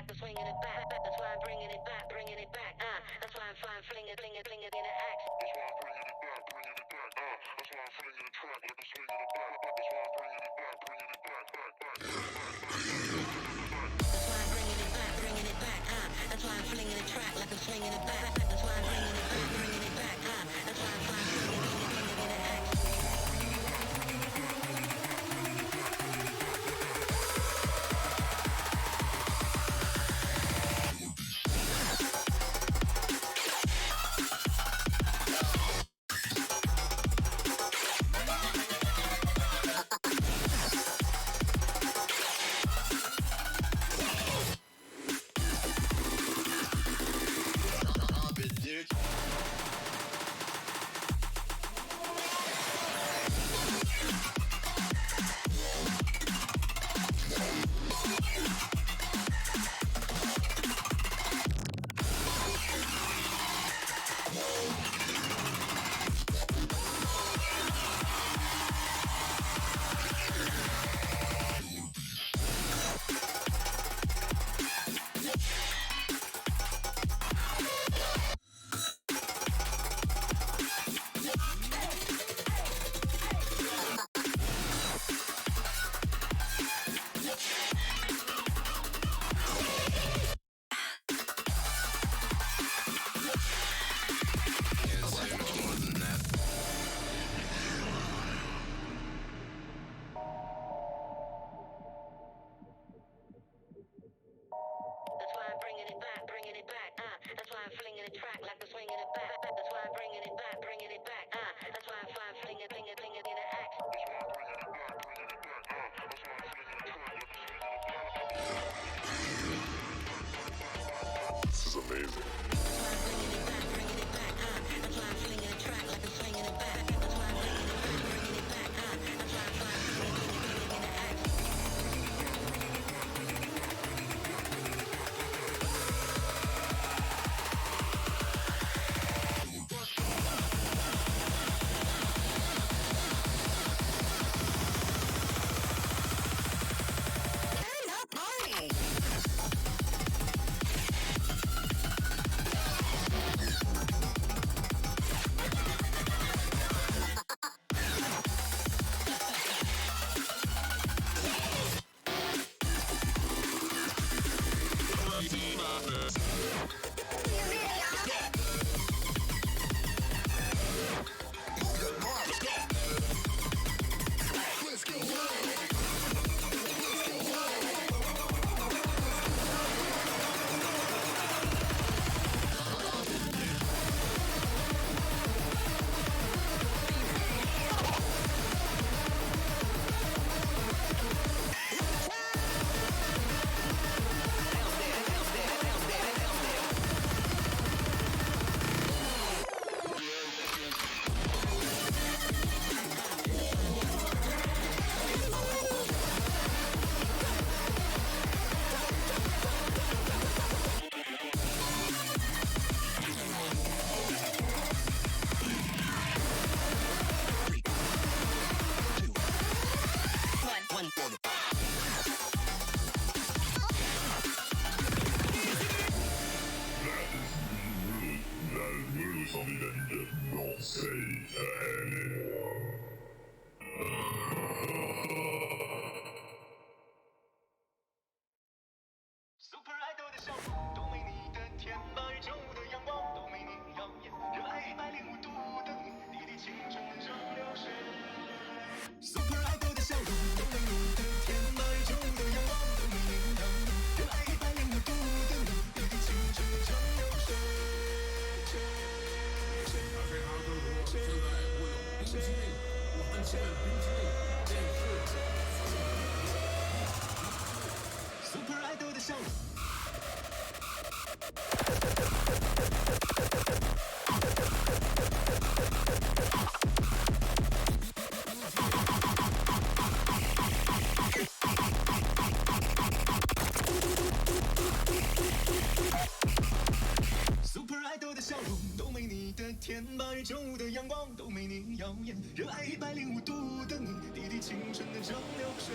like the swinging it back. That's why I'm bringing it back, bringing it back. That's why I'm flying, fling it in an act. That's why I'm bringing it back, bringing it back. That's why I'm flinging the track like I'm swinging it back. That's why I'm bringing it back, bringing it back, back. That's why I'm bringing it back, bringing it back. That's why I'm flinging the track like I'm swinging it back. That's why I'm bringing it back, bringing it back. That's why I'm flying, fling it in an act. Super idol 的笑容都没你的甜，白昼的阳光都没你耀眼，热爱105度的你，滴滴青春的蒸馏水。Super idol 的笑容都没你的甜，白昼的阳光都没你耀眼，热爱105度的你，滴滴青春的蒸馏水。现在我有冰淇淋，我很喜欢冰淇淋，这是。Super idol 的笑容。Super idol 的笑容都没你的甜，白昼的阳光都没你耀眼，热爱105度的你，滴滴青春的蒸馏水。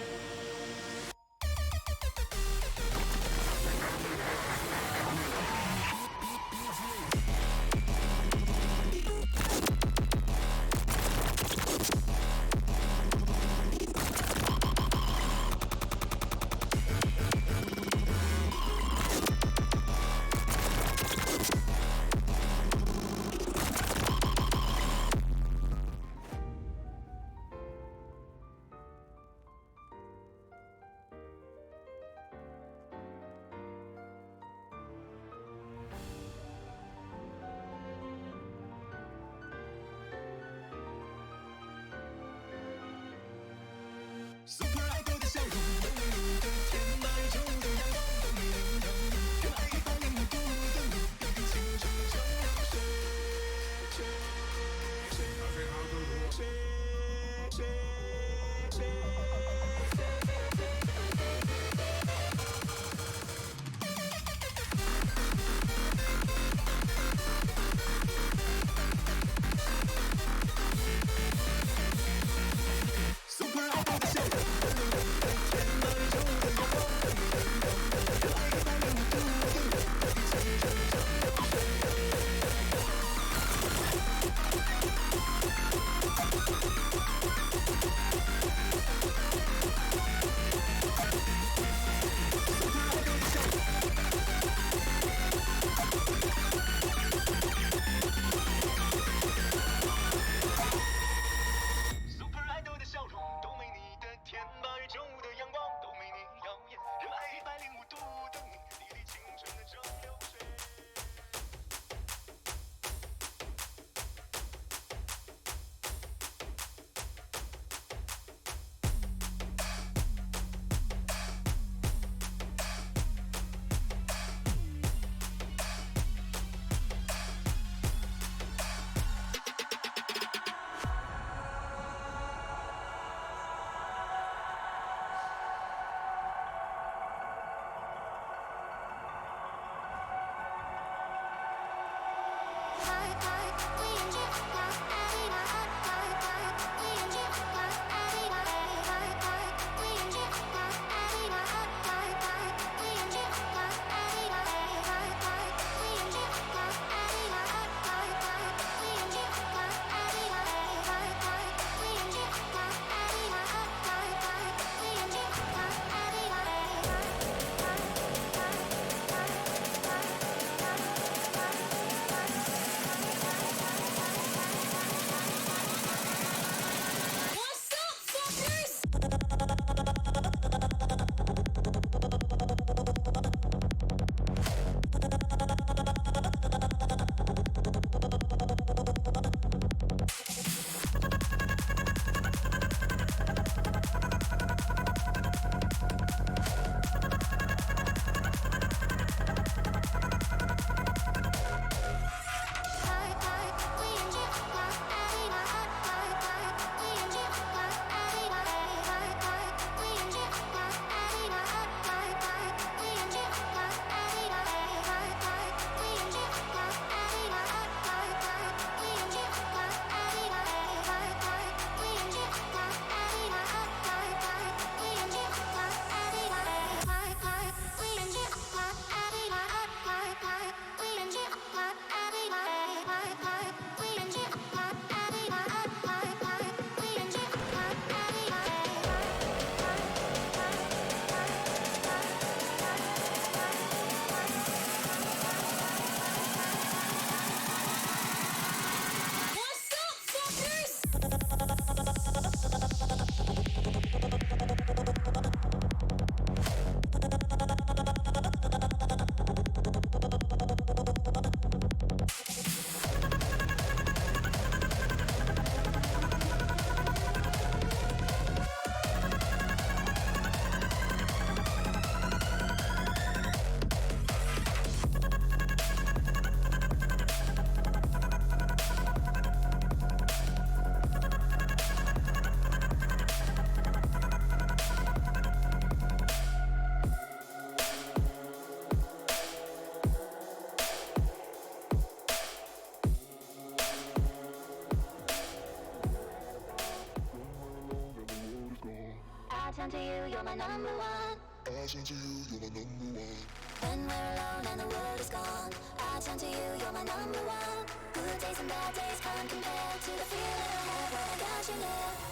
my number one. I turn to you, you're my number one. When we're alone and the world is gone, I turn to you, you're my number one. Good days and bad days can't compare to the feeling I have when I got you near.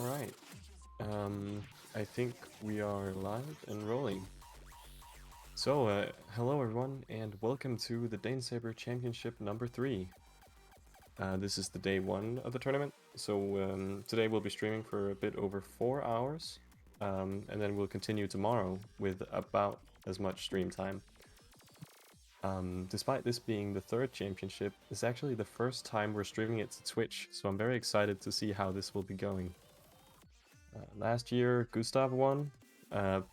All right. I think we are live and rolling. So, hello everyone, and welcome to the Dane Saber Championship number 3. This is the day 1 of the tournament, so today we'll be streaming for a bit over 4 hours, and then we'll continue tomorrow with about as much stream time. Despite this being the 3rd championship, it's actually the first time we're streaming it to Twitch, so I'm very excited to see how this will be going. Last year, Gustav won,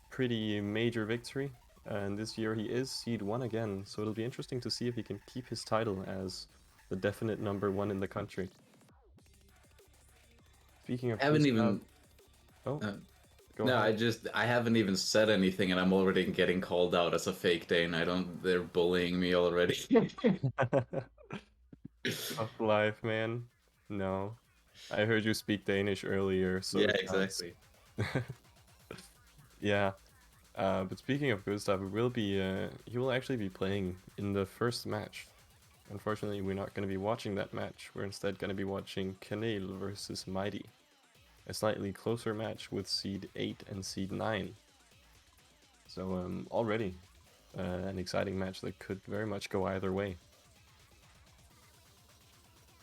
pretty major victory, and this year he is seed 1 again, so it'll be interesting to see if he can keep his title as the definite number 1 in the country. Speaking of I haven't Gustav... even. Oh, go No, ahead. I haven't even said anything, and I'm already getting called out as a fake Dane. They're bullying me already. Tough life, man. No. I heard you speak Danish earlier, so Yeah, it sounds... exactly. Yeah. But speaking of Gustav, he will actually be playing in the first match. Unfortunately, we're not going to be watching that match. We're instead going to be watching Kanel versus Mighty. A slightly closer match with seed 8 and seed 9. So already an exciting match that could very much go either way.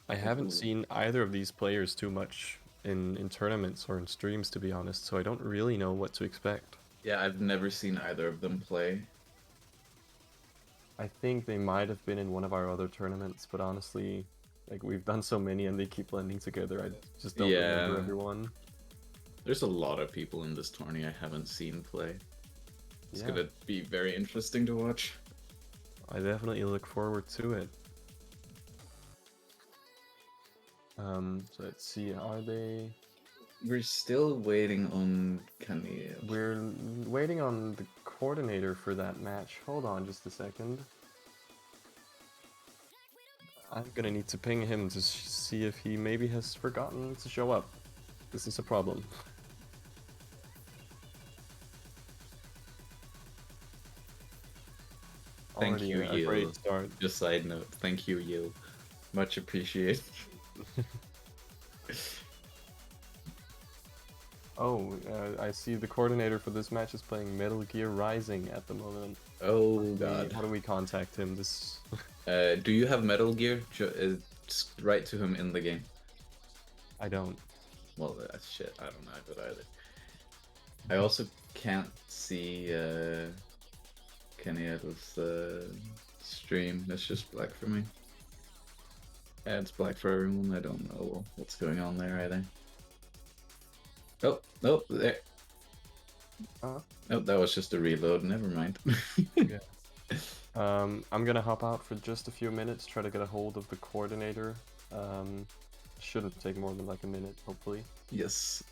I haven't seen either of these players too much in tournaments or in streams, to be honest, so I don't really know what to expect. Yeah, I've never seen either of them play. I think they might have been in one of our other tournaments, but honestly, like, we've done so many and they keep blending together, I just don't remember everyone. There's a lot of people in this tourney I haven't seen play. It's gonna be very interesting to watch. I definitely look forward to it. So let's see, are they... We're still waiting on Kanel. We're waiting on the coordinator for that match. Hold on just a second. I'm gonna need to ping him to see if he maybe has forgotten to show up. This is a problem. Thank you, a Yil. great start. Just side note, thank you, Yil. Much appreciated. Oh, I see the coordinator for this match is playing Metal Gear Rising at the moment. Oh god. How do we contact him? This... Do you have Metal Gear? Just write to him in the game. I don't. Well, shit, I don't have it either. I also can't see Kenya's stream. It's just black for me. Yeah, it's black for everyone. I don't know what's going on there either. Oh, there. Oh, that was just a reload. Never mind. Yeah. I'm gonna hop out for just a few minutes, try to get a hold of the coordinator. Shouldn't take more than like a minute, hopefully. Yes.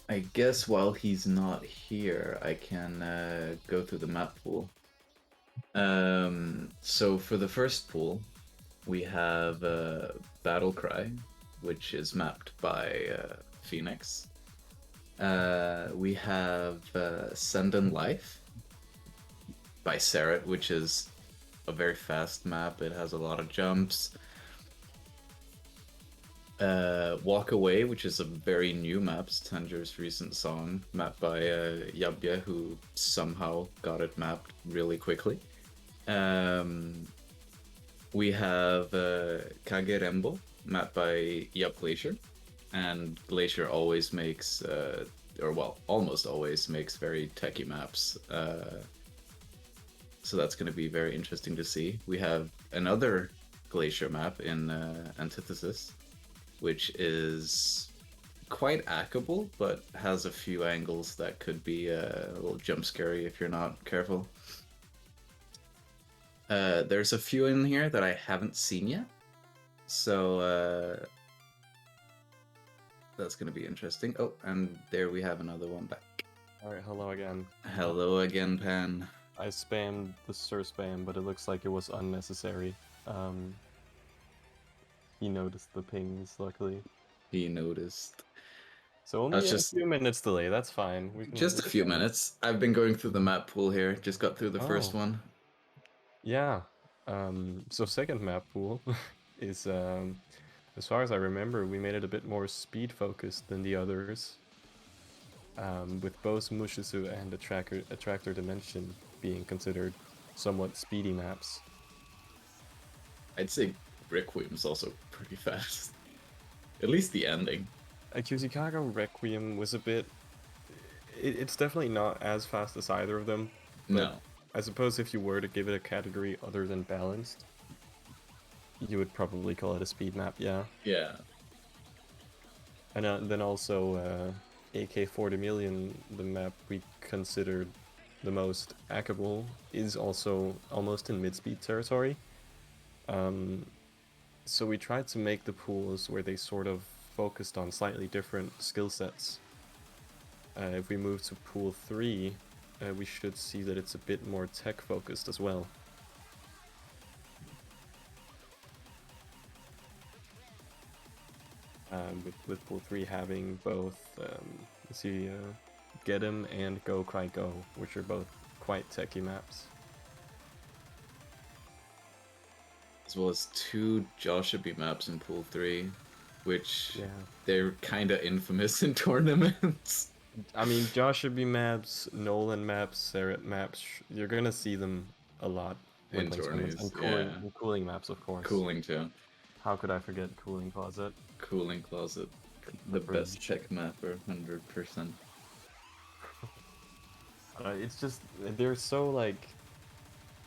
I guess while he's not here, I can go through the map pool. So for the first pool, we have Battle Cry, which is mapped by Phoenix. We have Send in Life by Seret, which is a very fast map. It has a lot of jumps. Walk Away, which is a very new map, Tanger's recent song, mapped by Yabye, who somehow got it mapped really quickly. We have Kagerembo, mapped by Yap Glacier, and Glacier always makes, almost always makes very techy maps. So that's going to be very interesting to see. We have another Glacier map in Antithesis, which is quite hackable, but has a few angles that could be a little jump scary if you're not careful. There's a few in here that I haven't seen yet, so that's going to be interesting. Oh, and there we have another one back. Alright, hello again. Hello again, Pan. I spammed the Sir Spam, but it looks like it was unnecessary. He noticed the pings, luckily. He noticed. So only a few minutes delay, that's fine. We can just a few minutes. I've been going through the map pool here, just got through the first one. Yeah, So second map pool is, as far as I remember, we made it a bit more speed focused than the others, with both Mushizu and Attractor Dimension being considered somewhat speedy maps. I'd say Requiem's also pretty fast. At least the ending. Chicago Requiem was a bit. It's definitely not as fast as either of them, but No. I suppose if you were to give it a category other than balanced, you would probably call it a speed map, yeah. Yeah. And then also AK 40 million, the map we considered the most hackable, is also almost in mid-speed territory. So we tried to make the pools where they sort of focused on slightly different skill sets. If we move to pool 3, we should see that it's a bit more tech focused as well. With pool 3 having both, let's see, Get 'em and Go Cry Go, which are both quite techy maps. As well as 2 Joshua maps in pool 3, which Yeah. they're kinda infamous in tournaments. I mean, Joshua maps, Nolan maps, Seret maps, you're gonna see them a lot when In playing tournaments. And tourneys, yeah. cooling maps, of course. Cooling too. How could I forget Cooling Closet? Cooling Closet. The best Bridge. tech mapper, 100%. It's just, they're so like,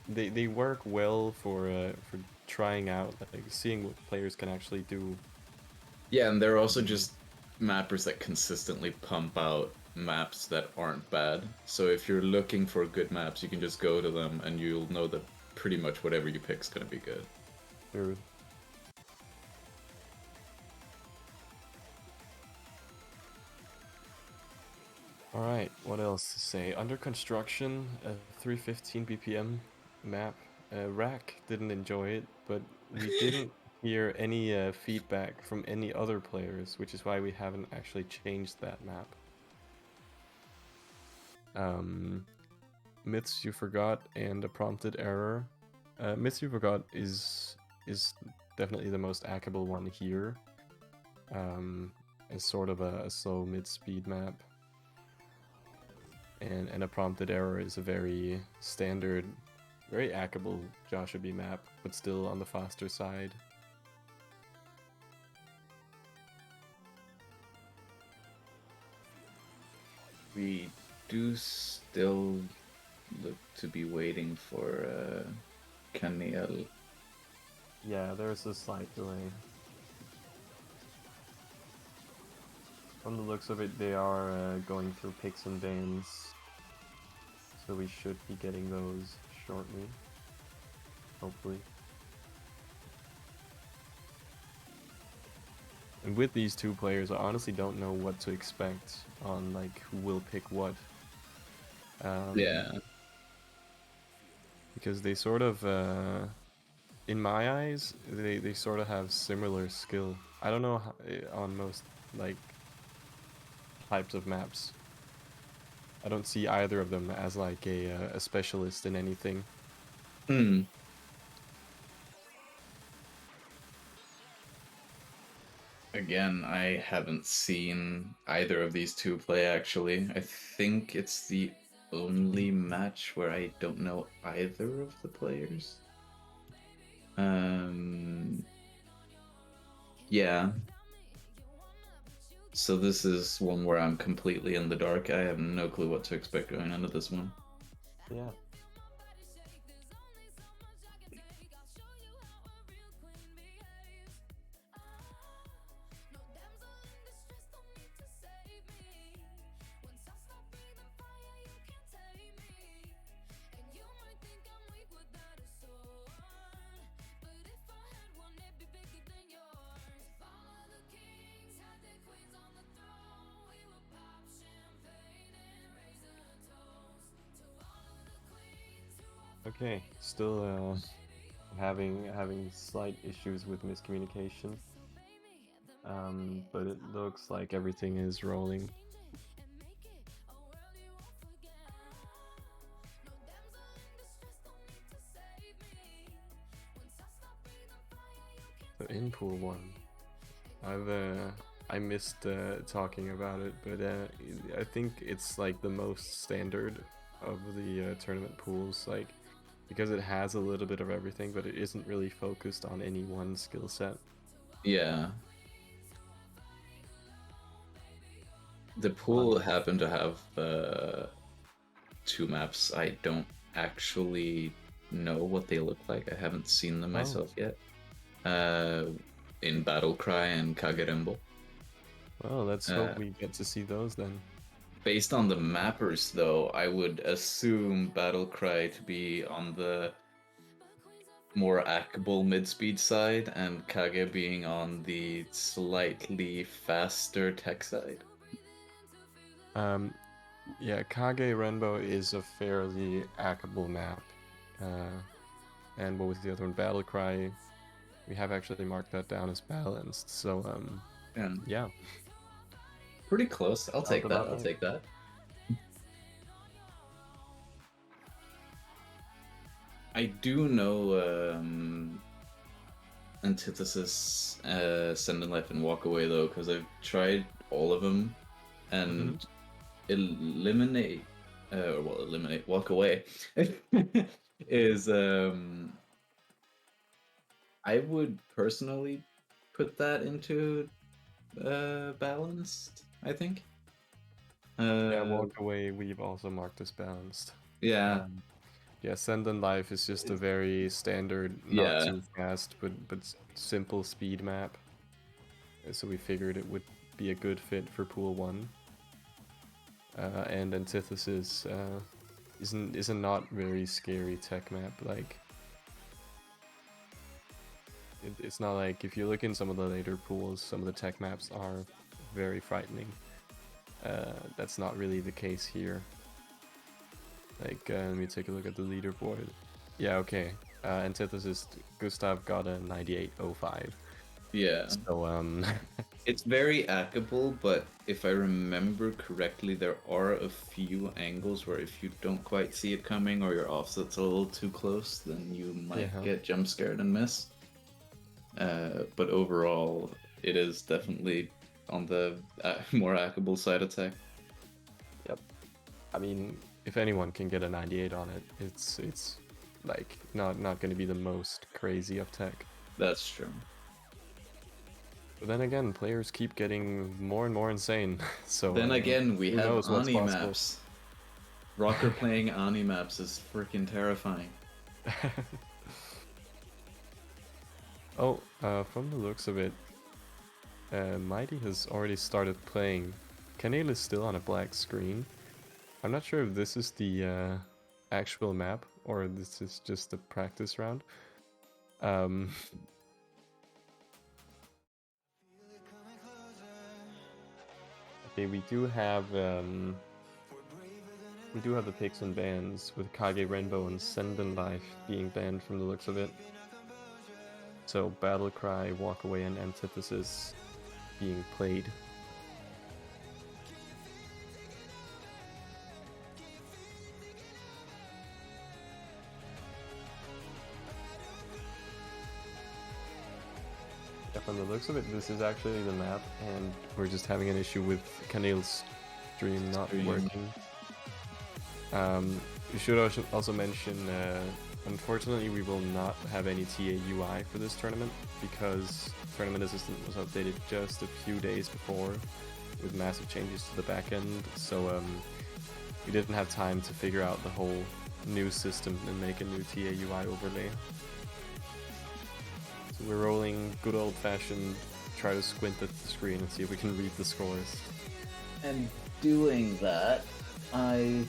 they work well for trying out, like seeing what players can actually do. Yeah, and they're also just mappers that consistently pump out maps that aren't bad. So if you're looking for good maps, you can just go to them and you'll know that pretty much whatever you pick's gonna be good. True. Alright, what else to say? Under construction, a 315 BPM map. Rack didn't enjoy it, but we didn't hear any feedback from any other players, which is why we haven't actually changed that map. Myths You Forgot and a Prompted Error. Myths You Forgot is definitely the most hackable one here. It's sort of a slow mid-speed map. And a Prompted Error is a very standard, very hackable Joshua map, but still on the faster side. We do still look to be waiting for Caniel. Yeah, there's a slight delay. From the looks of it, they are going through picks and bans, so we should be getting those shortly, hopefully. And with these two players, I honestly don't know what to expect on like who will pick what. Yeah. Because they sort of, in my eyes, they sort of have similar skill. I don't know how, on most like types of maps. I don't see either of them as like a specialist in anything. Hmm. Again, I haven't seen either of these two play actually. I think it's the only match where I don't know either of the players. Yeah. So this is one where I'm completely in the dark. I have no clue what to expect going into this one. Yeah. Okay, still having slight issues with miscommunication. But it looks like everything is rolling. In pool one, I missed talking about it, but I think it's like the most standard of the tournament pools, like because it has a little bit of everything, but it isn't really focused on any one skill set. Yeah. The pool happened to have two maps. I don't actually know what they look like. I haven't seen them myself yet. In Battle Cry and Kagerembo. Well, let's hope we get to see those then. Based on the mappers, though, I would assume Battle Cry to be on the more hackable mid-speed side, and Kage being on the slightly faster tech side. Yeah, Kage Renbo is a fairly hackable map. And what was the other one? Battle Cry. We have actually marked that down as balanced. So yeah. Pretty close. I'll take that. I'll take that. I do know Antithesis, Send in Life, and Walk Away though, because I've tried all of them, and eliminate, Walk Away is I would personally put that into balanced, I think. Yeah, Walk Away we've also marked as balanced. Yeah. Yeah, Send in Life is just a very standard, not too fast, but simple speed map. So we figured it would be a good fit for Pool 1. And Antithesis is a not very scary tech map. Like, it's not like, if you look in some of the later pools, some of the tech maps are very frightening. That's not really the case here. Like, let me take a look at the leaderboard. Yeah, okay. Antithesis, Gustav got a 98.05. Yeah. So, it's very hackable, but if I remember correctly, there are a few angles where if you don't quite see it coming or your offset's a little too close, then you might get jump scared and miss. But overall, it is definitely on the more hackable side of tech. Yep. I mean, if anyone can get a 98 on it, it's like not going to be the most crazy of tech. That's true. But then again, players keep getting more and more insane. So then again, we have Ani maps. Rocker playing Ani maps is freaking terrifying. Oh, from the looks of it, Mighty has already started playing. Kanale is still on a black screen. I'm not sure if this is the actual map or this is just a practice round. Okay, we do have the picks and bans with Kage Renbo and Send in Life being banned from the looks of it. So Battle Cry, Walk Away, and Antithesis being played. Yeah, from the looks of it, this is actually the map, and we're just having an issue with Kanale's stream not working. We should also mention, unfortunately, we will not have any TA UI for this tournament because Tournament Assistant was updated just a few days before with massive changes to the backend, so we didn't have time to figure out the whole new system and make a new TA UI overlay. So we're rolling good old-fashioned, try to squint at the screen and see if we can read the scores. And doing that, I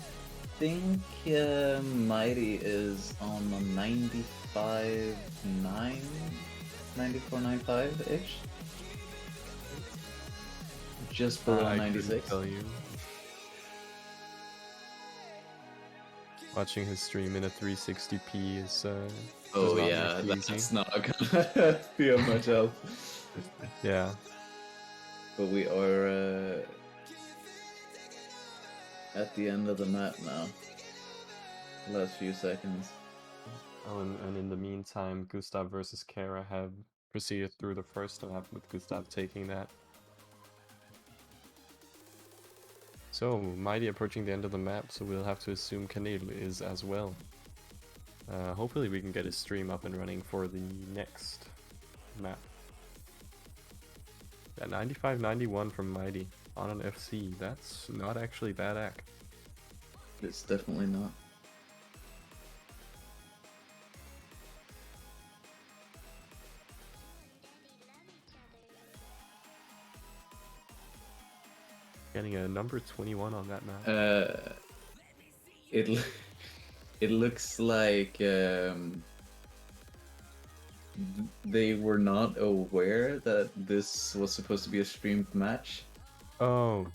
think Mighty is on the 94.95-ish. Just below 96. Tell you. Watching his stream in a 360p is oh yeah, that's not gonna be of much help. Yeah. But we are at the end of the map now. Last few seconds. Oh, and in the meantime, Gustav versus Kara have proceeded through the first map with Gustav taking that. So, Mighty approaching the end of the map, so we'll have to assume Kanel is as well. Hopefully we can get his stream up and running for the next map. Yeah, 95-91 from Mighty on an FC. That's not actually bad act. It's definitely not. Getting a number 21 on that map. It looks like they were not aware that this was supposed to be a streamed match. Oh.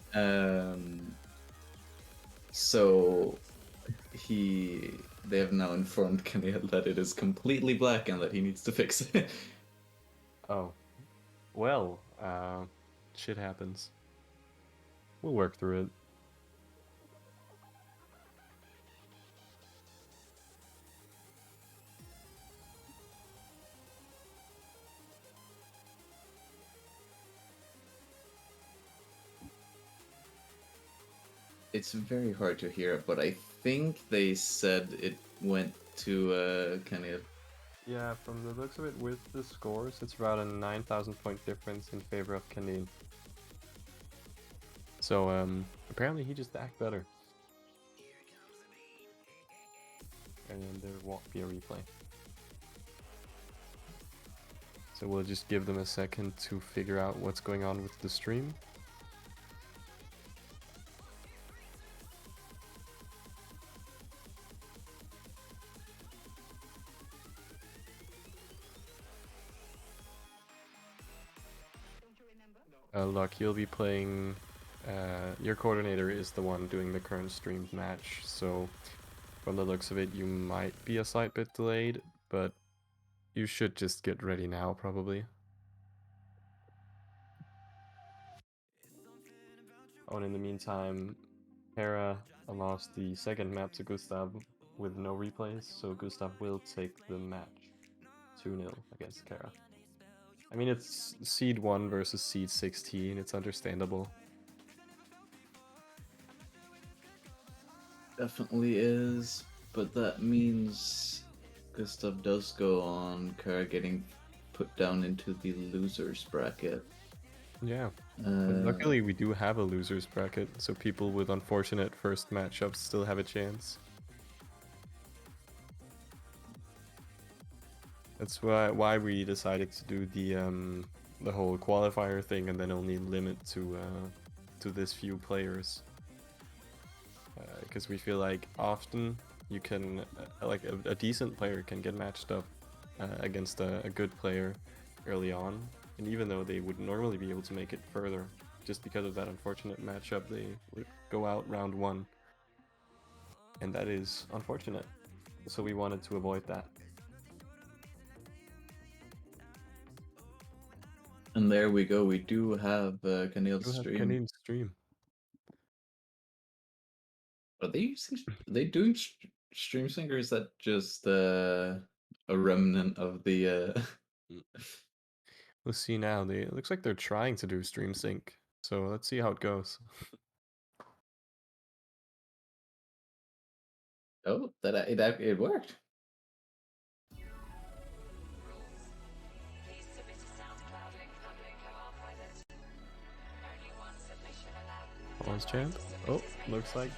So they have now informed Kanel that it is completely black and that he needs to fix it. Oh. Well, shit happens. We'll work through it. It's very hard to hear, but I think they said it went to Kanel. Yeah, from the looks of it, with the scores, it's about a 9,000 point difference in favor of Kanel. So, apparently he just act better. And then there won't be a replay. So we'll just give them a second to figure out what's going on with the stream. Luck, you'll be playing... your coordinator is the one doing the current streamed match, so from the looks of it you might be a slight bit delayed, but you should just get ready now, probably. Oh, and in the meantime, Hera lost the second map to Gustav with no replays, so Gustav will take the match 2-0 against Kara. I mean, it's seed 1 versus seed 16, it's understandable. Definitely is, but that means Gustav does go on Kara getting put down into the losers bracket. Yeah, but luckily we do have a losers bracket, so people with unfortunate first matchups still have a chance. That's why we decided to do the whole qualifier thing and then only limit to this few players. Because we feel like often you can, like a decent player can get matched up against a good player early on, and even though they would normally be able to make it further, just because of that unfortunate matchup, they would go out round 1. And that is unfortunate, so we wanted to avoid that. And there we go, we do have Kanel's stream. Kanel's stream. Are they doing stream sync, or is that just a remnant of the We'll see now. It looks like they're trying to do stream sync, so let's see how it goes. Oh, it worked. Pause chant. Oh, looks like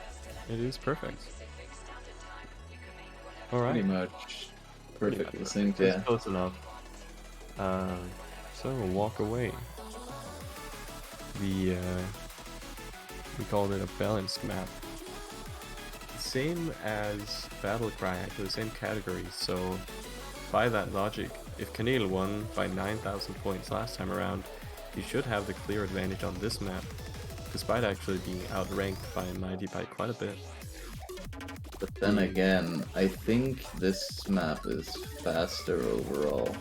it is perfect. Alright. Pretty much perfectly synced, yeah. It's close enough. So we'll walk away. We called it a balanced map. Same as Battle Cry, actually, same category, so by that logic, if Kanel won by 9,000 points last time around, he should have the clear advantage on this map, despite actually being outranked by Mighty by quite a bit. But then again, I think this map is faster overall.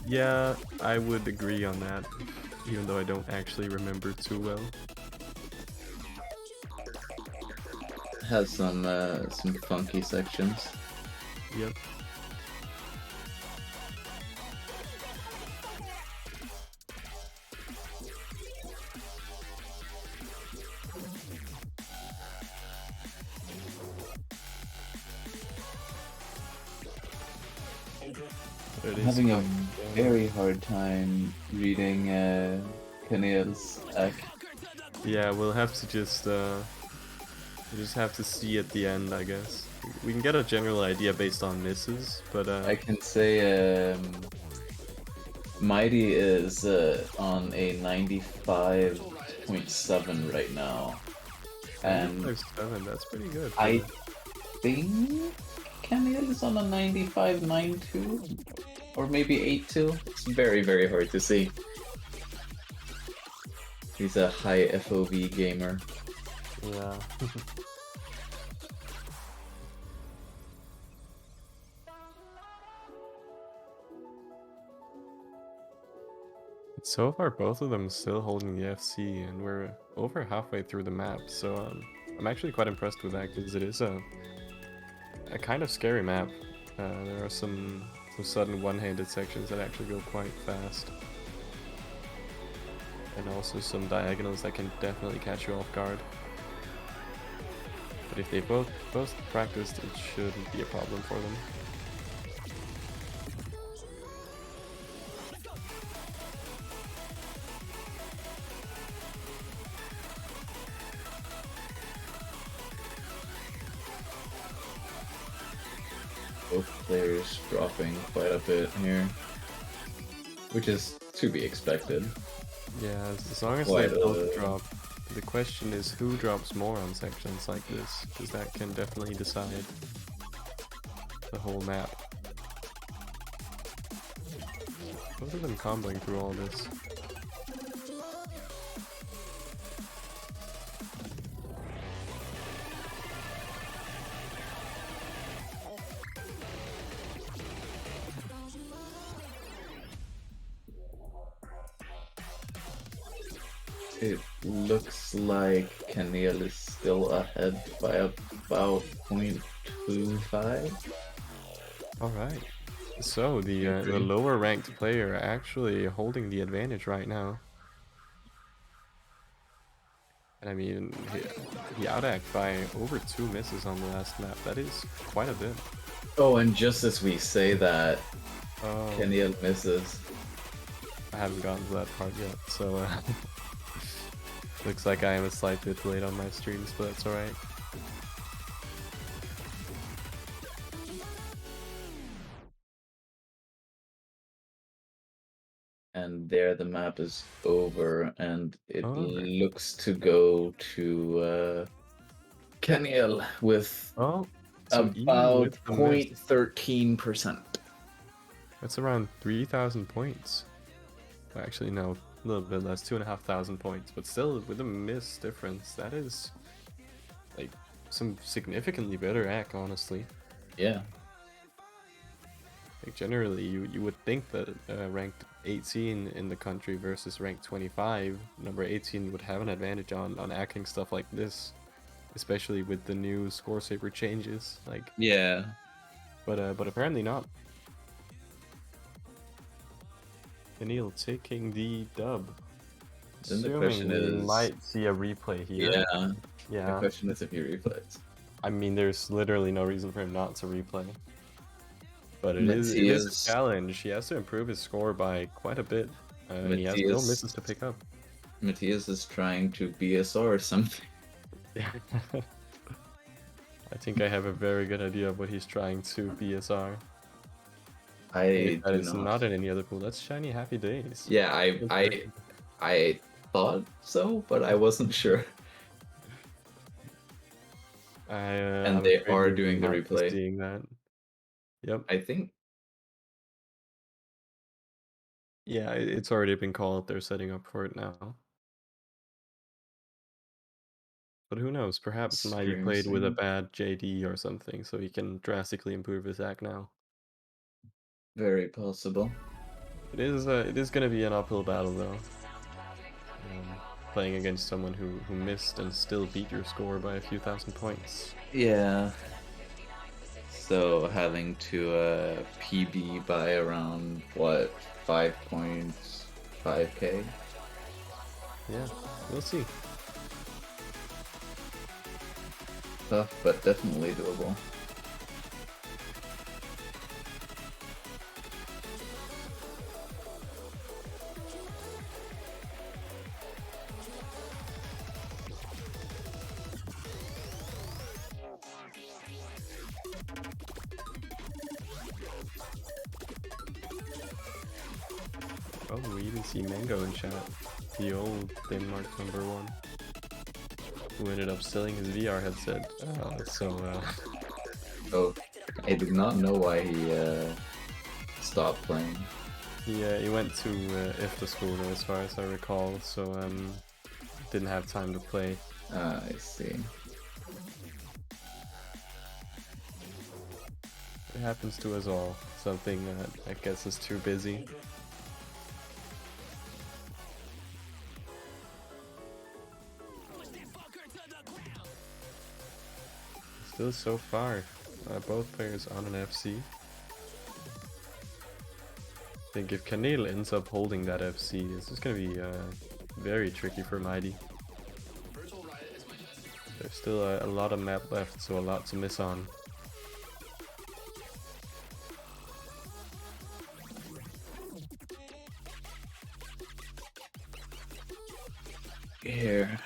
Yeah, I would agree on that, even though I don't actually remember too well. It has some funky sections. Yep. It I'm is having a quite very hard time reading Keneal's act. Yeah, we'll have to just we just have to see at the end, I guess. We can get a general idea based on misses, but I can say Mighty is on a 95.7 right now. And 95.7, that's pretty good. I think Keneal is on a 95.92 or maybe 8.2. It's very, very hard to see. He's a high FOV gamer. Yeah. So far, both of them still holding the FC, and we're over halfway through the map, so I'm actually quite impressed with that, because it is a kind of scary map. There are some sudden one-handed sections that actually go quite fast. And also some diagonals that can definitely catch you off guard. But if they both practiced, it shouldn't be a problem for them. Both players dropping quite a bit here, which is to be expected. Yeah, as long as Quite they both drop. The question is who drops more on sections like this, because that can definitely decide the whole map. Both of them comboing through all this. It looks like Keneal is still ahead by about 0.25. Alright. So the lower ranked player actually holding the advantage right now. And I mean, he out-acted by over 2 misses on the last map. That is quite a bit. Oh, and just as we say that, Oh, Keneal misses. I haven't gotten to that part yet, so looks like I am a slight bit late on my streams, but that's alright. And there the map is over, and it Alright. looks to go to Keneal with Oh, so even about with the miss, 0.13%. that's around 3,000 points. Actually, no, a little bit less, 2,500 points, but still with a miss difference, that is like some significantly better act, honestly. Yeah. Like generally, you would think that ranked 18 in the country versus ranked 25, number 18 would have an advantage on acting stuff like this, especially with the new score saver changes. Like, Yeah. but apparently not. Keneal taking the dub. Then the Assuming question we is- might see a replay here. Yeah. The Yeah. question is if he replays. I mean, there's literally no reason for him not to replay. But it is Matthias- a challenge. He has to improve his score by quite a bit. And he has still Matthias- misses to pick up. Matthias is trying to BSR or something. Yeah. I think I have a very good idea of what he's trying to BSR. I That do is not in any other pool. That's Shiny Happy Days. Yeah, I thought so, but I wasn't sure. And I'm they afraid are we doing the might be replay. Seeing that. Yep. I think Yeah, it's already been called. They're setting up for it now. But who knows? Perhaps Mighty Stream played with a sync. bad JD or something, so he can drastically improve his act now. Very possible. It is going to be an uphill battle though. Playing against someone who missed and still beat your score by a few thousand points. Yeah. So having to PB by around what, 5.5k? Yeah, we'll see. Tough, but definitely doable. Oh, we even see Mango in chat. The old Denmark #1. Who ended up selling his VR headset. Oh, I did not know why he stopped playing. He went to after school as far as I recall, so didn't have time to play. I see. It happens to us all. Something that gets us too busy. Still so far, both players on an FC. I think if Kanel ends up holding that FC, this is going to be very tricky for Mighty. There's still a lot of map left, so a lot to miss on. Here,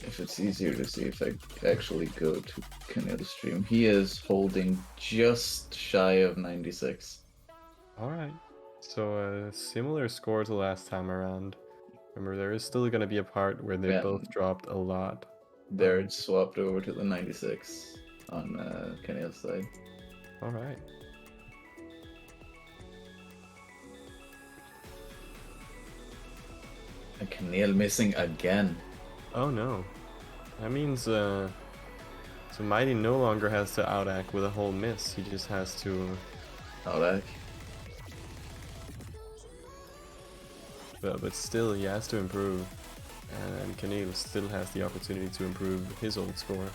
if it's easier to see if I actually go to Kanel's stream, he is holding just shy of 96. Alright, so a similar score to last time around. Remember, there is still going to be a part where they both dropped a lot. There, it swapped over to the 96 on Kanel's side. Alright. And Kanel missing again. Oh no. That means so Mighty no longer has to outact with a whole miss, he just has to Outak. but still he has to improve, and Kanel still has the opportunity to improve his old score.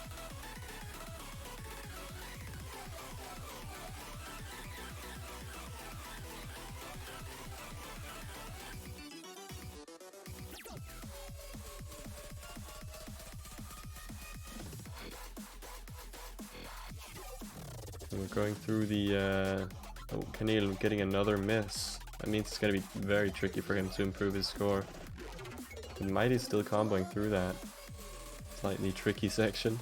We're going through the Kanel getting another miss. That means it's going to be very tricky for him to improve his score. And Mighty's still comboing through that slightly tricky section.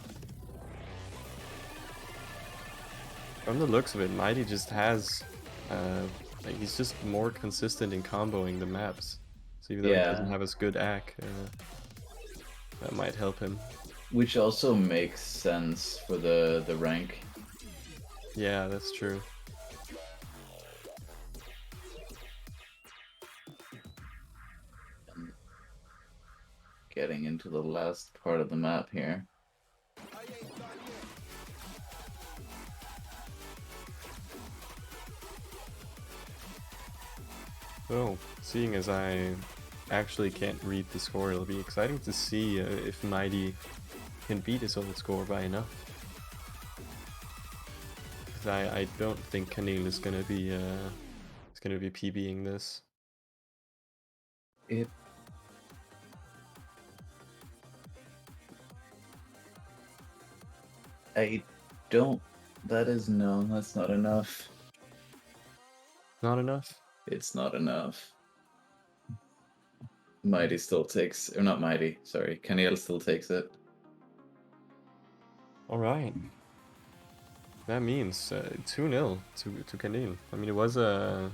From the looks of it, Mighty just has like he's just more consistent in comboing the maps. So even though he doesn't have as good AC, that might help him. Which also makes sense for the rank. Yeah, that's true. Getting into the last part of the map here. So, seeing as I actually can't read the score, it'll be exciting to see if Mighty can beat his old score by enough. Because I don't think Kanel is gonna be PBing this. I don't. That's not enough. Not enough? It's not enough. Mighty still takes, or not Mighty, sorry, Kanel still takes it. Alright. That means 2-0 to Kanel. I mean, it was a...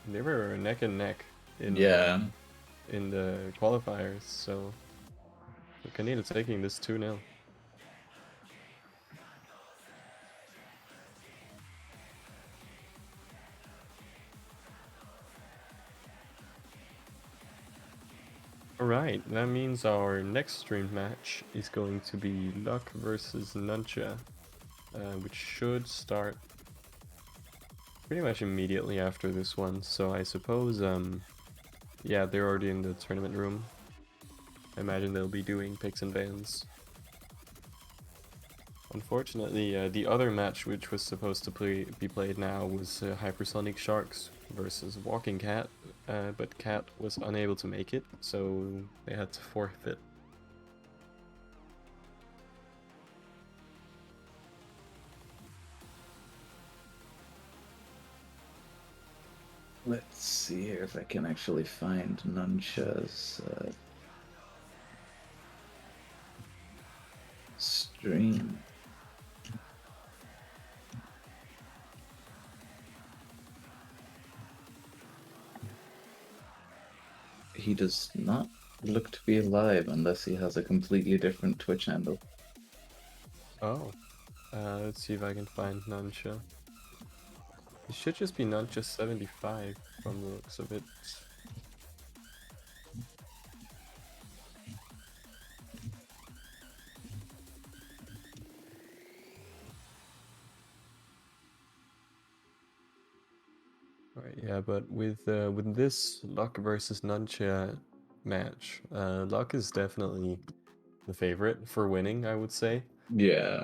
They were neck and neck in the qualifiers, so Kanel is taking this 2-0. Alright, that means our next streamed match is going to be Luck versus Nuncha, which should start pretty much immediately after this one, so I suppose, yeah, they're already in the tournament room. I imagine they'll be doing picks and bans. Unfortunately, the other match which was supposed to be played now was Hypersonic Sharks versus Walking Cat, but Cat was unable to make it, so they had to forfeit. Let's see here if I can actually find Nuncha's stream. He does not look to be alive unless he has a completely different Twitch handle. Oh. Let's see if I can find Nuncha. It should just be Nuncha75 from the looks of it. Alright, yeah, but with this Luck versus Nuncha match, Luck is definitely the favorite for winning, I would say. Yeah.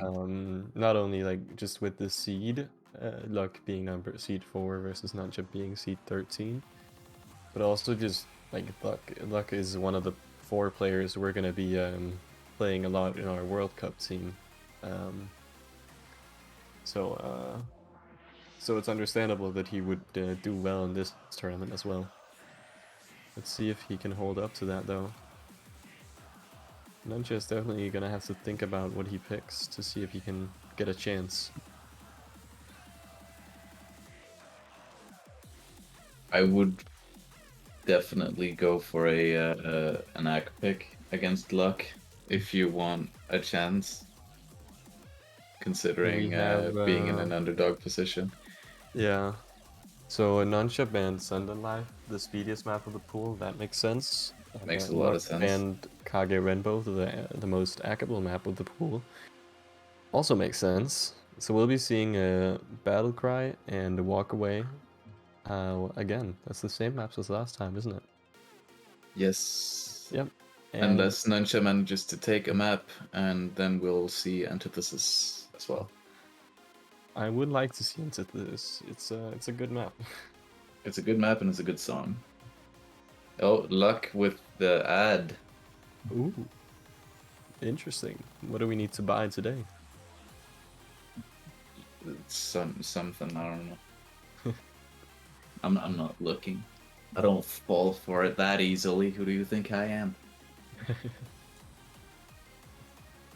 Not only like just with the seed, Luck being number seed 4 versus Nuncha being seed 13, but also just like Luck is one of the 4 players we're gonna be playing a lot in our World Cup team. So it's understandable that he would do well in this tournament as well. Let's see if he can hold up to that though. Nuncha is definitely gonna have to think about what he picks to see if he can get a chance. I would definitely go for an AC pick against Luck if you want a chance, considering being in an underdog position. Yeah. So Nuncha banned Send and Life, the speediest map of the pool. That makes sense. Makes a lot of sense. And Kage Renbo, the most hackable map of the pool. Also makes sense. So we'll be seeing a Battle Cry and a Walk Away. Again, that's the same maps as last time, isn't it? Yes. Yep. And Unless Nuncha manages to take a map, and then we'll see Antithesis as well. I would like to see Antithesis. It's a good map. It's a good map and it's a good song. Oh, Luck with the ad. Ooh. Interesting. What do we need to buy today? Something, I don't know. I'm not looking. I don't fall for it that easily. Who do you think I am?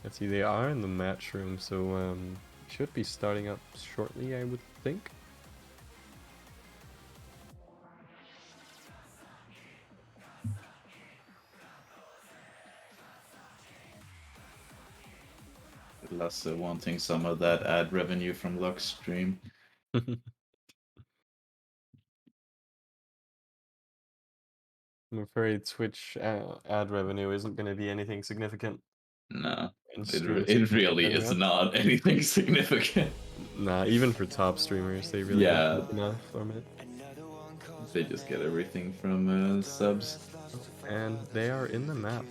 Let's see, they are in the match room, so should be starting up shortly, I would think. Lasse wanting some of that ad revenue from Luck's stream. I'm afraid Twitch ad revenue isn't going to be anything significant. No, in it streams really coming is up. not anything significant. Nah, even for top streamers, they really Yeah. don't get enough from it. They just get everything from subs. And they are in the map.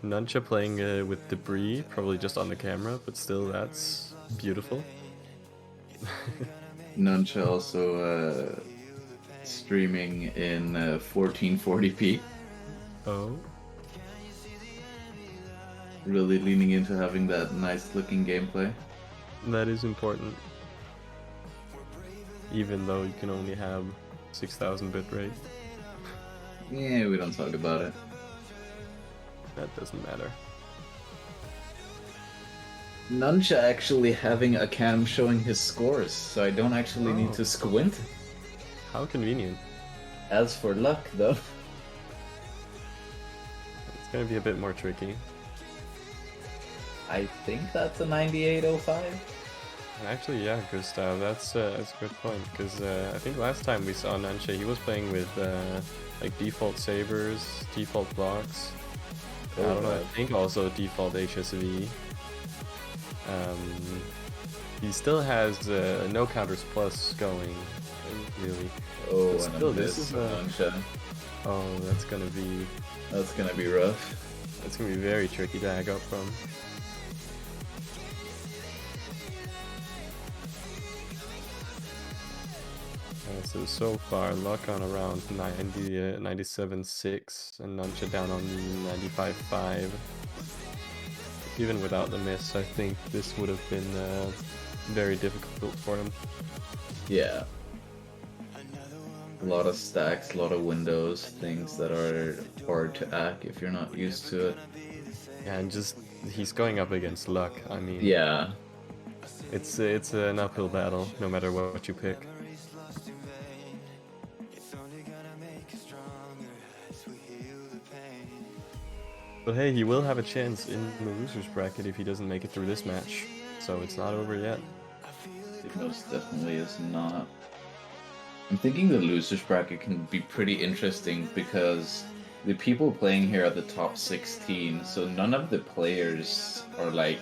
Nuncha playing with debris, probably just on the camera, but still, that's beautiful. Nuncha also streaming in 1440p. Oh. Really leaning into having that nice looking gameplay. That is important. Even though you can only have 6000 bitrate. Yeah, we don't talk about it. That doesn't matter. Nuncha actually having a cam showing his scores, so I don't actually need to squint. How convenient. As for Luck, though. It's gonna be a bit more tricky. I think that's a 9805. Actually, yeah, Gustav, that's a good point, because I think last time we saw Nuncha, he was playing with like default sabers, default blocks. I don't know, I think also default HSV. He still has no counters plus going, really. Oh, But and still, this this is Nuncha. Oh, that's gonna be rough. That's gonna be very tricky to hack up from. So far, Luck on around 90, 97.6, and Nuncha down on the 95.5. Even without the miss, I think this would have been very difficult for him. Yeah. A lot of stacks, a lot of windows, things that are hard to hack if you're not used to it. Yeah, and just he's going up against Luck. I mean, yeah, it's an uphill battle no matter what you pick. But hey, he will have a chance in the losers bracket if he doesn't make it through this match. So it's not over yet. It most definitely is not. I'm thinking the losers bracket can be pretty interesting because the people playing here are the top 16, so none of the players are like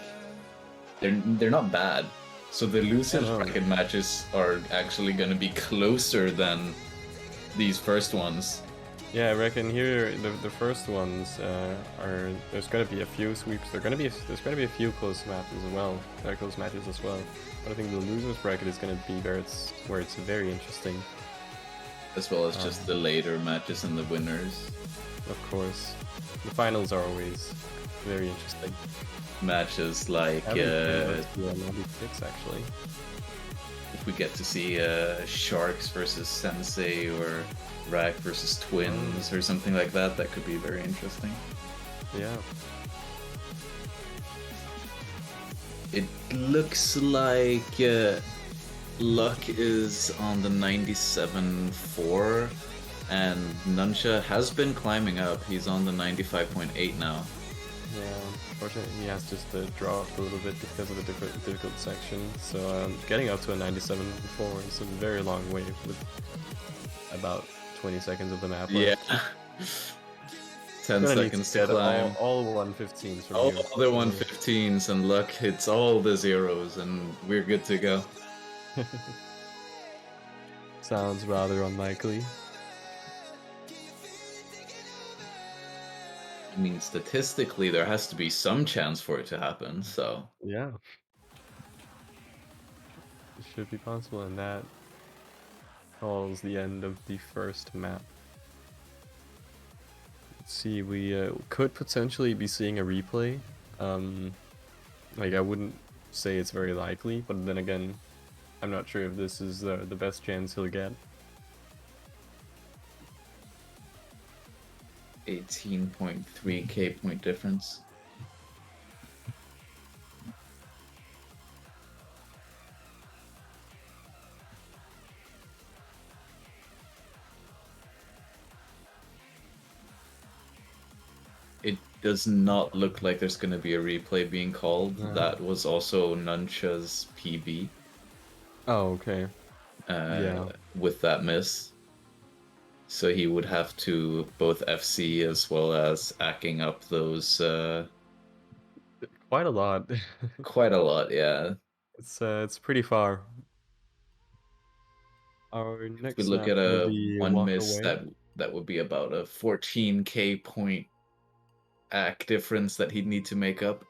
they're not bad. So the losers no. bracket matches are actually going to be closer than these first ones. Yeah, I reckon here the first ones are there's gonna be a few sweeps. There's gonna be a few close matches as well. Close matches as well. But I think the losers bracket is gonna be where it's very interesting. As well as just the later matches and the winners. Of course, the finals are always very interesting. Matches like yeah, 96 actually. If we get to see Sharks versus Sensei or Rack versus Twins or something like that, that could be very interesting. Yeah. It looks like Luck is on the 97.4 and Nuncha has been climbing up. He's on the 95.8 now. Yeah, unfortunately he has just dropped a little bit because of the difficult section. So getting up to a 97.4 is a very long way with about 20 seconds of the map left. Yeah. 10 seconds to climb. All 115s from all here. the 115s and Luck hits all the zeros and we're good to go. Sounds rather unlikely. I mean, statistically, there has to be some chance for it to happen, so... Yeah. It should be possible, and that calls the end of the first map. Let's see, we could potentially be seeing a replay. Like, I wouldn't say it's very likely, but then again, I'm not sure if this is the best chance he'll get. 18.3k point difference. It does not look like there's going to be a replay being called. That was also Nuncha's PB. Oh, okay. Yeah. With that miss. So he would have to both FC as well as acking up those... Quite a lot. Quite a lot, yeah. It's pretty far. Our next if we look at will a be one walk miss, away. that would be about a 14k point act difference that he'd need to make up,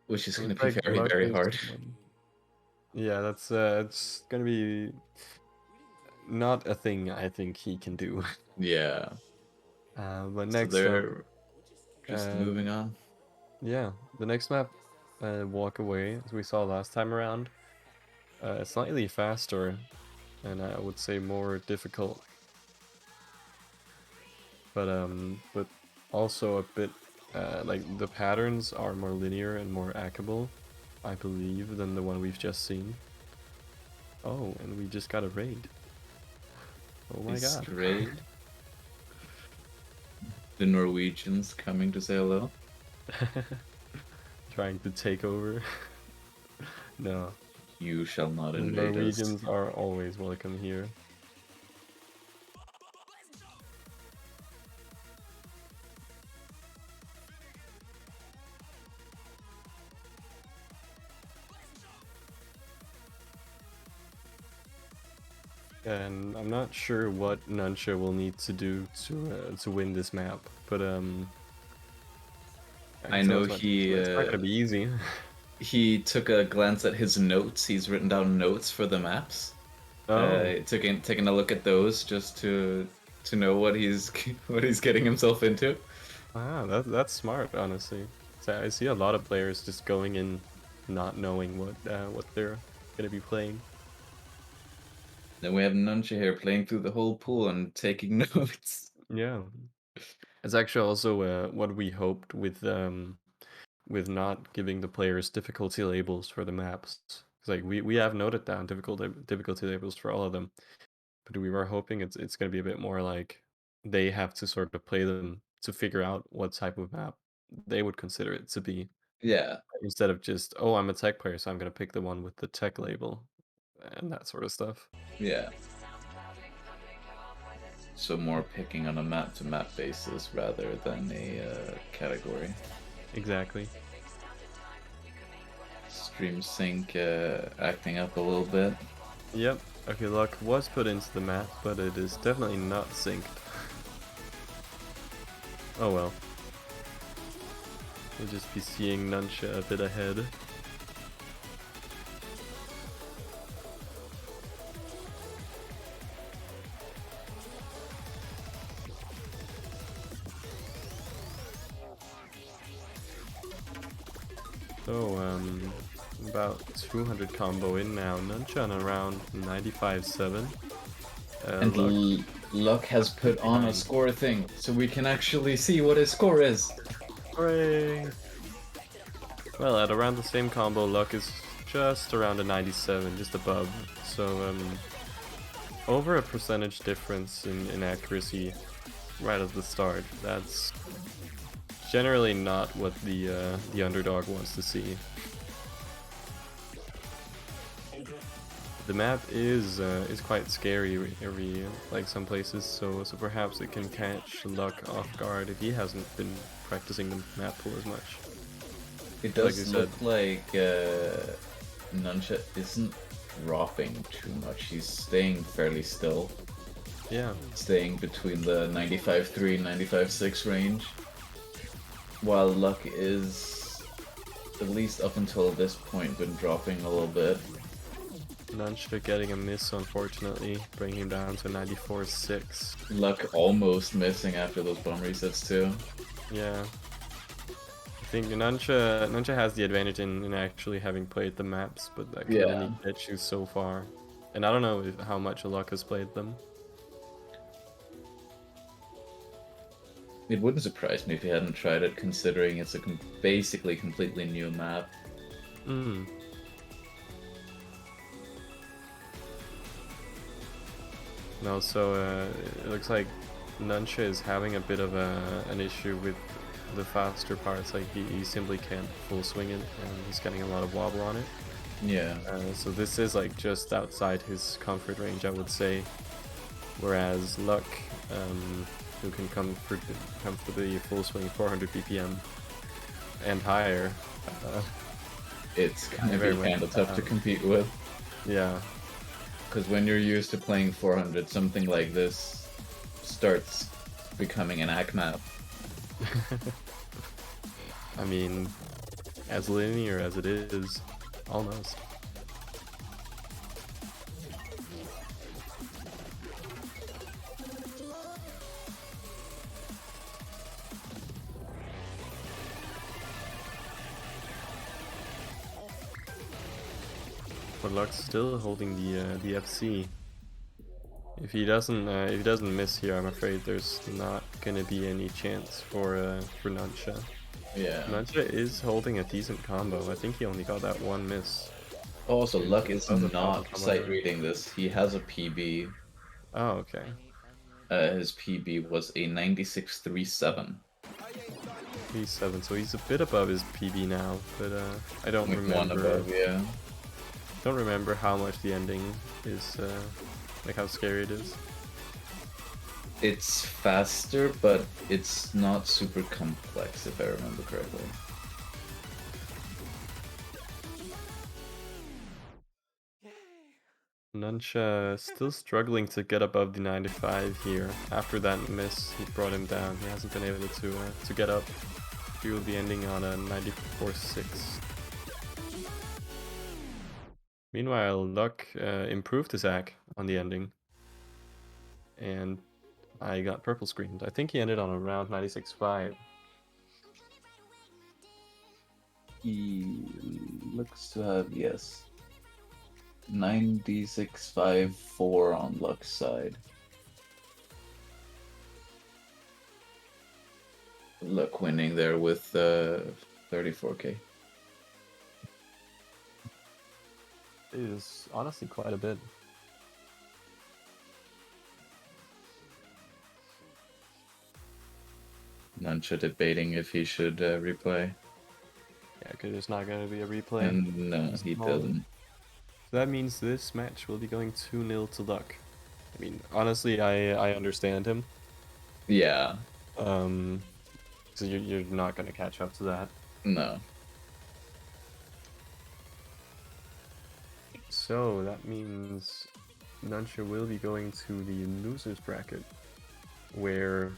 which is going to be very, very hard. Yeah, that's it's going to be not a thing I think he can do. Yeah. But next so they're just moving on. Yeah, the next map, walk away, as we saw last time around, slightly faster, and I would say more difficult. But also a bit like the patterns are more linear and more hackable, I believe, than the one we've just seen. Oh, and we just got a raid. Oh my god. Raid. The Norwegians coming to say hello. Trying to take over. No. You shall not invade us. Norwegians are always welcome here. And I'm not sure what Nuncha will need to do to win this map, but I know it's not gonna be easy. He took a glance at his notes. He's written down notes for the maps. Taking a look at those just to know what he's getting himself into. Ah, that's smart, honestly. So I see a lot of players just going in, not knowing what they're gonna be playing. Then we have Nuncha here playing through the whole pool and taking notes. Yeah, it's actually also what we hoped with not giving the players difficulty labels for the maps. It's like we have noted down difficulty labels for all of them, but we were hoping it's gonna be a bit more like they have to sort of play them to figure out what type of map they would consider it to be, Yeah, instead of just, oh, I'm a tech player, so I'm gonna pick the one with the tech label and that sort of stuff. yeah. So more picking on a map-to-map basis rather than a category. Exactly. Stream sync acting up a little bit. Yep. Okay, luck was put into the map, but it is definitely not synced. Oh well. We'll just be seeing Nuncha a bit ahead. So, about 200 combo in now. Nuncha on around 95.7. And Luck has put on a behind. score thing, so we can actually see what his score is. Hooray! Well, at around the same combo, Luck is just around a 97, just above. So, over a percentage difference in accuracy right at the start. That's generally not what the underdog wants to see. The map is quite scary every like some places, so perhaps it can catch Luck off guard if he hasn't been practicing the map pool as much. It Like does you look like Nuncha isn't dropping too much. He's staying fairly still, Yeah, staying between the 95.3 and 95.6 range. While Luck is, at least up until this point, been dropping a little bit. Nuncha getting a miss, unfortunately, bringing him down to 94.6. Luck almost missing after those bomb resets too. Yeah. I think Nuncha has the advantage in actually having played the maps, but that can only get you so far. And I don't know how much Luck has played them. It wouldn't surprise me if he hadn't tried it, considering it's a basically completely new map. No, so it looks like Nuncha is having a bit of an issue with the faster parts. Like he simply can't full swing it, and he's getting a lot of wobble on it. Yeah. So this is like just outside his comfort range, I would say. Whereas Luck, who can come for the full swing 400 BPM and higher, it's gonna be kind of tough to compete with. Yeah. Because when you're used to playing 400, something like this starts becoming an ACK map. I mean, as linear as it is, almost. But Luck's still holding the FC. If he doesn't miss here, I'm afraid there's not gonna be any chance for Nuncha. Yeah. Nuncha is holding a decent combo. I think he only got that one miss. Also, Luck is Other not combo sight there. reading this. He has a PB. Oh, okay. His PB was a 96.37. He's 7, so he's a bit above his PB now, but I don't Like one remember. above, yeah. Don't remember how much the ending is, like how scary it is. It's faster, but it's not super complex, if I remember correctly. Nuncha still struggling to get above the 95 here. After that miss, he brought him down. He hasn't been able to get up. He will be ending on a 94.6. Meanwhile, Luck improved his AC on the ending. And I got purple screened. I think he ended on around 96.5. He looks to have, yes, 96.54 on Luck's side. Luck winning there with 34k. It is honestly quite a bit. Nuncha debating if he should replay. Yeah, because there's not going to be a replay. And no, he doesn't. So that means this match will be going 2-0 to Luck. I mean, honestly, I understand him. Yeah. So you're not going to catch up to that. No. So that means Nuncha will be going to the losers bracket, where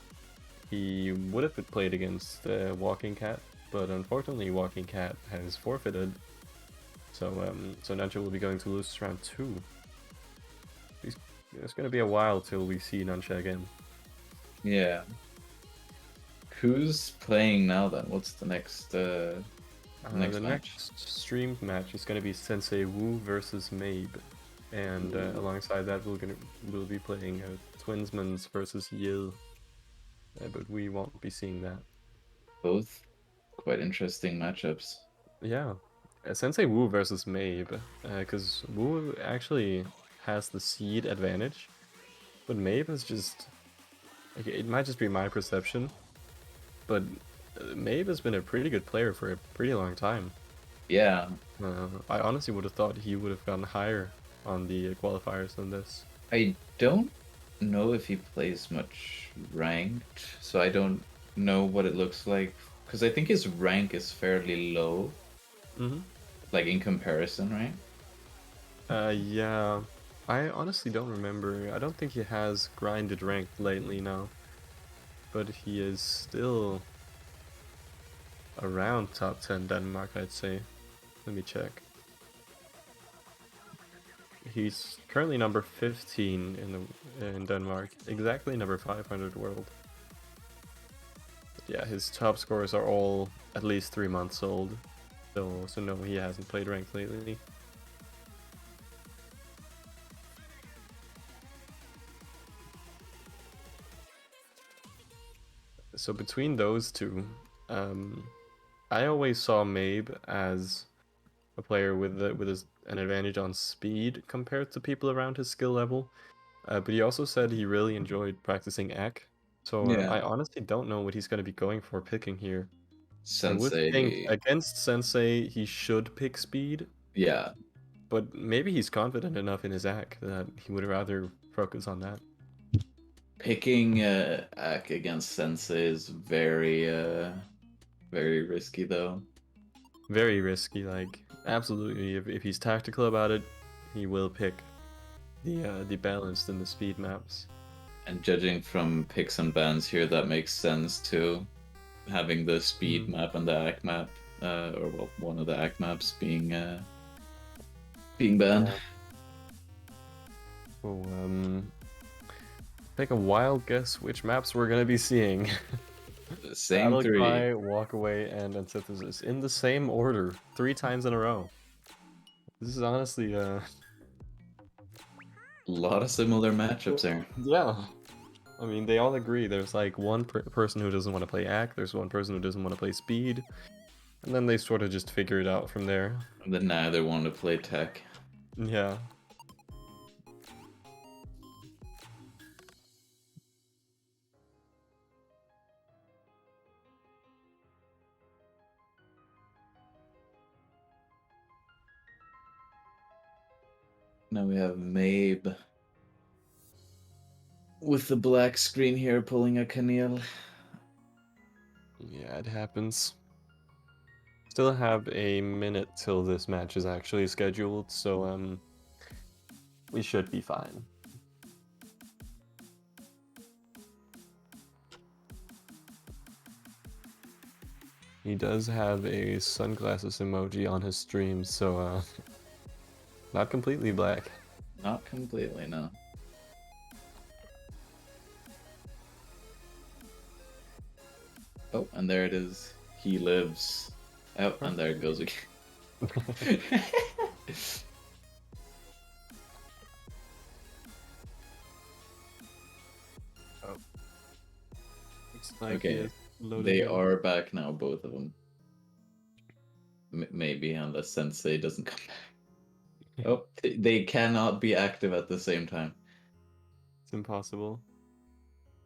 he would have played against Walking Cat, but unfortunately Walking Cat has forfeited. So so Nuncha will be going to losers round 2. It's going to be a while till we see Nuncha again. Yeah. Who's playing now then? What's the next next the match? next streamed match is going to be Sensei Wu versus Mabe, and alongside that we'll be playing Twinsmans versus Yil, but we won't be seeing that. Both quite interesting matchups. Yeah, Sensei Wu versus Mabe, because Wu actually has the seed advantage, but Mabe is just, okay, it might just be my perception, but Mabe has been a pretty good player for a pretty long time. Yeah. I honestly would have thought he would have gotten higher on the qualifiers than this. I don't know if he plays much ranked, so I don't know what it looks like. Because I think his rank is fairly low. Mm-hmm. Like in comparison, right? Yeah. I honestly don't remember. I don't think he has grinded ranked lately now. But he is still around top 10 Denmark, I'd say. Let me check. He's currently number 15 in Denmark, exactly number 500 world. But yeah, his top scores are all at least 3 months old, so no, he hasn't played ranked lately. So between those two, I always saw Mabe as a player with an advantage on speed compared to people around his skill level. But he also said he really enjoyed practicing Ak. So Yeah. I honestly don't know what he's going to be going for picking here. I would Sensei. think against Sensei he should pick speed, Yeah. but maybe he's confident enough in his Ak that he would rather focus on that. Picking Ak against Sensei is very very risky though. Very risky, like absolutely. If he's tactical about it, he will pick the balanced and the speed maps. And judging from picks and bans here, that makes sense too. Having the speed map and the Ak map, or well, one of the Ak maps being banned. Yeah. So take a wild guess which maps we're gonna be seeing. Same Battle three. Cry, Walk Away, and Antithesis in the same order, 3 times in a row. This is honestly A lot of similar matchups there. yeah. I mean, they all agree. There's like one person who doesn't want to play Ak, there's one person who doesn't want to play Speed, and then they sort of just figure it out from there. And then neither want to play tech. Yeah. Now we have Mabe with the black screen here pulling a Camille. Yeah, it happens. Still have a minute till this match is actually scheduled, so we should be fine. He does have a sunglasses emoji on his stream, so not completely black. Not completely, no. Oh, and there it is. He lives. Oh, and there it goes again. Oh. Looks like Okay, loading they in. are back now, both of them. Maybe, unless Sensei doesn't come back. Oh, they cannot be active at the same time. It's impossible.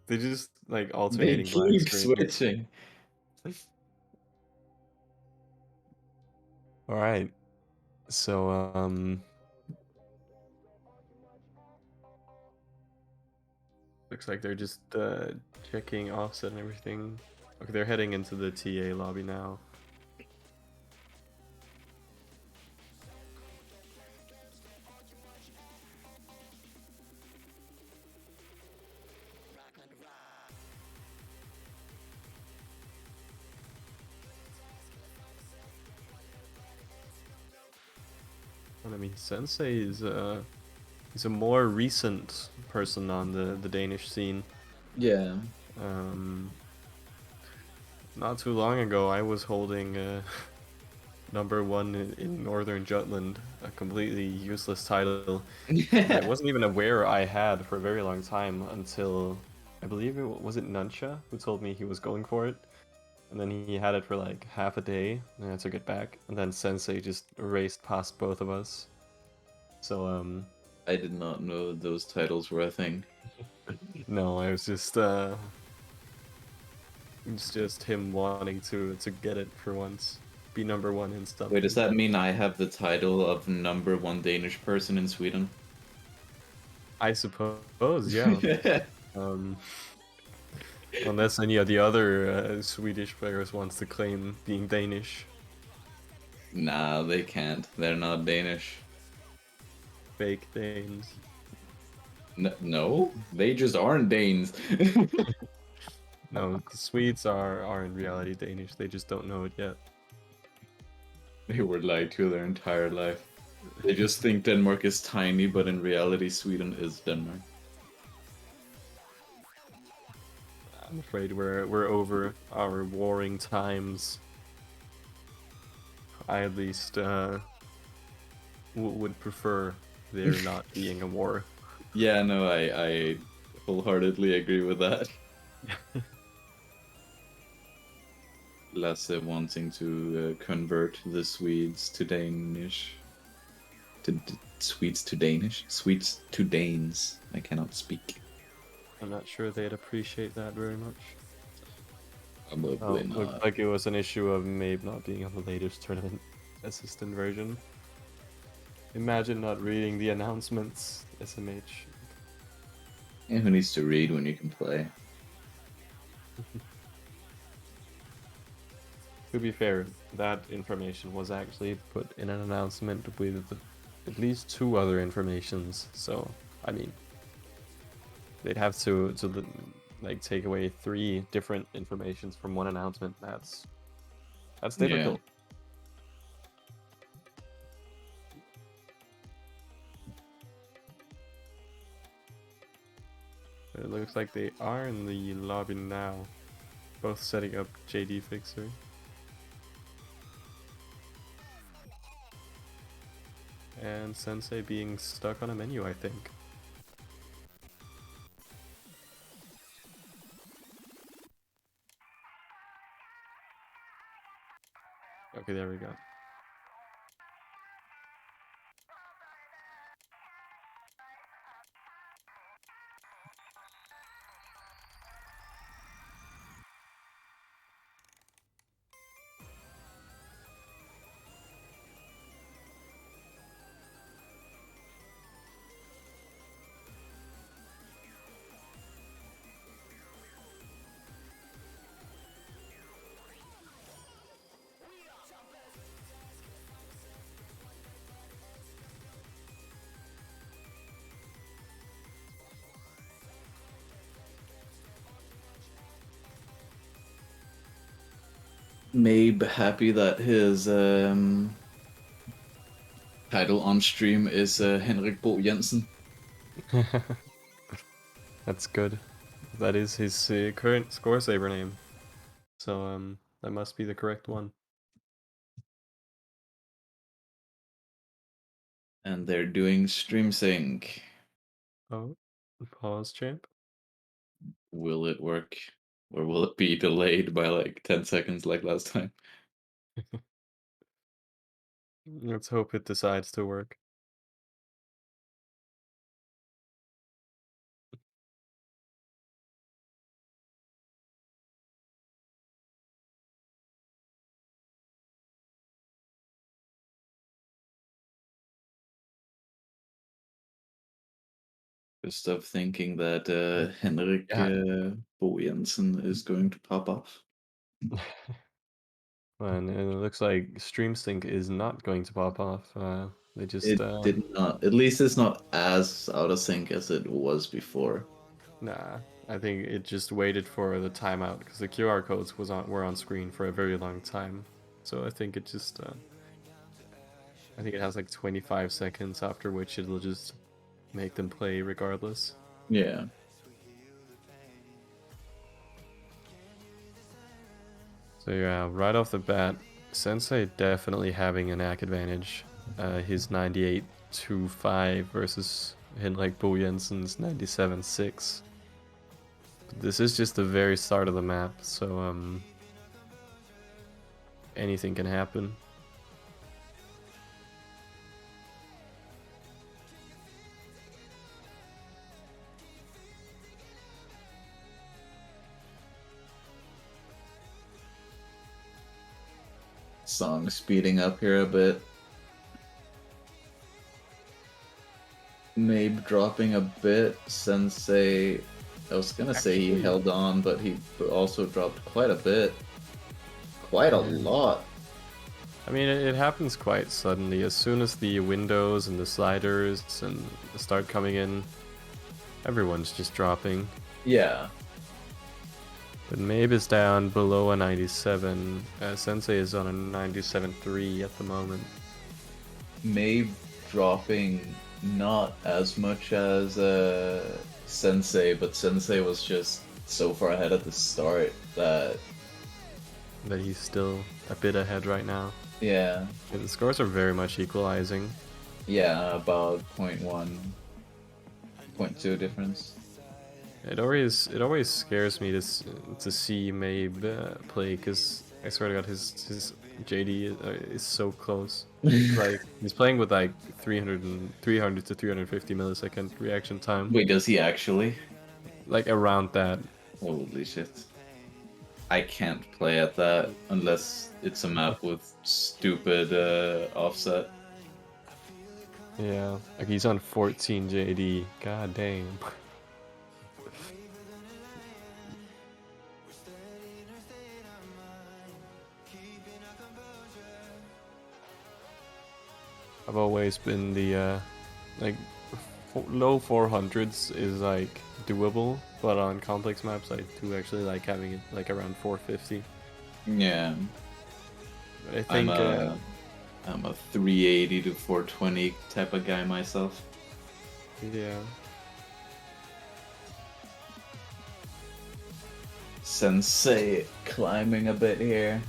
They just like They alternating black keep screen. switching. All right. So looks like they're just checking offset and everything. Okay, they're heading into the TA lobby now. And I mean, Sensei is he's a more recent person on the Danish scene. Yeah. Not too long ago, I was holding number one in Northern Jutland, a completely useless title that I wasn't even aware I had for a very long time until I believe was it Nuncha who told me he was going for it, and then he had it for like half a day, and I took it back, and then Sensei just raced past both of us. So I did not know those titles were a thing. no, I was just it's just him wanting to get it for once, be number one in something. Wait, does that mean I have the title of number one Danish person in Sweden? I suppose, yeah. Unless any of the other Swedish players wants to claim being Danish. Nah, they can't. They're not Danish. Fake Danes. No, they just aren't Danes. No, the Swedes are in reality Danish, they just don't know it yet. They were lied to their entire life. They just think Denmark is tiny, but in reality, Sweden is Denmark. I'm afraid we're over our warring times. I at least would prefer there not being a war. Yeah, no, I wholeheartedly agree with that. Lasse wanting to convert the Swedes to Danish. Swedes to Danish? Swedes to Danes. I cannot speak. I'm not sure they'd appreciate that very much. Probably not. Looked like it was an issue of Mabe not being on the latest tournament assistant version. Imagine not reading the announcements, SMH. Yeah, who needs to read when you can play? To be fair, that information was actually put in an announcement with at least two other informations, so I mean they'd have to like take away three different informations from one announcement. That's difficult. It looks like they are in the lobby now, both setting up JD Fixer. And Sensei being stuck on a menu, I think. Okay, there we go. Mabe happy that his title on stream is Henrik Bo Jensen. That's good. That is his current score saver name. So that must be the correct one. And they're doing stream sync. Oh, pause champ. Will it work? Or will it be delayed by like 10 seconds like last time? Let's hope it decides to work. Just of thinking that Henrik Yeah. Bo Jensen is going to pop off. And it looks like StreamSync is not going to pop off. They just It did not. At least it's not as out of sync as it was before. nah. I think it just waited for the timeout because the QR codes were on screen for a very long time. So I think it just I think it has like 25 seconds after which it'll just make them play regardless. Yeah. So yeah, right off the bat, Sensei definitely having a knack advantage. His 98.25 versus Henrik Bo Jensen's 97.6. This is just the very start of the map, so anything can happen. Song speeding up here a bit. Mabe dropping a bit. Sensei, I was gonna say he Actually- held on, but he also dropped quite a bit. Quite a lot. I mean, it happens quite suddenly. As soon as the windows and the sliders and start coming in, everyone's just dropping. Yeah. But Mabe is down below a 97. Sensei is on a 97.3 at the moment. Mabe dropping not as much as Sensei, but Sensei was just so far ahead at the start that That he's still a bit ahead right now. yeah. The scores are very much equalizing. Yeah, about 0.1, 0.2 difference. It always scares me to see Mabe play, because I swear to God, his JD is so close. Like he's playing with like 300 to 350 millisecond reaction time, Wait, does he actually? like around that. Holy shit. I can't play at that unless it's a map with stupid offset. Yeah, like he's on 14 JD. God damn. I've always been the like low 400s is like doable, but on complex maps I do actually like having it like around 450. Yeah. But I think I'm a 380 to 420 type of guy myself. yeah. Sensei climbing a bit here.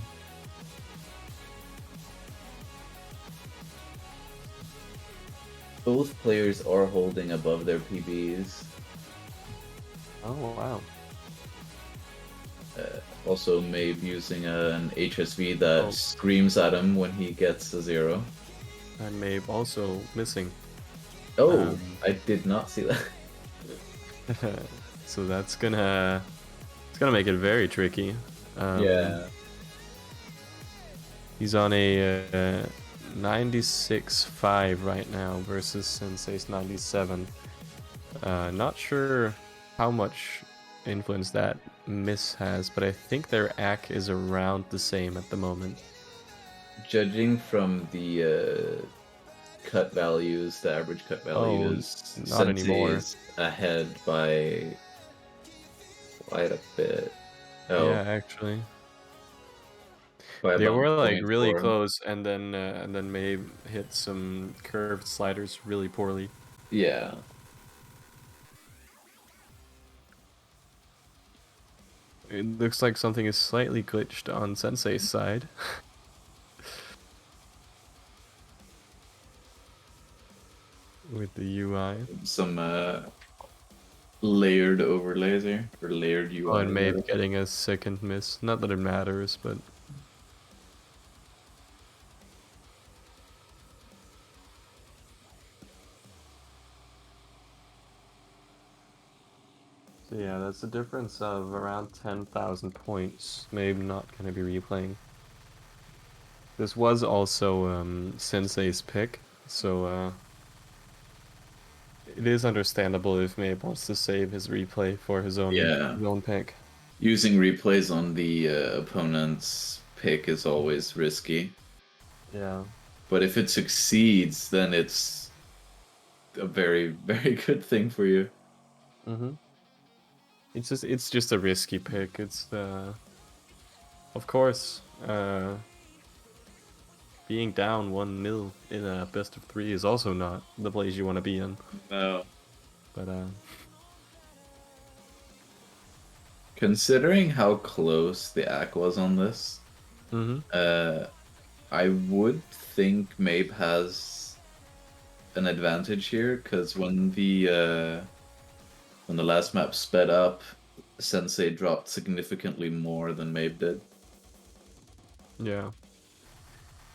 Both players are holding above their PBs. Oh wow. Also, Mabe using an HSV that Oh. screams at him when he gets a 0. And Mabe also missing. Oh, I did not see that. So it's gonna make it very tricky. Yeah. He's on a 96.5 right now versus Sensei's 97. Not sure how much influence that miss has, but I think their AC is around the same at the moment. Judging from the cut values, the average cut values, not anymore. Sensei's ahead by quite a bit. Oh, Yeah, actually. by They about were like really 0.4. close, and then Mabe hit some curved sliders really poorly. Yeah. It looks like something is slightly glitched on Sensei's side. With the UI. Some layered overlays here, or layered UI. Oh, and Mabe rather. getting a second miss. Not that it matters, but... So yeah, that's a difference of around 10,000 points. Mabe not going to be replaying. This was also Sensei's pick, so it is understandable if Mabe wants to save his replay for his own Yeah. pick. Using replays on the opponent's pick is always risky. Yeah. But if it succeeds, then it's a very, very good thing for you. Mm-hmm. It's just a risky pick. It's of course, being down 1-0 in a best of 3 is also not the place you want to be in. No. But Considering how close the act was on this, I would think Mabe has an advantage here, because when the last map sped up, Sensei dropped significantly more than Mabe did. yeah.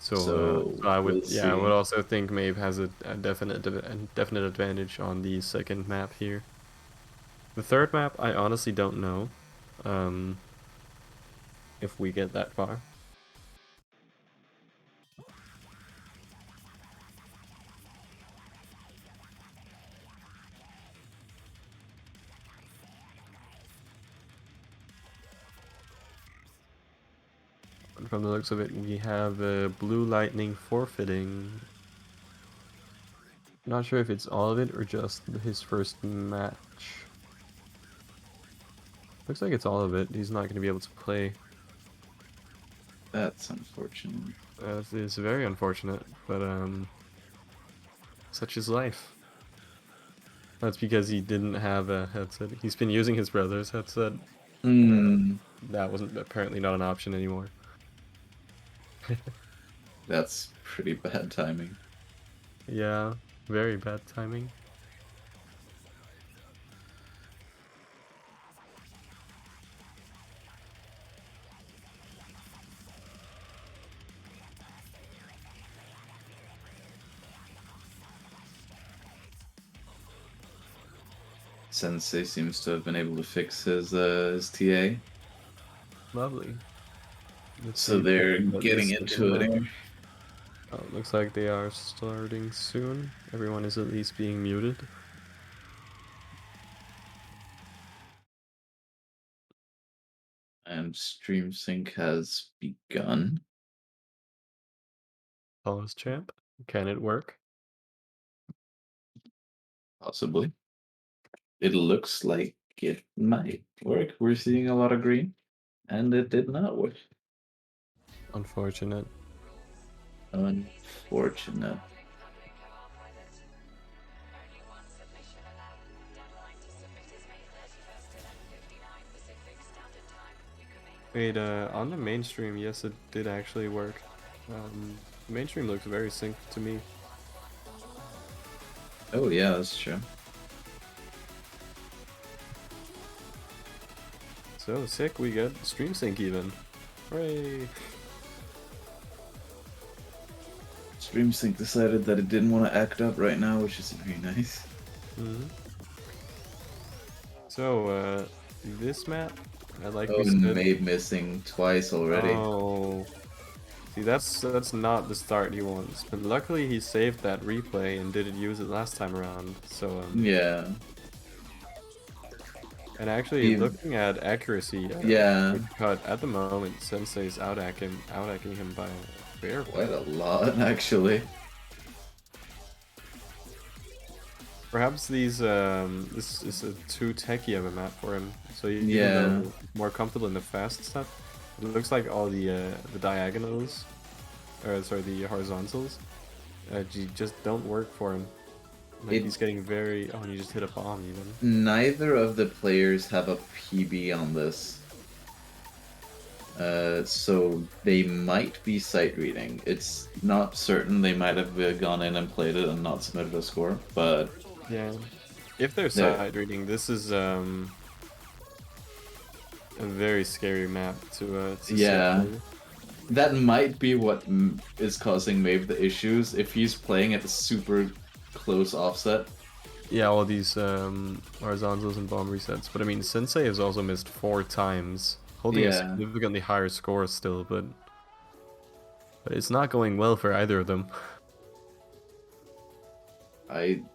So I would we'll I would see. also think Mabe has a definite advantage on the second map here. The third map, I honestly don't know if we get that far. But from the looks of it, we have Blue Lightning forfeiting. Not sure if it's all of it or just his first match. Looks like it's all of it. He's not going to be able to play. That's unfortunate. It's very unfortunate, but such is life. That's because he didn't have a headset. He's been using his brother's headset. That wasn't apparently not an option anymore. That's pretty bad timing. Yeah, very bad timing. Sensei seems to have been able to fix his TA. Lovely. Let's So see they're what getting this into it second here. map- Oh, looks like they are starting soon. Everyone is at least being muted. And stream sync has begun. Pause champ. Can it work? Possibly. It looks like it might work. We're seeing a lot of green. And it did not work. Unfortunate. Unfortunate. Wait, on the mainstream, yes, it did actually work. The mainstream looks very synced to me. Oh yeah, that's true. So sick, we get stream sync even. Hooray! Stream sync decided that it didn't want to act up right now, which is very nice. So, this map, like Oh, we and said. Mabe missing twice already. Oh, see, that's not the start he wants. But luckily, he saved that replay and didn't use it last time around. So Yeah. And actually, He- looking at accuracy, Yeah. cut at the moment, Sensei's out-hacking him by a fair bit. Quite a lot, actually. Perhaps this is too techy of a map for him. So even Yeah. though more comfortable in the fast stuff, it looks like all the diagonals, or sorry, the horizontals, just don't work for him. Like he's getting very. Oh, and you just hit a bomb even. Neither of the players have a PB on this. So they might be sight reading. It's not certain. They might have gone in and played it and not submitted a score, but Yeah. If they're side reading, this is a very scary map to yeah. see. That might be what is causing Mabe the issues if he's playing at a super close offset. Yeah, all these horizontals and bomb resets. But I mean, Sensei has also missed 4 times, holding a significantly higher score still, but it's not going well for either of them.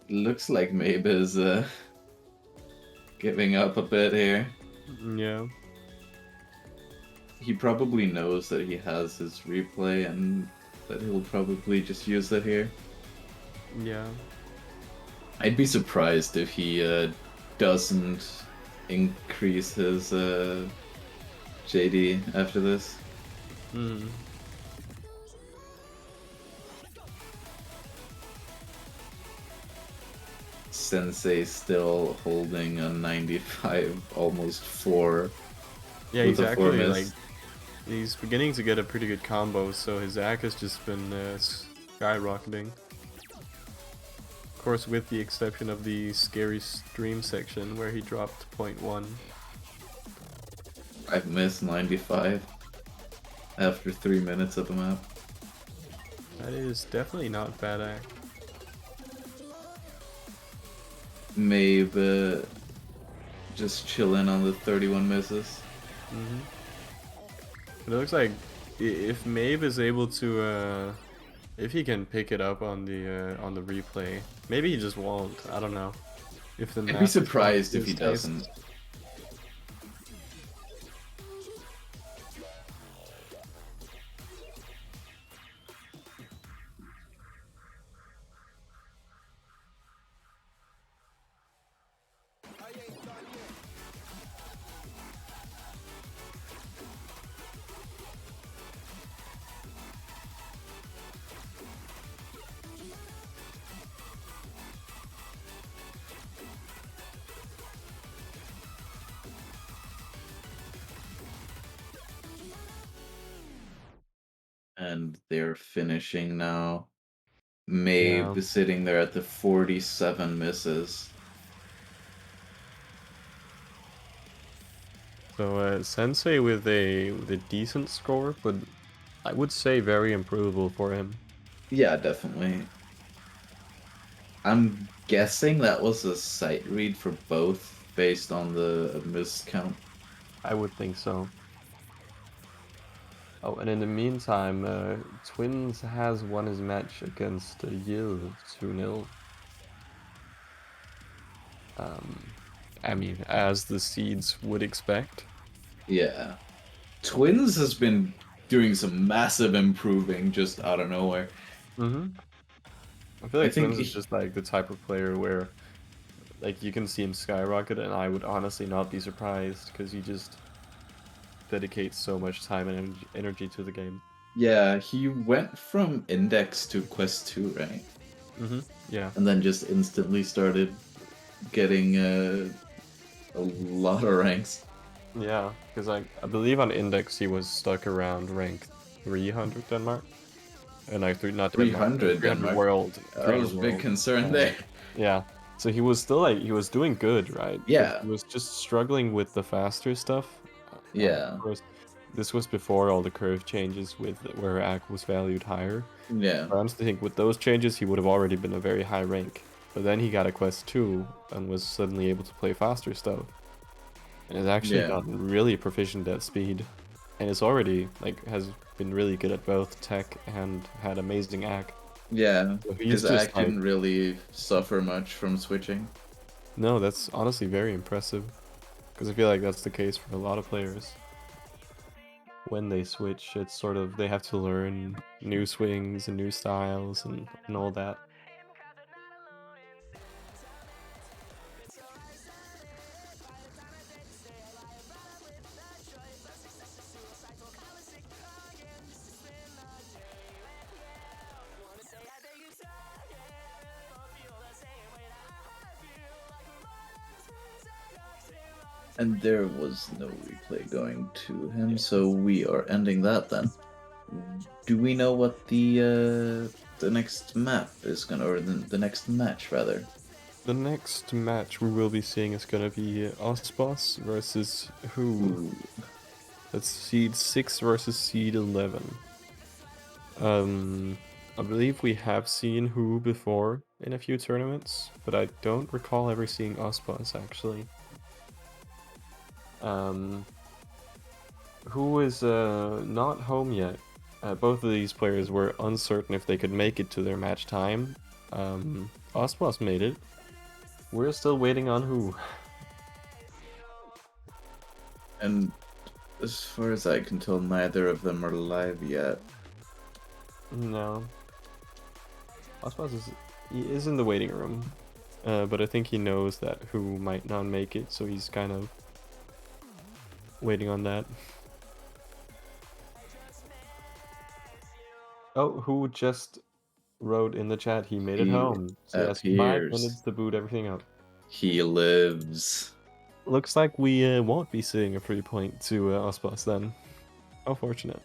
Looks like Mabe is giving up a bit here. Yeah. He probably knows that he has his replay and that he'll probably just use it here. Yeah. I'd be surprised if he doesn't increase his JD after this. Mm. Sensei still holding a 95, almost 4. Yeah, with he's a 4 actually miss. like he's beginning to get a pretty good combo, so his AC has just been skyrocketing. Of course, with the exception of the scary stream section where he dropped 0.1. I've missed 95 after 3 minutes of the map. That is definitely not bad AC. Maybe just chilling on the 31 misses. But it looks like if Maeve is able to, if he can pick it up on the replay, maybe he just won't. I don't know. If the I'd be map is surprised not if he his taste. doesn't. And they're finishing now. Mabe Yeah. sitting there at the 47 misses. So Sensei with a decent score, but I would say very improvable for him. Yeah, definitely. I'm guessing that was a sight read for both based on the miss count. I would think so. Oh, and in the meantime, Twins has won his match against Yil 2-0. I mean, as the seeds would expect. Yeah. Twins has been doing some massive improving just out of nowhere. Mm-hmm. I feel like I think Twins is just like the type of player where, like, you can see him skyrocket, and I would honestly not be surprised because he just dedicates so much time and energy to the game. Yeah, he went from Index to Quest 2, right? Mm-hmm. Yeah. And then just instantly started getting a lot of ranks. Yeah, because I believe on Index he was stuck around rank 300 Denmark. And like not Denmark, 300 300 Denmark. world. That was a big concern there. Yeah. So he was still like he was doing good, right? But Yeah. he was just struggling with the faster stuff. Yeah. Of course, this was before all the curve changes with where AC was valued higher. Yeah. I honestly think with those changes he would have already been a very high rank. But then he got a quest 2 and was suddenly able to play faster stuff. And has actually Yeah. gotten really proficient at speed. And it's already like has been really good at both tech and had amazing AC. Yeah. So he's Because just Ack didn't really suffer much from switching. No, that's honestly very impressive. Because I feel like that's the case for a lot of players. When they switch, it's sort of, they have to learn new swings and new styles and all that. And there was no replay going to him, so we are ending that then. Do we know what the next map is gonna, or the next match rather? The next match we will be seeing is gonna be Osboss versus who? Ooh. That's seed 6 versus seed 11. I believe we have seen who before in a few tournaments, but I don't recall ever seeing Osboss actually. Who is not home yet. Both of these players were uncertain if they could make it to their match time. Osmos made it. We're still waiting on who? And as far as I can tell, neither of them are live yet. No. Osmos he is in the waiting room. But I think he knows that who might not make it, so he's kind of waiting on that. Oh, who just wrote in the chat he made it He home. So he has 5 appears. minutes to boot everything up. He lives. Looks like we won't be seeing a free point to Osmos then. How fortunate.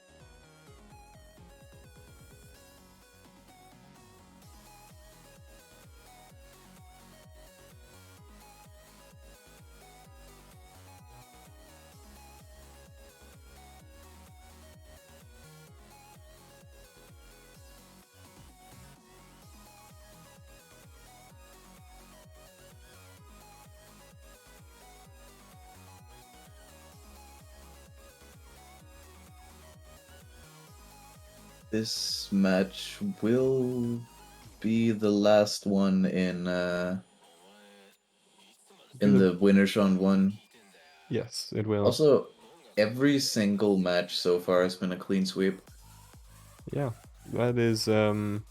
This match will be the last one in the winners round 1. Yes, it will. Also, every single match so far has been a clean sweep. Yeah, that is well,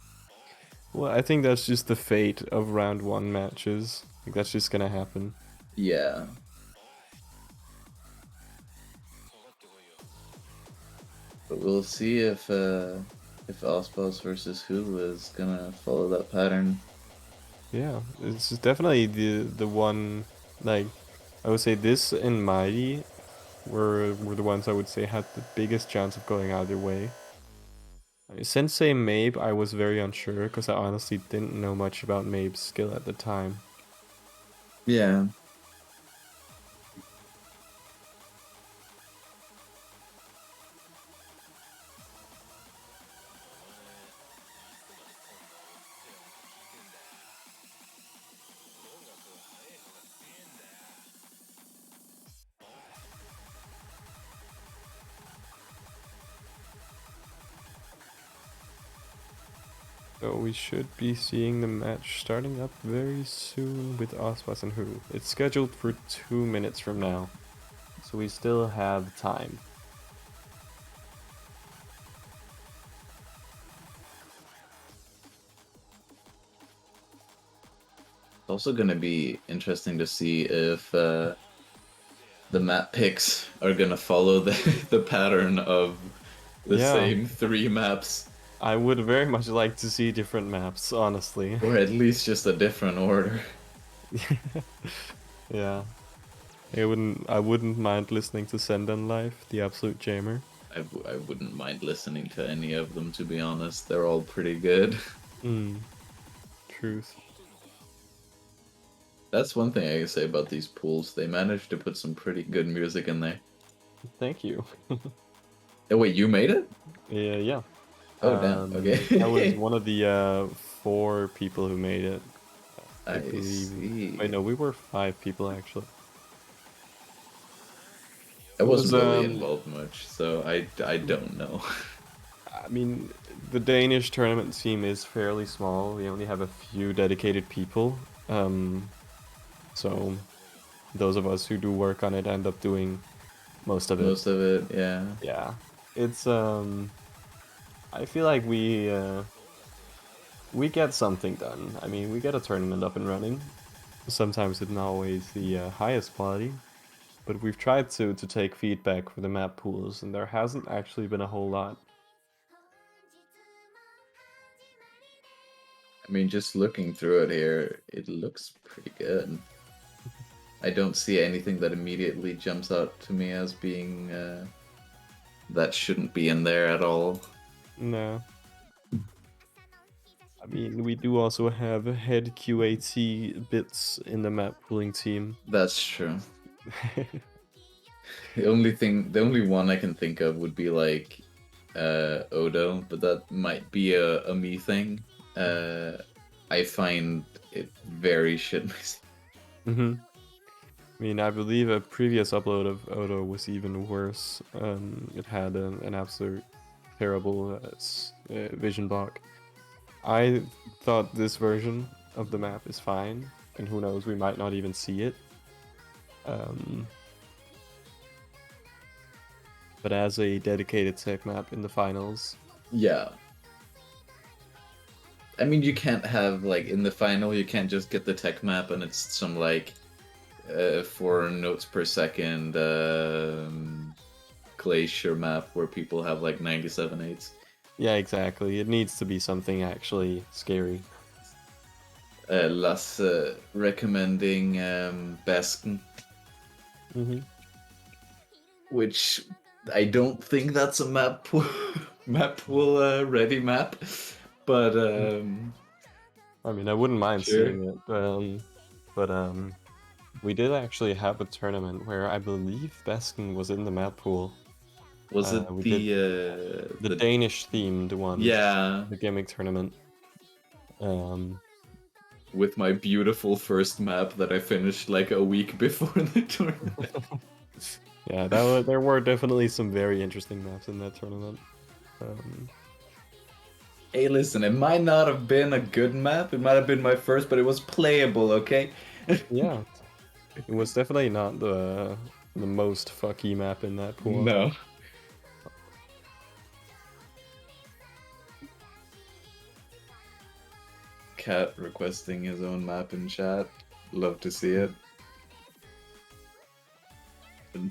I think that's just the fate of round 1 matches. Like, that's just gonna happen. Yeah. But we'll see if Ospas versus Hulu is gonna follow that pattern. Yeah, it's definitely the one, like, I would say this and Mighty were the ones I would say had the biggest chance of going either way. Sensei Mabe, I was very unsure because I honestly didn't know much about Mabe's skill at the time. Yeah. So we should be seeing the match starting up very soon with Ospas and Who. It's scheduled for 2 minutes from now, so we still have time. It's also gonna be interesting to see if the map picks are gonna follow the pattern of the Yeah. same 3 maps. I would very much like to see different maps, honestly. Or at least just a different order. Yeah. I wouldn't mind listening to Sendan live, the absolute jammer. I wouldn't mind listening to any of them, to be honest. They're all pretty good. Truth. That's one thing I can say about these pools. They managed to put some pretty good music in there. Thank you. Oh wait, you made it? Yeah. Oh damn, okay. I was one of the 4 people who made it. I believe. see. Wait, no, we were 5 people actually. I wasn't was, really involved much, so I don't know. I mean, the Danish tournament team is fairly small. We only have a few dedicated people. So those of us who do work on it end up doing most of it. Most of it, yeah. Yeah. It's I feel like we get something done. I mean, we get a tournament up and running. Sometimes it's not always the highest quality, but we've tried to take feedback for the map pools, and there hasn't actually been a whole lot. I mean, just looking through it here, it looks pretty good. I don't see anything that immediately jumps out to me as being that shouldn't be in there at all. No. I mean, we do also have head QAT bits in the map pooling team. That's true. The only one I can think of would be like Odo, but that might be a me thing. I find it very shit myself. I mean, I believe a previous upload of Odo was even worse. It had an absolute terrible vision block. I thought this version of the map is fine, and who knows, we might not even see it. But as a dedicated tech map in the finals, Yeah. I mean, you can't have, like, in the final, you can't just get the tech map and it's some, like, 4 notes per second glacier map where people have, like, 97/8. yeah, exactly. It needs to be something actually scary. Lasse recommending Basken, Mm-hmm. which I don't think that's a map pool, map pool ready map, but I mean, I wouldn't mind sure. seeing it, but we did actually have a tournament where I believe Baskin was in the map pool. Was it we the Danish themed one? Yeah, The gimmick tournament. with my beautiful first map that I finished like a week before the tournament. Yeah, there were definitely some very interesting maps in that tournament. Hey, listen, it might not have been a good map. It might have been my first, but it was playable, okay? Yeah, it was definitely not the most fucky map in that pool. No. Cat requesting his own map in chat. Love to see it.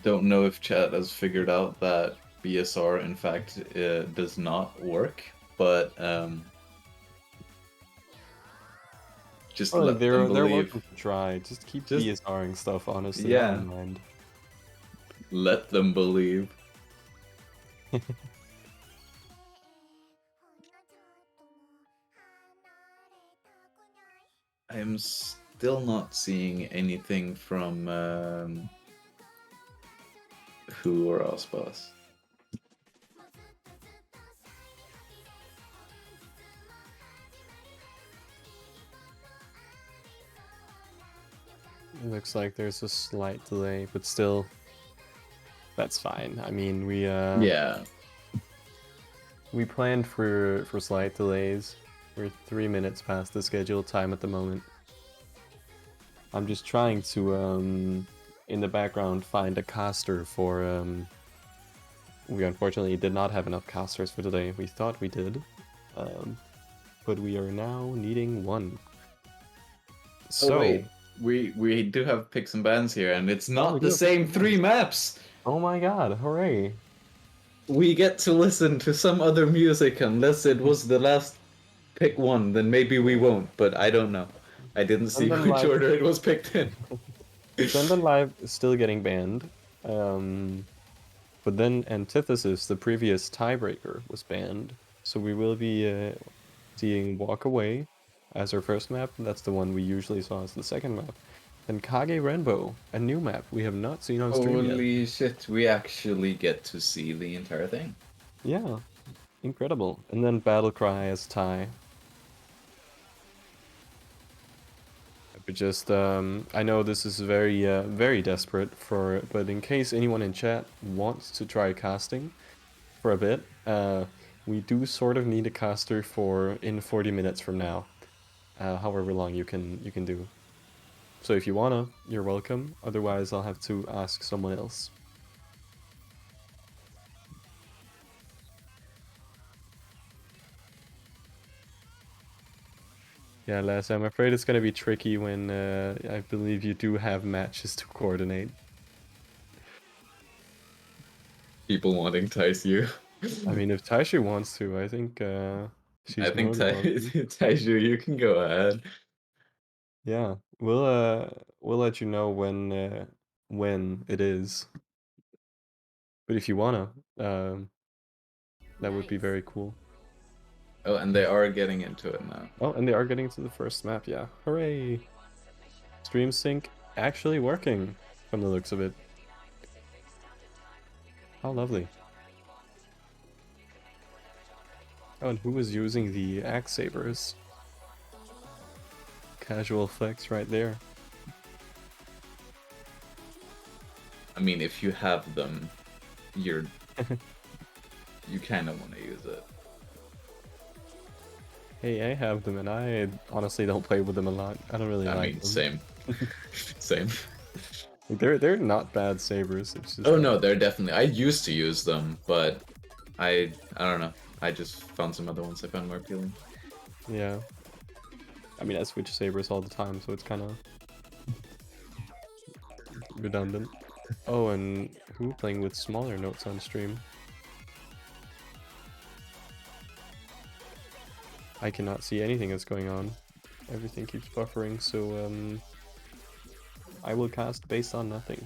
Don't know if chat has figured out that BSR in fact does not work, but just Well, let them they're believe. welcome to try. Just keep Just- DSRing stuff, honestly. Yeah. I don't mind. Let them believe. I'm still not seeing anything from Who or Ospas. It looks like there's a slight delay, but still, that's fine. I mean, Yeah. we planned for slight delays. We're 3 minutes past the scheduled time at the moment. I'm just trying to in the background find a caster for we unfortunately did not have enough casters for today. We thought we did, but we are now needing one. So Oh wait, we do have picks and bans here, and it's not we do the have same picks and 3 maps. oh my god, hooray! We get to listen to some other music unless it was the last pick one, then maybe we won't, but I don't know. I didn't see London which Live- order it was picked in. London Live is still getting banned. But then Antithesis, the previous tiebreaker, was banned. So we will be seeing Walk Away as our first map. That's the one we usually saw as the second map. And Kage Rainbow, a new map we have not seen on stream yet. Holy shit, we actually get to see the entire thing. Yeah, incredible. And then Battle Cry as tie. But just, I know this is very, very desperate for, but in case anyone in chat wants to try casting for a bit, we do sort of need a caster for in 40 minutes from now, however long you can do. So if you wanna, you're welcome. Otherwise, I'll have to ask someone else. Yeah, Les, I'm afraid it's gonna be tricky when I believe you do have matches to coordinate. People wanting Taisyu. I mean, if Taishu wants to, I think she's I think more than welcome. Taisyu, you can go ahead. Yeah, we'll let you know when it is. But if you wanna, that would be very cool. Oh, and they are getting into it now. Oh, and they are getting to the first map, yeah. Hooray! Stream sync actually working from the looks of it. How lovely. Oh, and who was using the axe sabers? Casual flex right there. I mean, if you have them, you kind of want to use it. Hey, I have them, and I honestly don't play with them a lot. I don't really I like mean, them. same. Same. Like, they're not bad sabers. It's just Oh no, they're definitely. I used to use them, but I don't know. I just found some other ones I found more appealing. yeah. I mean, I switch sabers all the time, so it's kind of redundant. Oh, and who playing with smaller notes on stream? I cannot see anything that's going on. Everything keeps buffering, so I will cast based on nothing.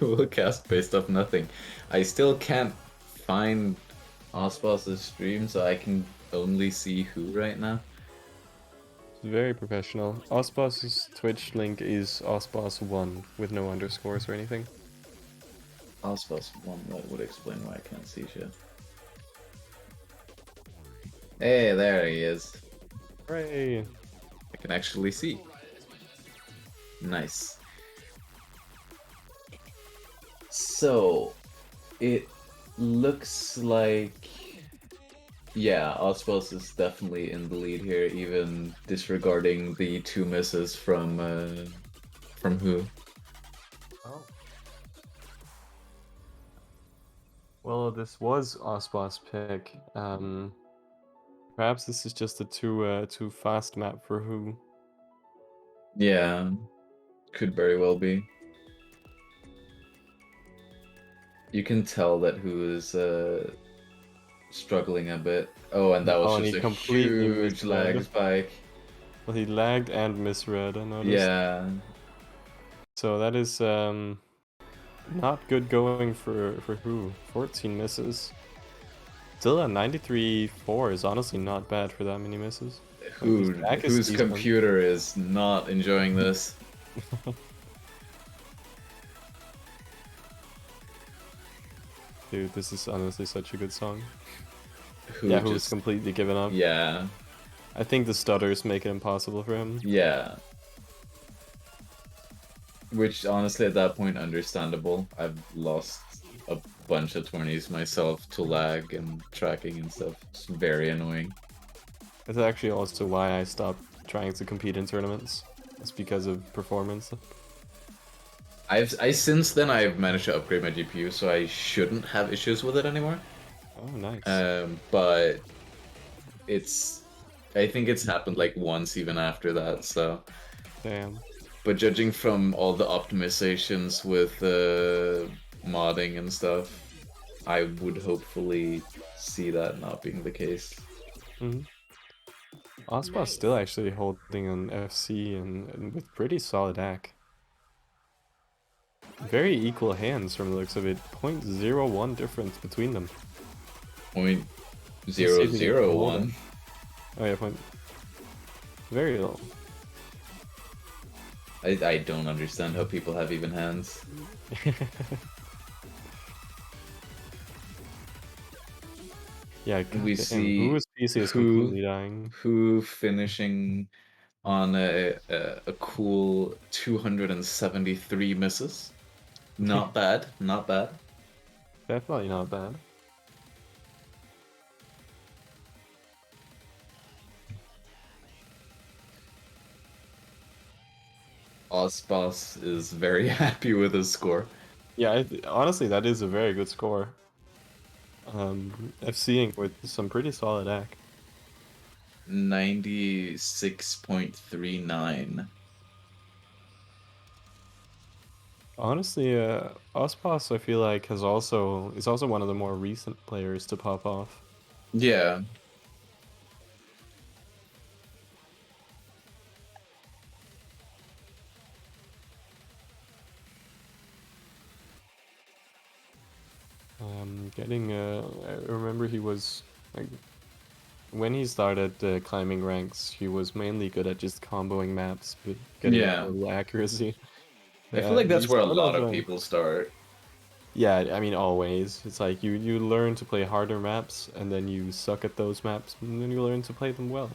You will cast based off nothing. I still can't find Osbos's stream, so I can only see who right now. It's very professional. Osbos's Twitch link is Osbos1 with no underscores or anything. Osbos one that would explain why I can't see shit. Hey, there he is. Hooray! I can actually see. Nice. So, it looks like, yeah, Osbos is definitely in the lead here, even disregarding the 2 misses from who. Oh. Well, this was Osbos' pick. Perhaps this is just a too fast map for who. Yeah, could very well be. You can tell that who is struggling a bit. Oh, and that was Oh, and just he a completely huge lag misread. spike. Well, he lagged and misread, I noticed. Yeah. So that is not good going for who. 14 misses. Still a 93-4 is honestly not bad for that many misses. Like, his Whose computer is not enjoying this? Dude, this is honestly such a good song. Who Yeah, who's just completely given up. Yeah. I think the stutters make it impossible for him. Yeah. Which honestly at that point understandable. I've lost a bunch of 20s myself to lag and tracking and stuff. It's very annoying. That's actually also why I stopped trying to compete in tournaments. It's because of performance. Since then I've managed to upgrade my GPU, so I shouldn't have issues with it anymore. Oh, nice. But I think it's happened like once even after that, so. Damn. But judging from all the optimizations with modding and stuff, I would hopefully see that not being the case. Mm-hmm. Ospa's still actually holding an FC and with pretty solid AC. Very equal hands from the looks of it. 0.01 difference between them. 0.001. Oh yeah, point. Very low. I don't understand how people have even hands. Yeah, We see whose PC is completely dying. Who finishing on a cool 273 misses. Not bad, not bad. Definitely not bad. Osbos is very happy with his score. Yeah, honestly, that is a very good score. FCing with some pretty solid AC. 96.39. Honestly, Ospas I feel like is also one of the more recent players to pop off. Yeah. I remember he was like when he started climbing ranks, he was mainly good at just comboing maps, but getting a little accuracy. I feel like that's He's where a sort lot of like- people start. Yeah, I mean always. It's like you learn to play harder maps, and then you suck at those maps, and then you learn to play them well.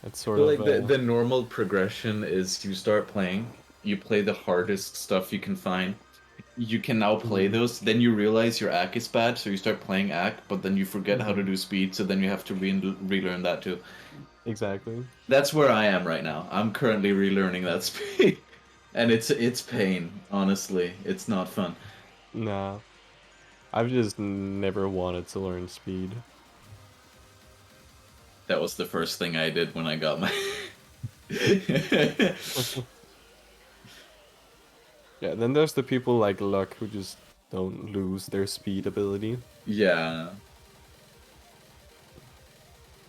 That's sort I of feel like the normal progression is you start playing, you play the hardest stuff you can find, you can now play those. Then you realize your AC is bad, so you start playing AC, but then you forget how to do speed, so then you have to relearn that too. Exactly. That's where I am right now. I'm currently relearning that speed, and it's pain. Honestly, it's not fun. Nah. I've just never wanted to learn speed. That was the first thing I did when I got my. Yeah, then there's the people like Luck who just don't lose their speed ability. Yeah.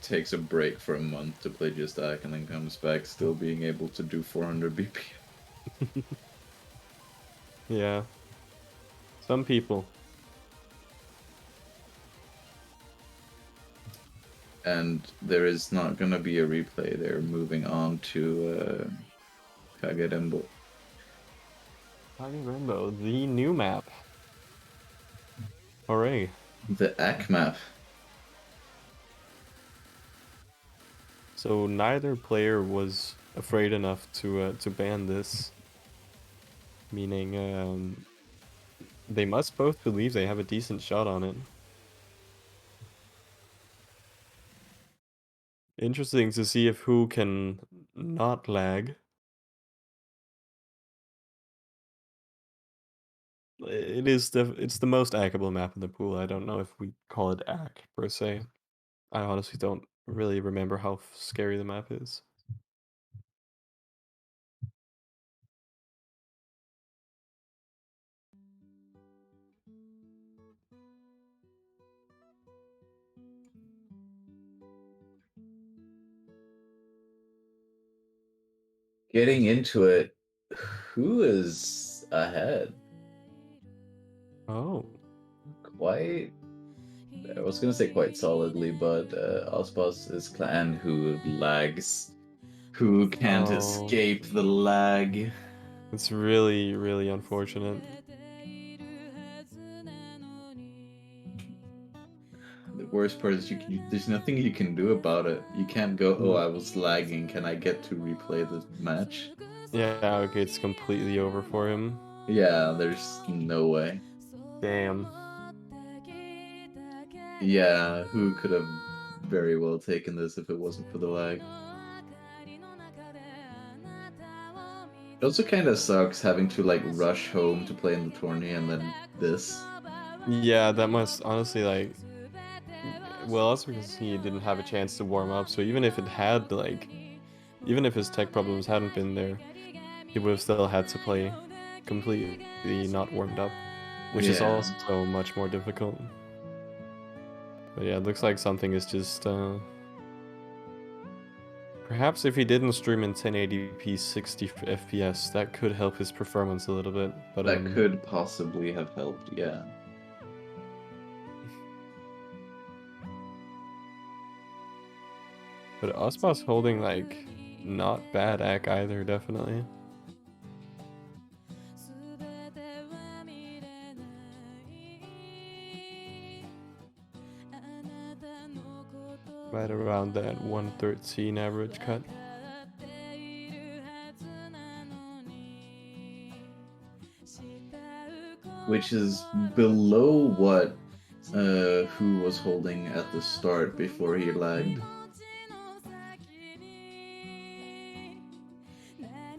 Takes a break for a month to play just AC and then comes back still being able to do 400 BP. Yeah. Some people. And there is not gonna be a replay. They're moving on to Kagerembo. Rainbow, the new map. Hooray. The AC map. So neither player was afraid enough to ban this. Meaning they must both believe they have a decent shot on it. Interesting to see if who can not lag. It's the most hackable map in the pool. I don't know if we call it hack per se. I honestly don't really remember how scary the map is. Getting into it, who is ahead? Oh. Quite. I was gonna say quite solidly, but Ospas is clan who lags. Who can't escape the lag. It's really, really unfortunate. The worst part is there's nothing you can do about it. You can't go, oh, I was lagging, can I get to replay the match? Yeah, okay, it's completely over for him. Yeah, there's no way. Damn. Yeah, who could have very well taken this if it wasn't for the lag? It also kind of sucks having to like rush home to play in the tourney and then this. Yeah, that must honestly like. Well, also because he didn't have a chance to warm up, so even if it had like, even if his tech problems hadn't been there, he would have still had to play completely not warmed up, which is Yeah. also much more difficult. But yeah, it looks like something is just. Perhaps if he didn't stream in 1080p 60 FPS, that could help his performance a little bit. But that could possibly have helped, yeah. But Ospas holding like not bad AC either, definitely. Right around that 113 average cut. Which is below what who was holding at the start before he lagged.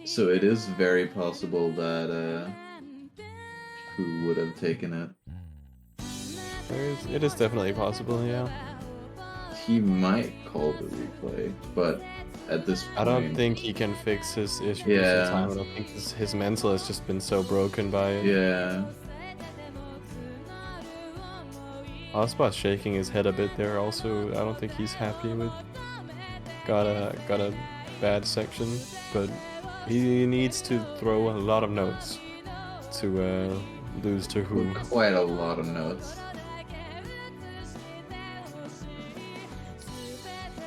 So it is very possible that who would have taken it. It is definitely possible, yeah. He might call the replay, but at this point... I don't think he can fix his issues in time. I don't think his mental has just been so broken by it. Yeah. Ospas shaking his head a bit there also. I don't think he's happy with... Got a bad section, but he needs to throw a lot of notes to lose to who. Quite a lot of notes.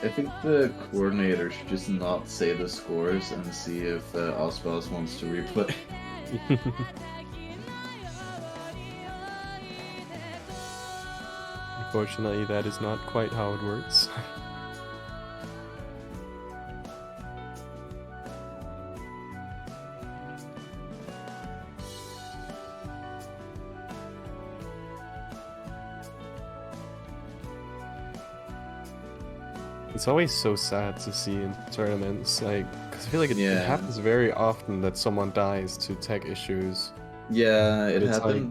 I think the coordinator should just not say the scores and see if Ospas wants to replay. Unfortunately, that is not quite how it works. It's always so sad to see in tournaments, like, because I feel like it Yeah. happens very often that someone dies to tech issues, Yeah, but it's like,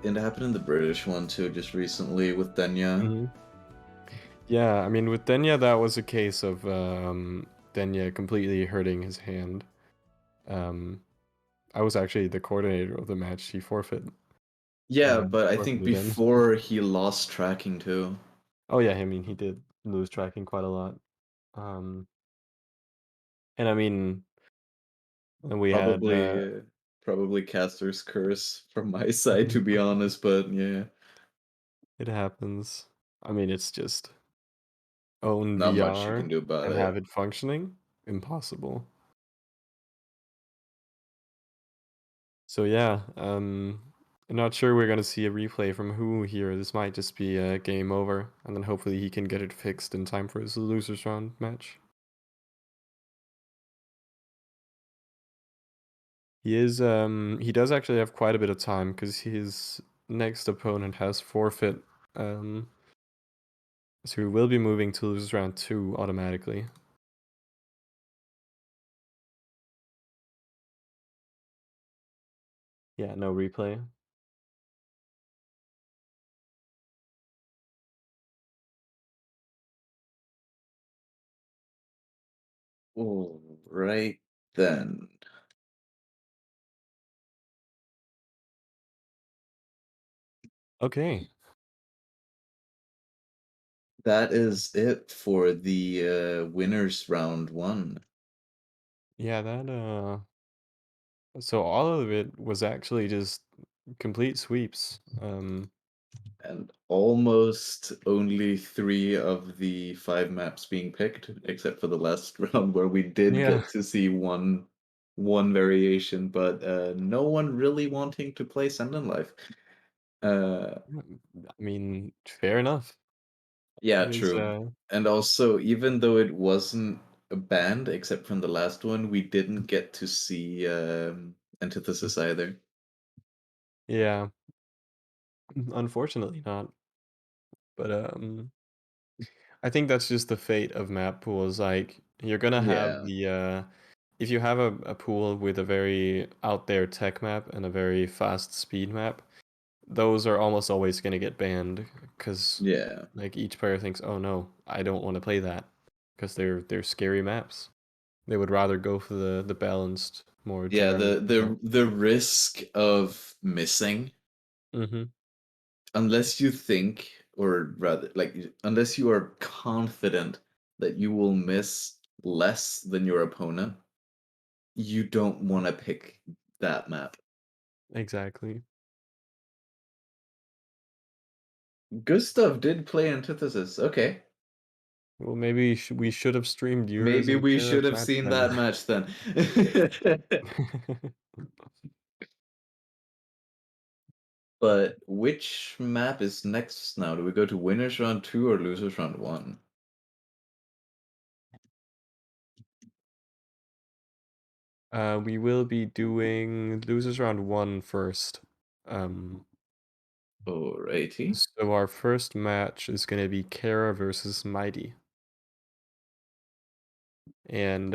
it happened in the British one too, just recently with Denya. mhm. Yeah, I mean, with Denya, that was a case of Denya completely hurting his hand. Um, I was actually the coordinator of the match. He Yeah, but I think forfeited in. before he lost tracking too. Oh yeah, I mean, he did lose tracking quite a lot. Um, and I mean, and we had Probably Caster's curse from my side, to be honest, but yeah, it happens. I mean, it's just own not much you can VR do about and it. have it functioning. Impossible. So yeah, I'm not sure we're gonna see a replay from Who here. This might just be a game over, and then hopefully he can get it fixed in time for his losers round match. He does actually have quite a bit of time because his next opponent has forfeit. Um, so he will be moving to losers round 2 automatically. Yeah, no replay. All right then. Okay. That is it for the winners round one. Yeah, so all of it was actually just complete sweeps. And almost only 3 of the 5 maps being picked, except for the last round where we did Yeah. get to see one variation, but no one really wanting to play Send in Life. Uh, I mean, fair enough. yeah, It is, true. And also, even though it wasn't a band, except from the last one, we didn't get to see Antithesis either. yeah, unfortunately not. But I think that's just the fate of map pools. Like you're gonna have Yeah, the if you have a pool with a very out there tech map and a very fast speed map, those are almost always gonna get banned because yeah. like each player thinks, oh no, I don't want to play that because they're scary maps. They would rather go for the balanced, more Yeah, generic map. the risk of missing, Mm-hmm. unless you think, or rather, like, unless you are confident that you will miss less than your opponent, you don't want to pick that map. Exactly. Gustav did play Antithesis. Okay. Well, maybe we should have streamed yours Maybe and we should Kara's have match seen then. that match then. But which map is next now? Do we go to winners round 2 or losers round 1? We will be doing losers round 1 first. Um, Alrighty. so our first match is gonna be Kara versus Mighty, and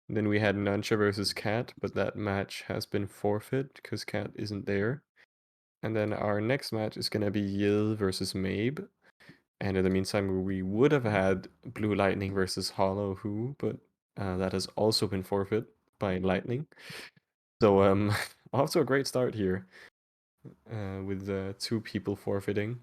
then we had Nuncha versus Cat, but that match has been forfeit because Cat isn't there. And then our next match is gonna be Yil versus Mabe. And in the meantime, we would have had Blue Lightning versus Hollow Who, but that has also been forfeit by Lightning. So off to a great start here with 2 people forfeiting.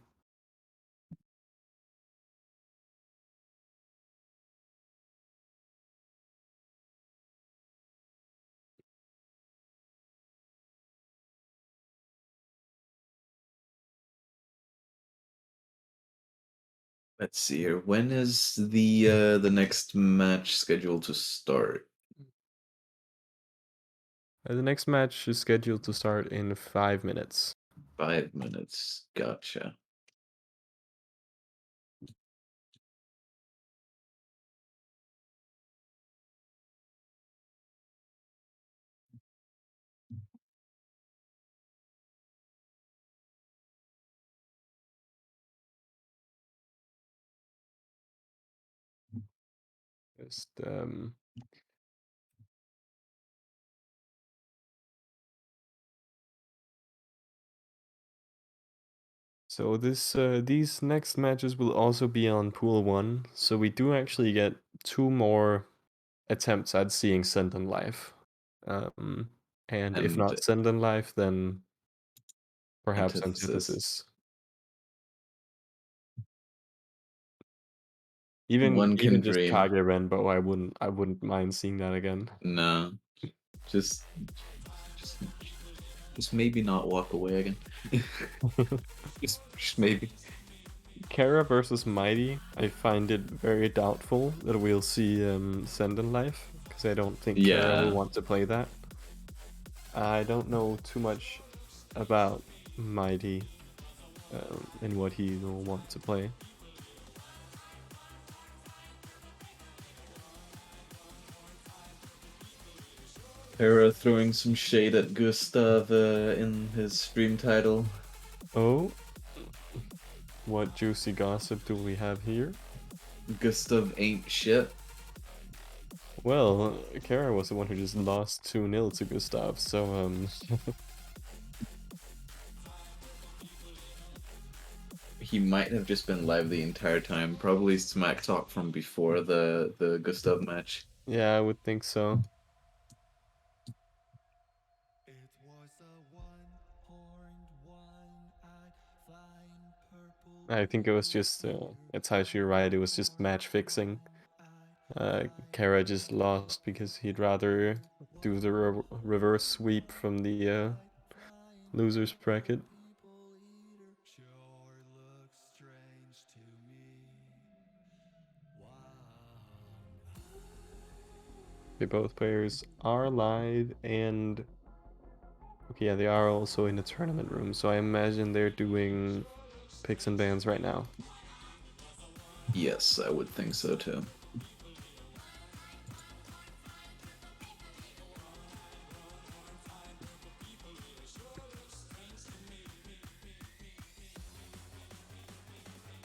Let's see here. When is the next match scheduled to start? The next match is scheduled to start in 5 minutes. 5 minutes. Gotcha. Just so these next matches will also be on pool 1, so we do actually get 2 more attempts at seeing Senden live. And if And not Senden live, then perhaps Antithesis. Antithesis. Even One can just dream. Kage Renbo, I wouldn't mind seeing that again. No, just, just, just maybe not walk away again. just maybe. Kara versus Mighty, I find it very doubtful that we'll see Senden live, because I don't think Kara will Yeah. want to play that. I don't know too much about Mighty and what he will want to play. Hera throwing some shade at Gustav in his stream title. Oh, what juicy gossip do we have here? Gustav ain't shit. Well, Kara was the one who just lost 2-0 to Gustav, so He might have just been live the entire time. Probably smack talk from before the Gustav match. yeah, I would think so. It was a one-horned, one-eyed, flying purple. I think it was just, it's actually right, it was just match fixing. Kara just lost because he'd rather do the reverse sweep from the losers bracket. Sure looks strange to me. Okay, both players are live, and okay, yeah, they are also in the tournament room, so I imagine they're doing picks and bans right now. Yes, I would think so too.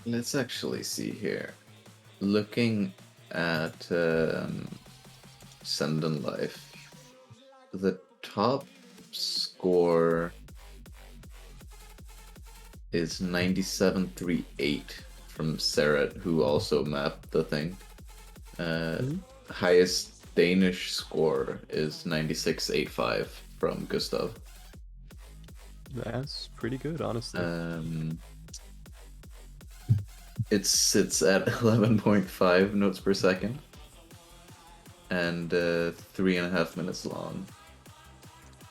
Let's actually see here. Looking at Send and Life, the top score is 9738 from Seret, who also mapped the thing. Highest Danish score is 9685 from Gustav. That's pretty good, honestly. It sits at 11.5 notes per second and 3.5 minutes long,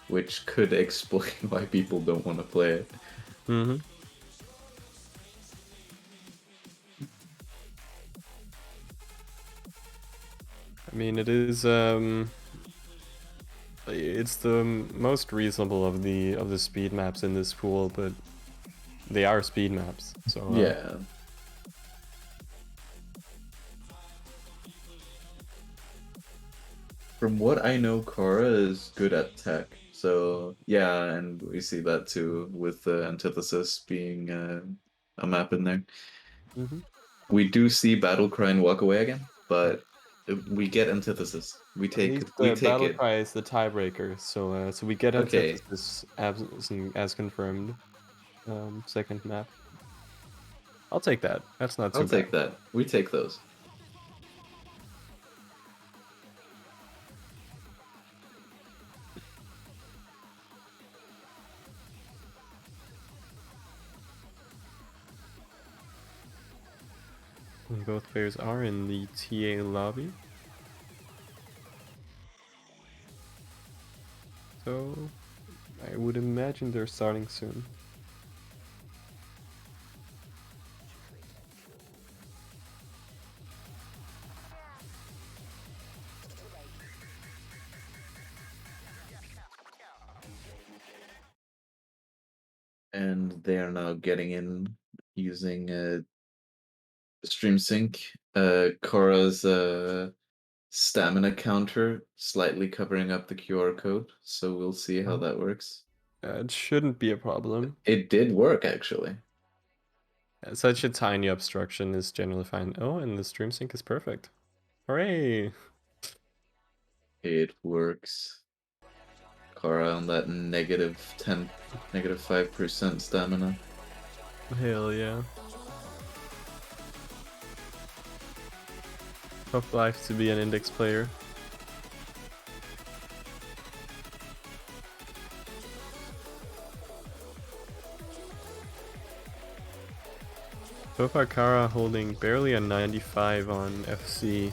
which could explain why people don't want to play it. I mean, it is it's the most reasonable of the speed maps in this pool, but they are speed maps, so Yeah. From what I know, Korra is good at tech. So yeah, and we see that too with the Antithesis being a map in there. We do see Battle Cry and Walk Away again, but we get Antithesis. We at take least it. Battle Cry is the tiebreaker, so so we get Okay. Antithesis as confirmed. Second map. I'll take that. That's not too I'll take bad. that. We take those. And both players are in the TA lobby. So I would imagine they're starting soon. And they are now getting in using Stream Sync. Korra's stamina counter slightly covering up the QR code, so we'll see how that works. It shouldn't be a problem. It did work, actually. Such a tiny obstruction is generally fine. Oh, and the stream sync is perfect. Hooray! It works. Kara on that -10, -5% stamina. Hell yeah. Tough life to be an index player. So far, Kara holding barely a 95 on FC.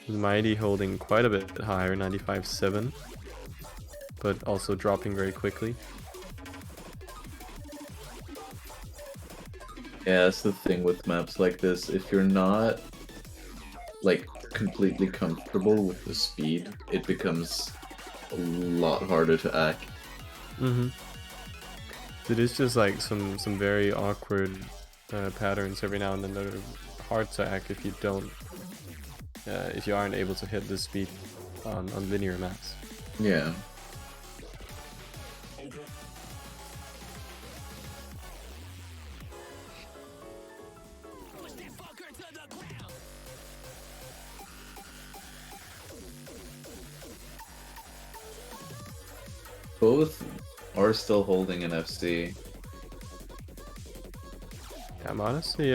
Mighty holding quite a bit higher, 95.7, but also dropping very quickly. Yeah, that's the thing with maps like this. If you're not like completely comfortable with the speed, it becomes a lot harder to act. It is just like some very awkward patterns every now and then that are hard to act if you don't, if you aren't able to hit the speed on linear maps. Yeah. Both are still holding an FC. I'm honestly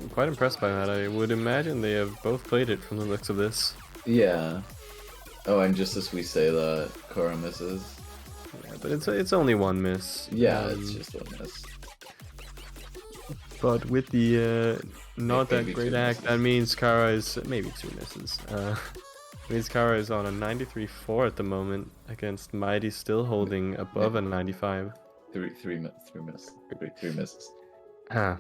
quite impressed by that. I would imagine they have both played it from the looks of this. Yeah. Oh, and just as we say that, Kara misses. Yeah, but it's only one miss. Yeah, it's just one miss. But with the not that Maybe great two act, misses. that means Kara is maybe 2 misses. Means Kara is on a 93.4 at the moment against Mighty still holding above a 95. Three misses. Ah.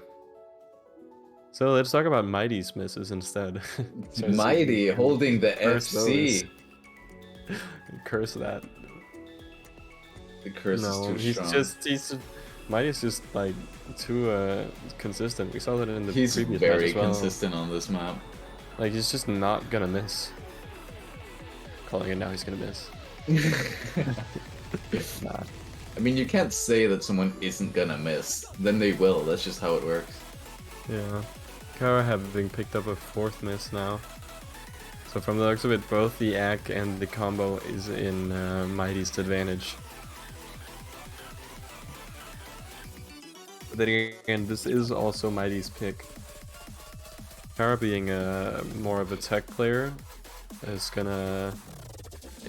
So let's talk about Mighty's misses instead. So see if we Mighty can holding the curse FC. those. Curse that. The curse is too strong. Mighty's just like too consistent. We saw that in the He's previous very match as well. consistent on this map. Like he's just not gonna miss. Calling it now, he's gonna miss. Nah. I mean, you can't say that someone isn't gonna miss. Then they will. That's just how it works. Yeah. Kara having picked up a 4th miss now. So from the looks of it, both the AC and the combo is in Mighty's advantage. But then again, this is also Mighty's pick. Kara being more of a tech player is gonna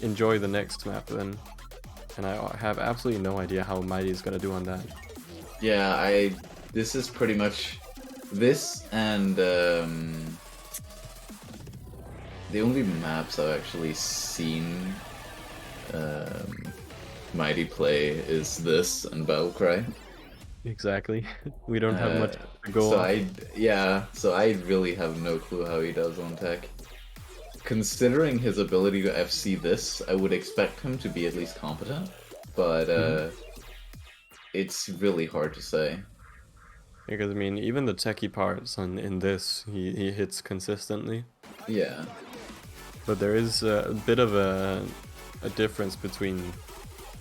enjoy the next map then. And I have absolutely no idea how Mighty is gonna do on that. Yeah, this is pretty much this and the only maps I've actually seen Mighty play is this and Battlecry. Exactly. We don't have much to go so off. so I really have no clue how he does on tech. Considering his ability to FC this, I would expect him to be at least competent, but it's really hard to say. Because I mean, even the techie parts in this, he hits consistently. Yeah. But there is a bit of a difference between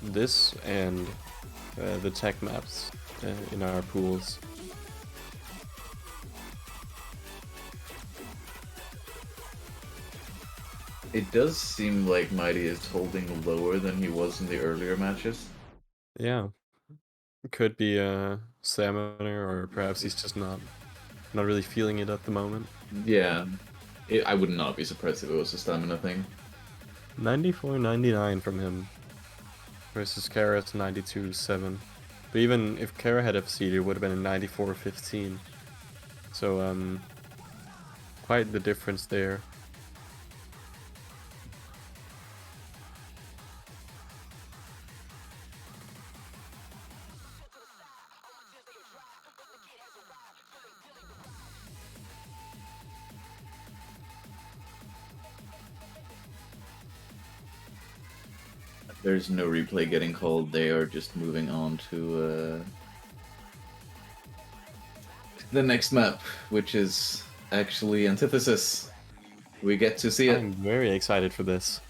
this and the tech maps in our pools. It does seem like Mighty is holding lower than he was in the earlier matches. Yeah. It could be stamina, or perhaps he's just not really feeling it at the moment. Yeah. I would not be surprised if it was a stamina thing. 94.99 from him versus Kara's 92.7. But even if Kara had FC'd, it would have been a 94.15. So quite the difference there. There's no replay getting called. They are just moving on to the next map, which is actually Antithesis. We get to see it. I'm very excited for this.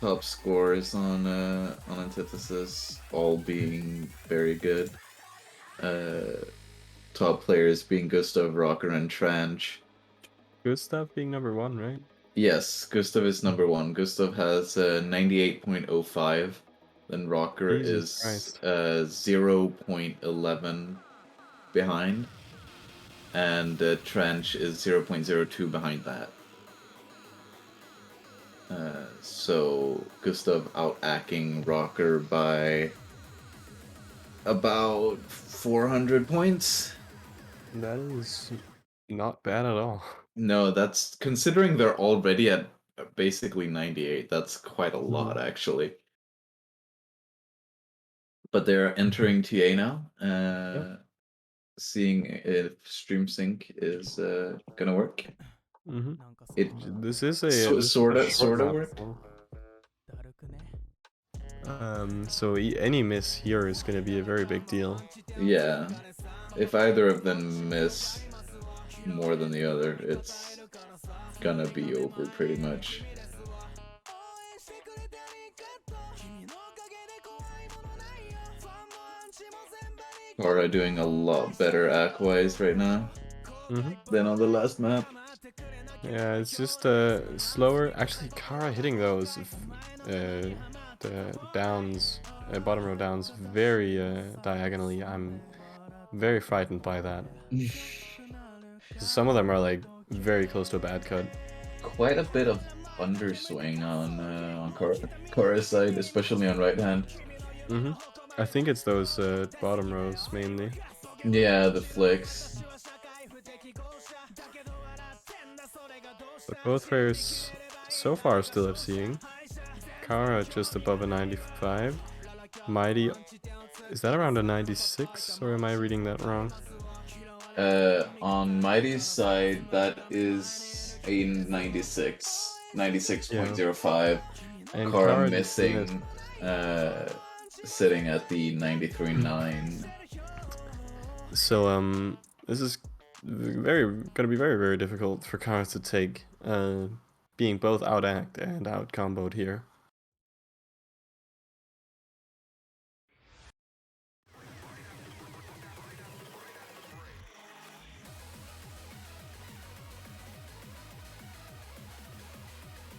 top scores on Antithesis, all being very good. Top players being Gustav, Rocker, and Tranch. Gustav being number 1, right? Yes, Gustav is number 1. Gustav has 98.05. Then Rocker Jesus is Christ. 0.11 behind. And Trench is 0.02 behind that. So Gustav out-acking Rocker by about 400 points. That is not bad at all. No, that's considering they're already at basically 98. That's quite a lot, actually. But they're entering TA now. Yep. Seeing if stream sync is gonna work. It This is a sorta short map, work. though. So any miss here is going to be a very big deal. Yeah. If either of them miss more than the other, it's gonna be over pretty much. Kara doing a lot better act-wise right now than on the last map. Yeah, it's just slower. Actually, Kara hitting those the downs, bottom row downs, very diagonally. I'm very frightened by that. Some of them are like very close to a bad cut. Quite a bit of underswing on Kara's side, especially on right hand. I think it's those bottom rows mainly. Yeah, the flicks. But both players so far still FCing. Kara just above a 95. Mighty, is that around a 96, or am I reading that wrong? On Mighty's side, that is a 96, 96.05. And Kara missing, sitting at the 93.9. So this is gonna be very, very difficult for Kara to take, being both out-act and out-comboed here.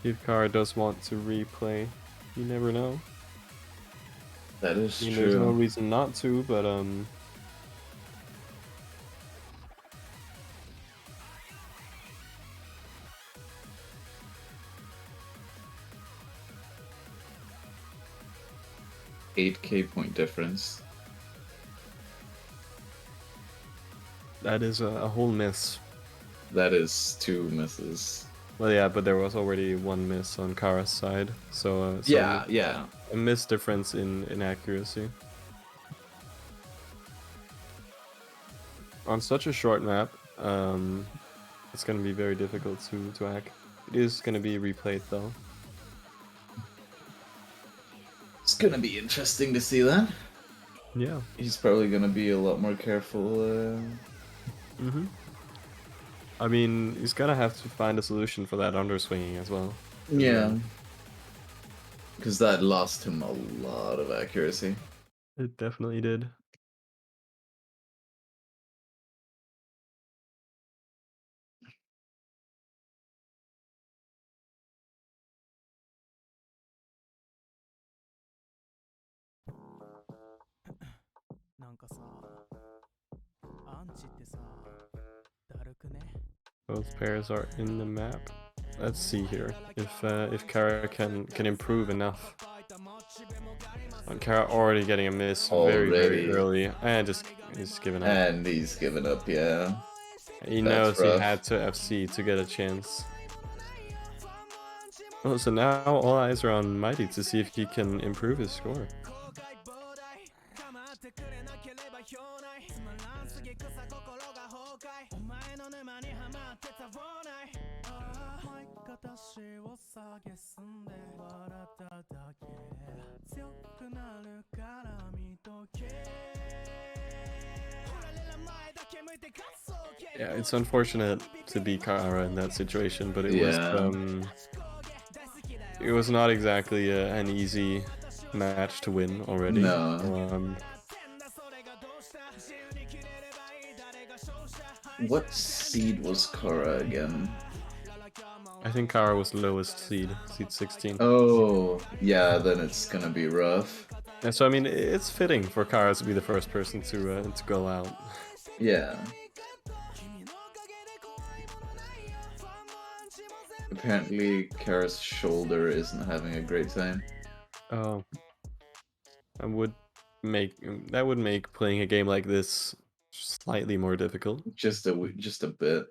If Kara does want to replay, you never know. That is true. There's no reason not to, but 8k point difference. That is a whole miss. That is 2 misses. Well, yeah, but there was already 1 miss on Kara's side, so yeah. A miss difference in accuracy. On such a short map, it's gonna be very difficult to hack. It is gonna be replayed though. It's gonna be interesting to see that. Yeah. He's probably gonna be a lot more careful. I mean, he's gonna have to find a solution for that underswinging as well. Yeah. Because that lost him a lot of accuracy. It definitely did. Both pairs are in the map. Let's see here if Kara can improve enough. Kara already getting a miss very early, and he's given up. And he's given up, yeah. He knows he had to FC to get a chance. Oh, so now all eyes are on Mighty to see if he can improve his score. Yeah, it's unfortunate to be Kara in that situation, but it was it was not exactly an easy match to win already. No. What seed was Kara again? I think Kara was the lowest seed, seed 16. Oh, yeah, then it's gonna be rough. And so I mean, it's fitting for Kara to be the first person to go out. Yeah. Apparently, Kara's shoulder isn't having a great time. Oh, that would make playing a game like this slightly more difficult. Just a bit.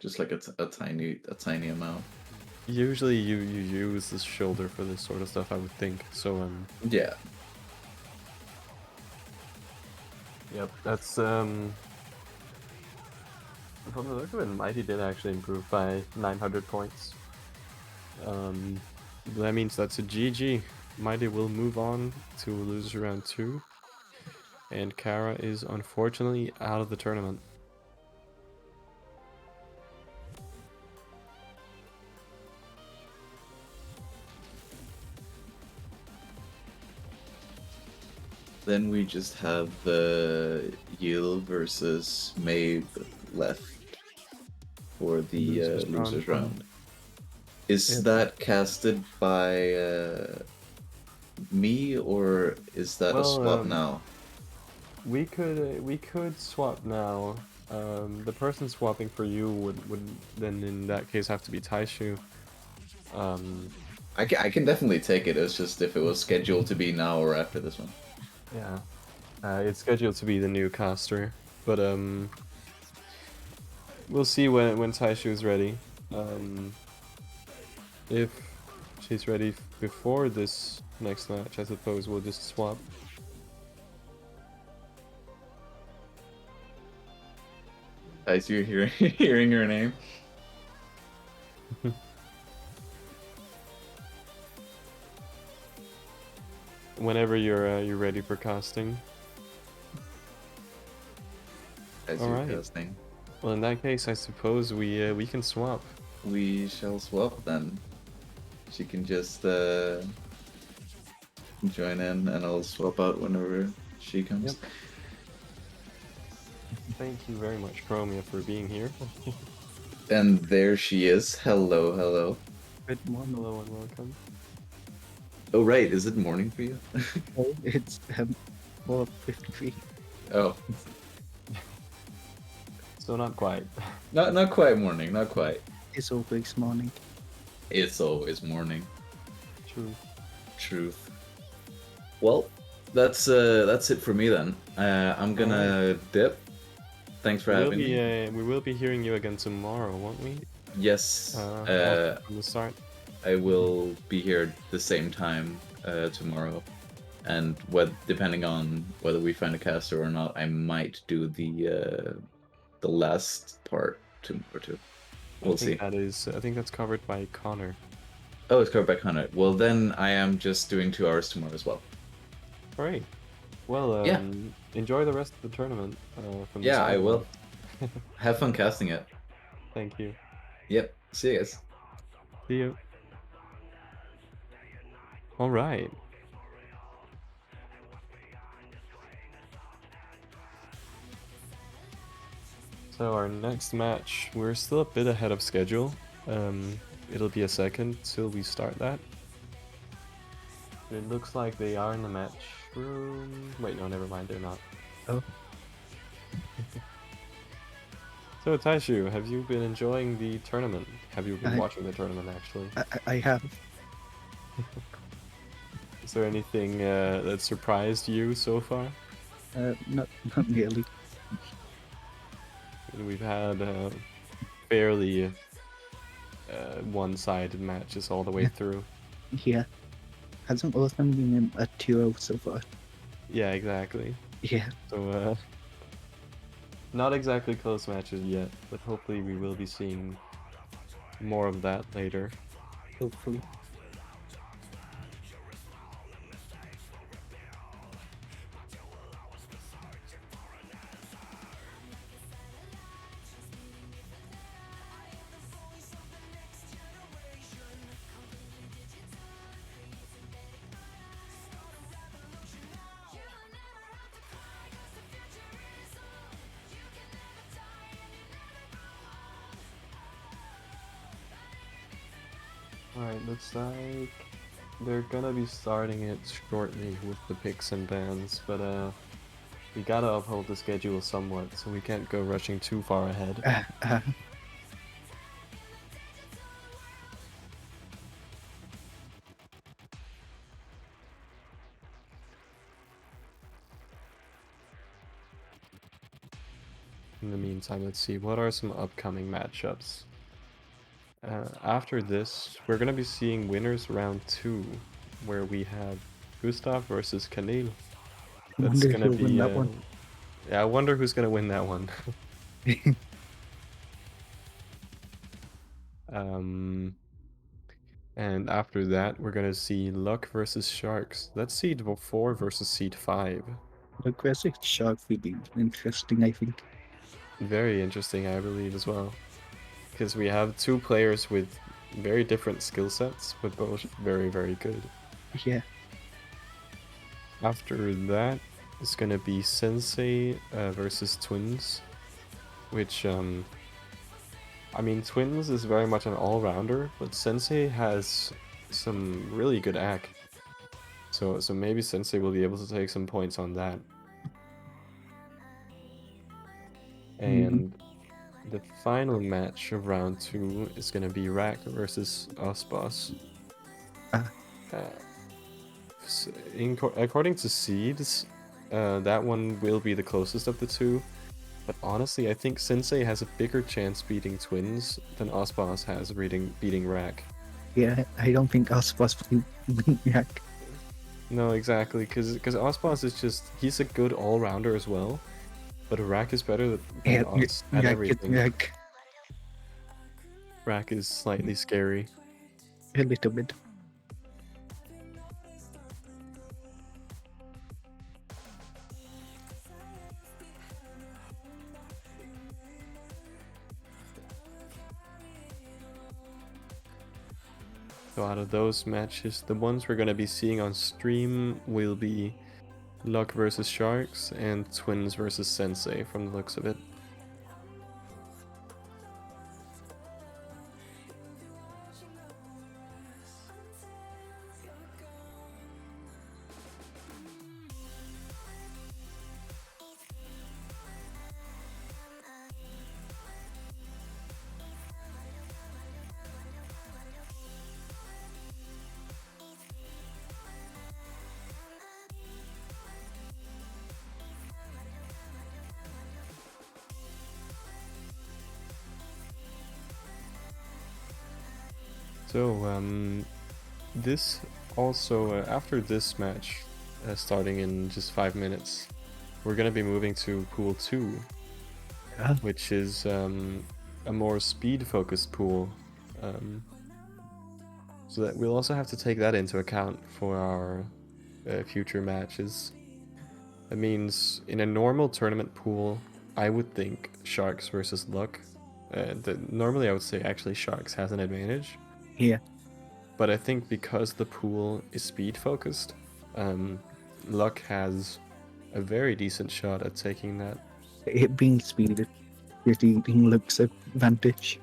Just like a tiny amount. Usually you use the shoulder for this sort of stuff, I would think. So Yeah. yep, that's from the look of it, Mighty did actually improve by 900 points. That means that's a GG. Mighty will move on to losers round 2. And Kara is unfortunately out of the tournament. Then we just have Yil versus Maeve left for the losers round. Is that casted by me, or is that a swap now? We could swap now. The person swapping for you would then in that case have to be Taishu. I can definitely take it. It's just if it was scheduled to be now or after this one. Yeah, it's scheduled to be the new caster, but we'll see when Taishu is ready. If she's ready before this next match, I suppose we'll just swap. As you're hearing her name. Whenever you're ready for casting. As All you're right. casting. Well, in that case, I suppose we can swap. We shall swap then. She can just join in, and I'll swap out whenever she comes. Yep. Thank you very much, Chromia, for being here. And there she is. Hello, hello. Good morning. Hello and welcome. Oh right, is it morning for you? Oh, it's 4:53. Oh, So not quite. not quite morning, not quite. It's always morning. It's always morning. True. Truth. Well, that's it for me then. I'm gonna dip. Thanks for having me. We will be hearing you again tomorrow, won't we? Yes. From the start. I will be here the same time tomorrow, and depending on whether we find a caster or not, I might do the last part tomorrow too. We'll see. I think that's covered by Connor. Oh, it's covered by Connor. Well, then I am just doing 2 hours tomorrow as well. All right. Well, Yeah. Enjoy the rest of the tournament. From the Yeah, start. I will. Have fun casting it. Thank you. Yep. See you guys. See you. All right. So our next match, we're still a bit ahead of schedule. It'll be a second till we start that. It looks like they are in the match room. Wait, no, never mind, they're not. Oh. So Taishu, have you been enjoying the tournament? Have you been I- watching the tournament actually? I have. Is there anything that surprised you so far? Not really. We've had fairly one-sided matches all the way through. Yeah. Hasn't also been a 2-0 so far. Yeah, exactly. Yeah. So not exactly close matches yet, but hopefully we will be seeing more of that later. Hopefully. Alright, looks like they're gonna be starting it shortly with the picks and bans, but we gotta uphold the schedule somewhat, so we can't go rushing too far ahead. In the meantime, let's see, what are some upcoming matchups? After this, we're gonna be seeing winners round 2, where we have Gustav versus Kanil. I That's wonder if gonna he'll win be, that one. yeah, I wonder who's gonna win that one. And after that, we're gonna see Luck versus Sharks. That's seed 4 versus seed 5. Look, versus Shark will be interesting, I think. Very interesting, I believe, as well. Because we have two players with very different skill sets, but both very, very good. Yeah. After that, it's gonna be Sensei versus Twins, which, I mean, Twins is very much an all-rounder, but Sensei has some really good AC. So maybe Sensei will be able to take some points on that. And the final match of round 2 is gonna be Rack versus Osboss. According to seeds, that one will be the closest of the two. But honestly, I think Sensei has a bigger chance beating Twins than Osboss has beating Rack. Yeah, I don't think Osboss will beat Yak. No, exactly, because Osboss is just, he's a good all-rounder as well, but Rack is better than us at everything. Yak. Rack is slightly scary. A little bit. So out of those matches, the ones we're going to be seeing on stream will be Luck versus Sharks and Twins versus Sensei from the looks of it. So, this also, after this match, starting in just 5 minutes, we're gonna be moving to Pool 2, which is a more speed-focused pool. So that we'll also have to take that into account for our future matches. That means in a normal tournament pool, I would think Sharks versus Luck. Normally I would say actually Sharks has an advantage. Yeah. But I think because the pool is speed focused, Luck has a very decent shot at taking that. It being speed, it looks advantage.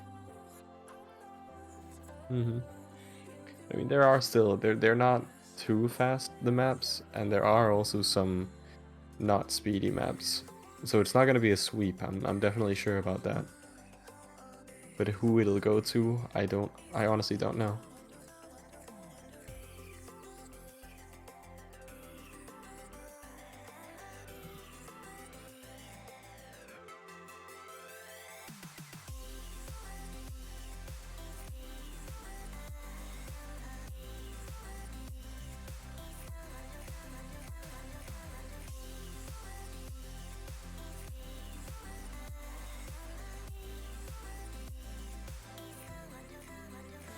I mean, there are still, they're not too fast, the maps, and there are also some not speedy maps. So it's not going to be a sweep, I'm definitely sure about that. But who it'll go to, I honestly don't know.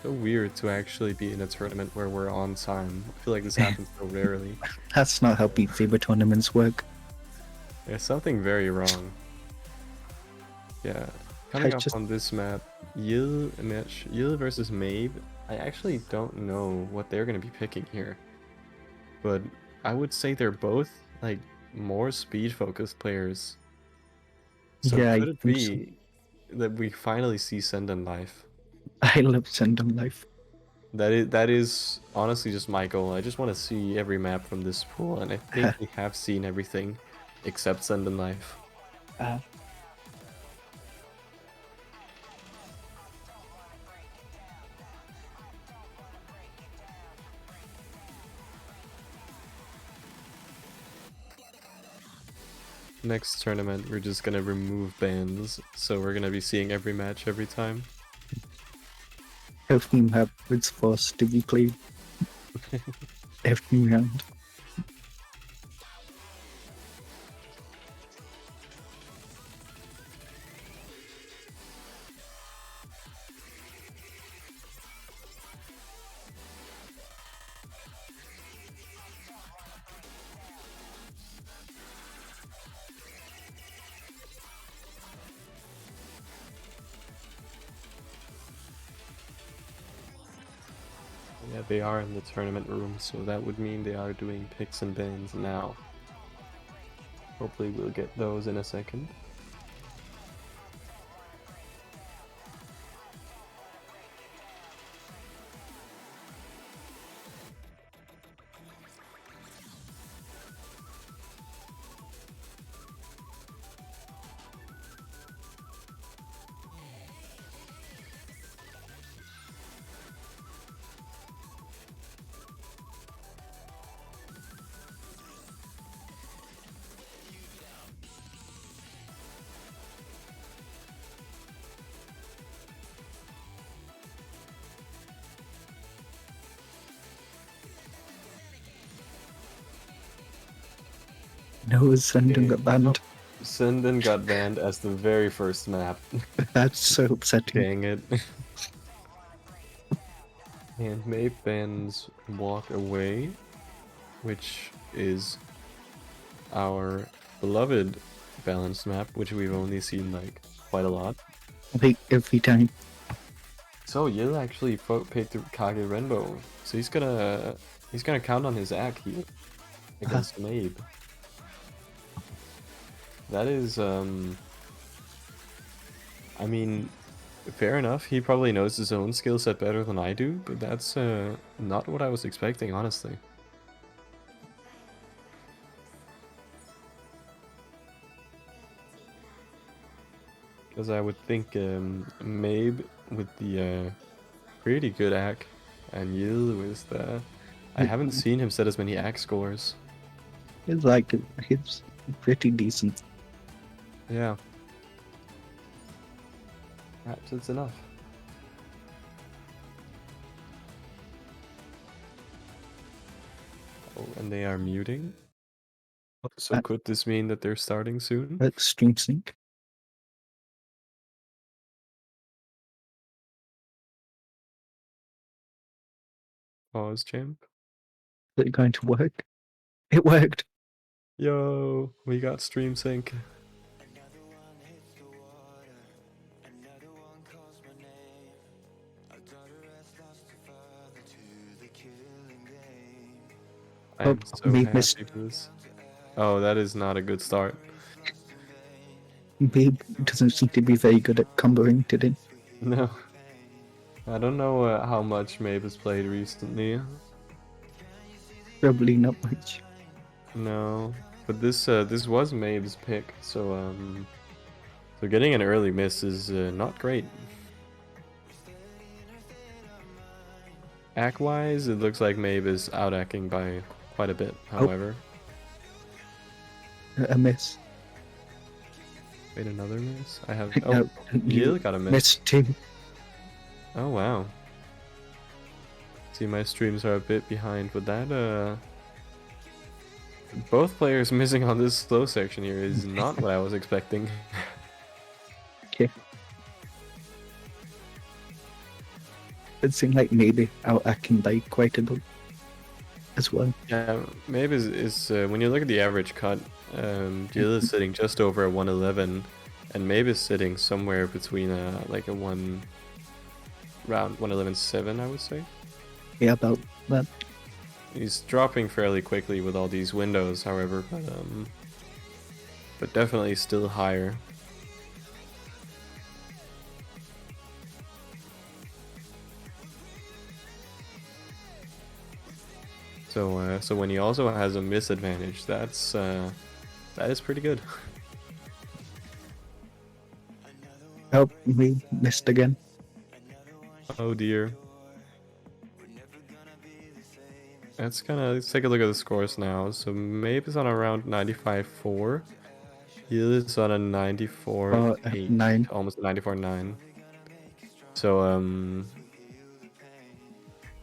So weird to actually be in a tournament where we're on time. I feel like this happens so rarely. That's not how Beat Saber tournaments work. There's something very wrong. Yeah, coming up on this map, Yil versus Mabe. I actually don't know what they're going to be picking here. But I would say they're both, like, more speed-focused players. So Yeah, could it be that we finally see Send in life? I love Send on Life. That is honestly just my goal. I just want to see every map from this pool, and I think we have seen everything except Send and Life. Next tournament, we're just gonna remove bans, so we're gonna be seeing every match every time. Every map is forced to be played every round. Yeah, they are in the tournament room, so that would mean they are doing picks and bans now. Hopefully we'll get those in a second. No, Senden got banned. Senden got banned as the very first map. That's so upsetting. Dang it. And Mape bans Walk Away, which is our beloved balanced map, which we've only seen like quite a lot. Like every time. So Yil actually picked Kage Renbo, so he's gonna count on his act here against Mabe. That is I mean, fair enough. He probably knows his own skill set better than I do, but that's not what I was expecting, honestly. Because I would think Mabe with the pretty good act, and Yil with the... I haven't seen him set as many act scores. It's like he's pretty decent. Yeah. Perhaps it's enough. Oh, and they are muting. So could this mean that they're starting soon? Stream sync. Pause, champ. Is it going to work? It worked. Yo, we got stream sync. I am so happy for this. Oh, that is not a good start. Babe doesn't seem to be very good at comboing today. No. I don't know how much Mabe has played recently. Probably not much. No, but this was Mabe's pick, so so getting an early miss is not great. Act-wise, it looks like Mabe is out-acting by quite a bit, however. A miss. Wait, another miss? I have... No, Oh, you got a miss. Missed too. Oh, wow. See, my streams are a bit behind, but that, both players missing on this slow section here is not what I was expecting. Okay. It seemed like maybe out-acting by quite a bit as well. Yeah, Mabe is when you look at the average cut, Jill is sitting just over a 111, and Mabe is sitting somewhere between like a round 111.7, I would say. Yeah, about that. He's dropping fairly quickly with all these windows, however, but definitely still higher. So when he also has a misadvantage, that is pretty good. Oh, we missed again. Oh dear. Let's take a look at the scores now. So Mabe is on around 95.4. Heal is on a 94.8, 9. almost 94.9. So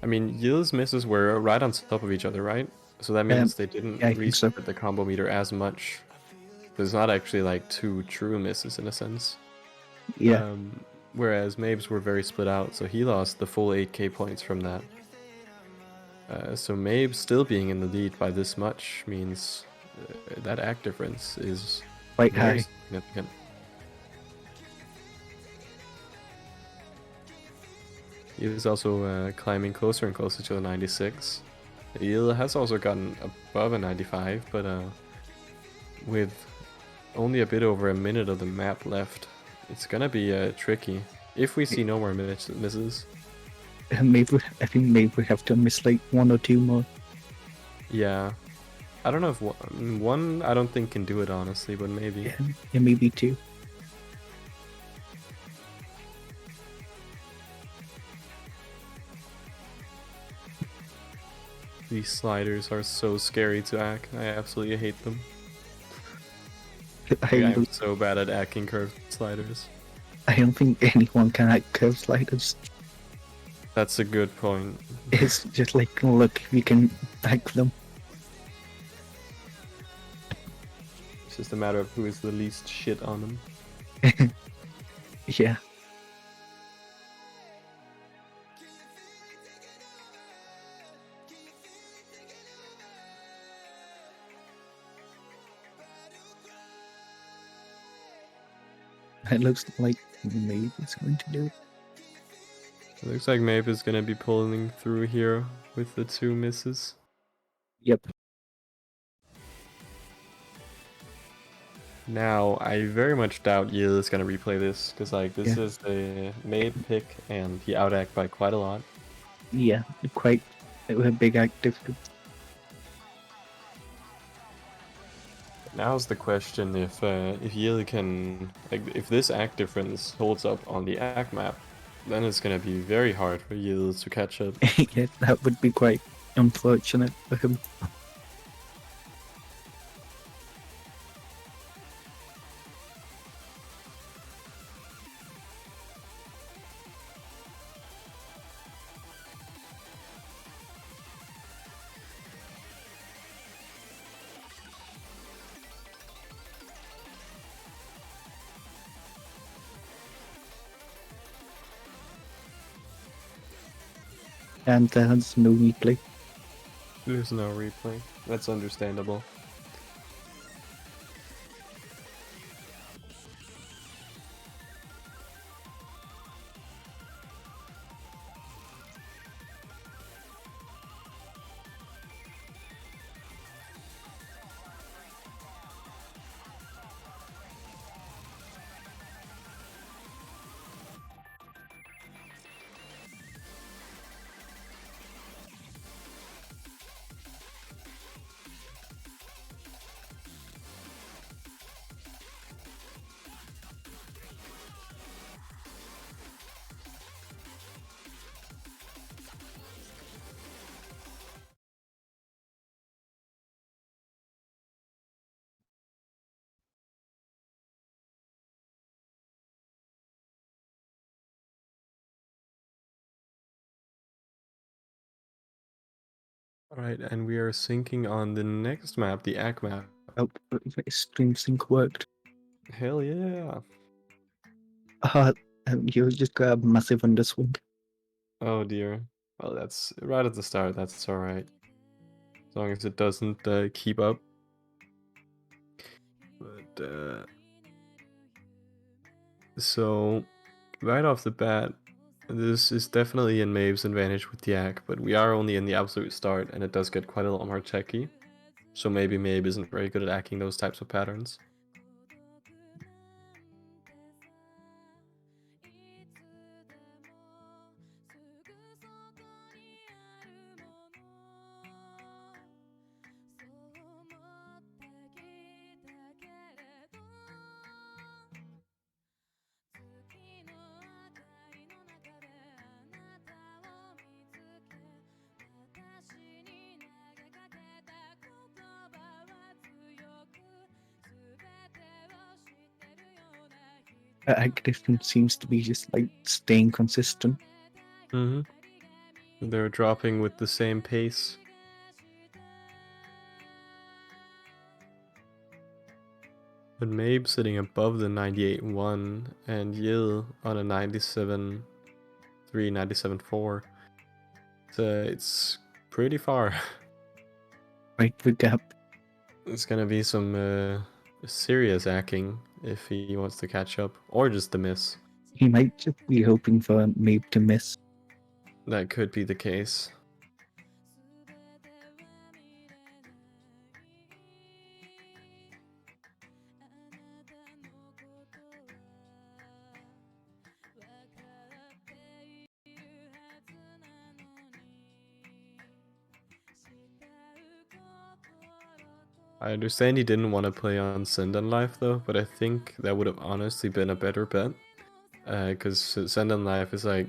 I mean, Yill's misses were right on top of each other, right? So that means they didn't Yeah, I think so. reset the combo meter as much. There's not actually like two true misses in a sense. Yeah. Whereas Mabe's were very split out, so he lost the full 8k points from that. So Mabe still being in the lead by this much means that act difference is Quite very high. significant. He is also climbing closer and closer to the 96. Il has also gotten above a 95, but with only a bit over a minute of the map left, it's gonna be tricky if we see no more misses. Maybe I think maybe we have to miss like 1 or 2 more. Yeah, I don't know if one I don't think can do it honestly, but maybe. Yeah, maybe 2. These sliders are so scary to act. I absolutely hate them. I'm so bad at acting curved sliders. I don't think anyone can act curve sliders. That's a good point. It's just like, look, we can act them. It's just a matter of who is the least shit on them. Yeah. It looks like maybe it's going to do it. It looks like Mabe is gonna be pulling through here with the 2 misses. Yep. Now, I very much doubt Yield is gonna replay this, because like this Yeah. is a Mabe pick, and he outact by quite a lot. Yeah, quite a big act difference. Now's the question if Yield can, like, if this act difference holds up on the act map, then it's gonna be very hard for Yield to catch up. Yeah, that would be quite unfortunate for him. And there's no replay. There's no replay. That's understandable. Alright, and we are syncing on the next map, the ACK map. Oh, stream sync worked. Hell yeah! You just got a massive underswing. Oh dear. Well, that's right at the start, that's alright. As long as it doesn't keep up. But, so, right off the bat, this is definitely in Maeve's advantage with the ACK, but we are only in the absolute start, and it does get quite a lot more techy. So maybe Maeve isn't very good at acting those types of patterns. Griffin seems to be just like staying consistent. Mm-hmm. They're dropping with the same pace. But Mabe sitting above the 98.1 and Yil on a 97.3, 97.4. So it's pretty far. Right, the gap. It's gonna be some serious hacking if he wants to catch up, or just the miss. He might just be hoping for Mabe to miss. That could be the case. I understand he didn't want to play on Send and Life though, but I think that would have honestly been a better bet. Because Send and Life is like,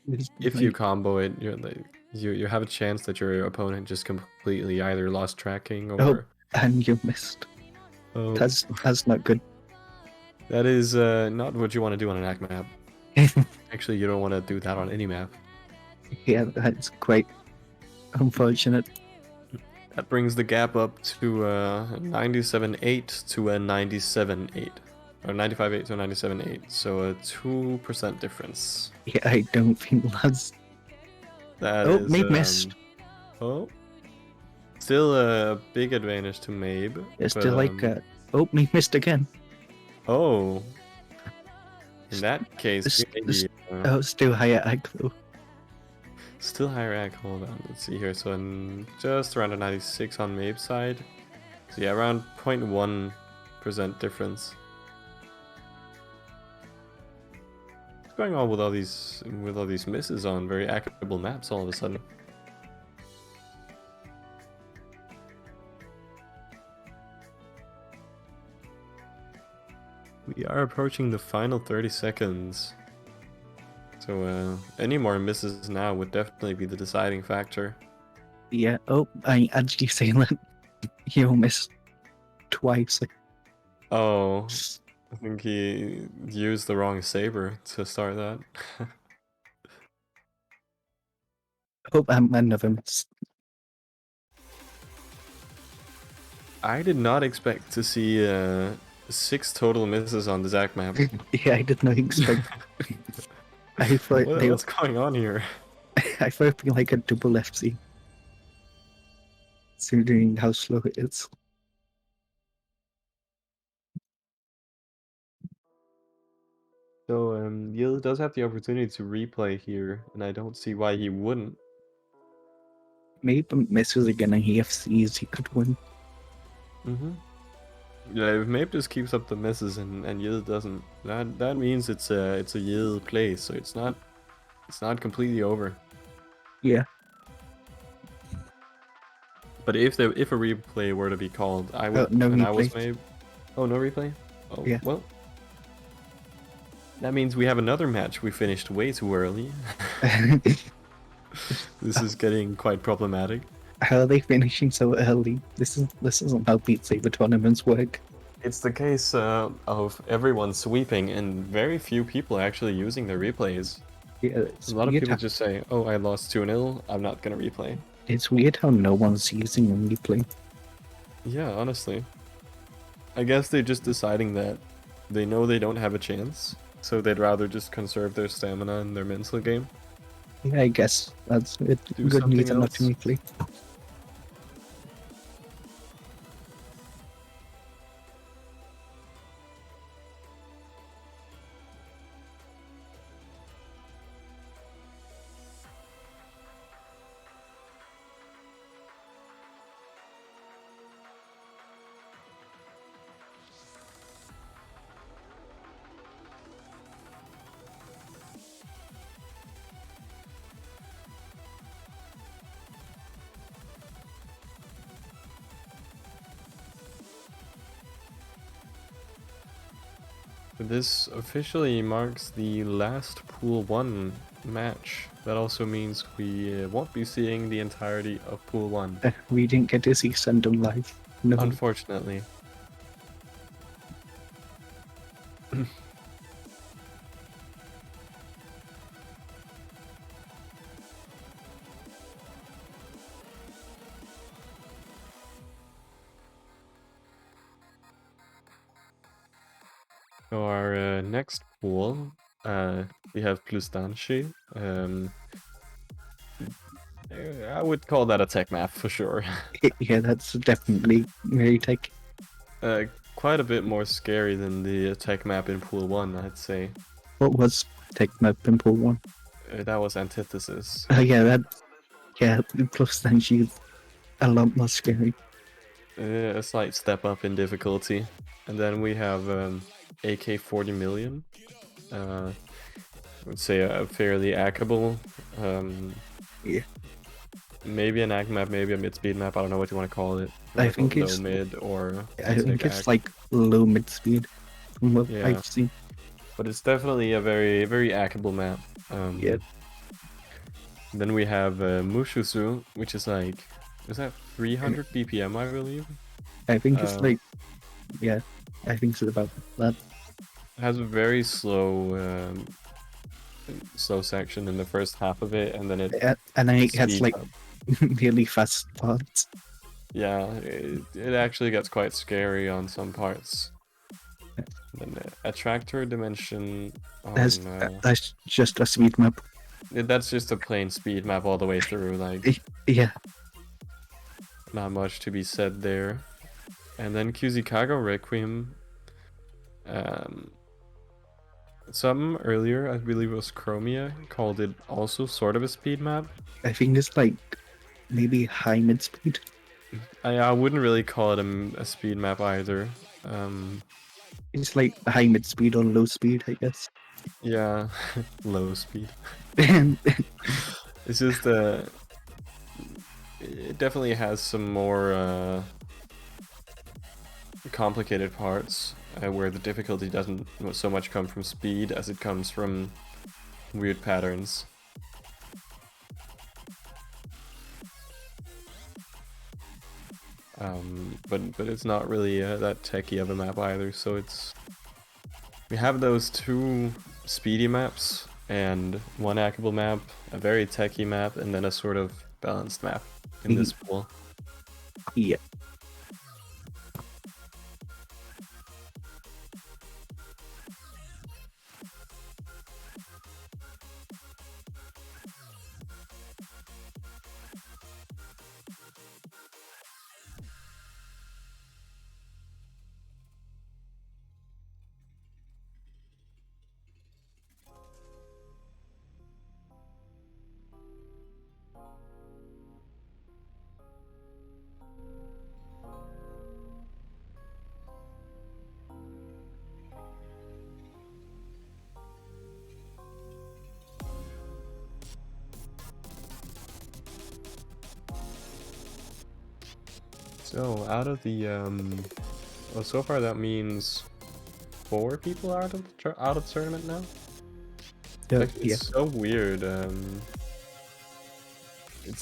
It's if you like, combo it, you're like you have a chance that your opponent just completely either lost tracking oh, or and you missed. oh, That's not good. that is not what you want to do on an ACK map. Actually, you don't want to do that on any map. Yeah, that's quite unfortunate. That brings the gap up to 97.8 to a 97.8. Or 95.8 to a 97.8. So a 2% difference. Yeah, I don't think that's. That Oh, is. Mabe missed. Oh. Still a big advantage to Mabe. It's but, still like. Oh, Mabe missed again. Oh. In that case, It's- maybe. Oh, still higher aggro. Still higher ag. Hold on. Let's see here. So just around a 96 on Mabe's side. So yeah, around 0.1% difference. What's going on with all these misses on very accurable maps all of a sudden? We are approaching the final 30 seconds. So any more misses now would definitely be the deciding factor. Yeah, oh, I actually say that. You missed twice. Oh, I think he used the wrong saber to start that. Oh, another miss. I did not expect to see 6 total misses on the Zac map. Yeah, I did not expect. I thought What's going on here? I thought it'd be like a double FC. Considering how slow it is. So Yil does have the opportunity to replay here, and I don't see why he wouldn't. Maybe misses again and he FCs, he could win. Yeah, if Mabe just keeps up the misses and Yil doesn't, that means it's a Yil play, so it's not completely over. Yeah. But if a replay were to be called, I would. no and I was replay. Mabe. Oh, no replay. Oh, Yeah. Well, that means we have another match we finished way too early. This is getting quite problematic. How are they finishing so early? This isn't how Beat Saber tournaments work. It's the case of everyone sweeping and very few people actually using their replays. Yeah, it's A lot of weird people how- just say, "Oh, I lost 2-0. I'm not gonna replay." It's weird how no one's using a replay. Yeah, honestly. I guess they're just deciding that they know they don't have a chance, so they'd rather just conserve their stamina and their mental game. Yeah, I guess that's it. Do Good something reason not to else. replay. This officially marks the last Pool 1 match. That also means we won't be seeing the entirety of Pool 1. We didn't get to see Sendom live. No. Unfortunately. So our next pool, we have plus Danish. I would call that a tech map for sure. Yeah, that's definitely very tech. Quite a bit more scary than the tech map in pool 1, I'd say. What was tech map in pool 1? That was Antithesis. Yeah, plus then she's a lot more scary. A slight step up in difficulty. And then we have AK 40 million. I would say a fairly hackable. Yeah. Maybe an ag map, maybe a mid speed map. I don't know what you want to call it. I think low it's mid or I think tech it's ag. like low mid speed from what Yeah. I've seen. But it's definitely a very, very hackable map. Yeah. Then we have Mushusu, which is like, is that 300 BPM, I believe? I think it's like, yeah, I think it's about that. Has a very slow, slow section in the first half of it, and then it And then it has speeds like up. really fast parts. Yeah, it actually gets quite scary on some parts. Then Attractor Dimension on, That's just a speed map. that's just a plain speed map all the way through, like, Yeah. not much to be said there. And then Kuzikago Requiem. Some earlier, I believe it was Chromia, called it also sort of a speed map. I think it's like maybe high mid speed. I wouldn't really call it a speed map either. It's like high mid speed or low speed, I guess. Yeah, low speed. And It's just it definitely has some more complicated parts where the difficulty doesn't so much come from speed as it comes from weird patterns. But it's not really that techy of a map either, so we have those two speedy maps and one hackable map, a very techy map, and then a sort of balanced map in this pool. yeah. So out of the well, so far that means 4 people are out of the tournament now. Like, it's so weird to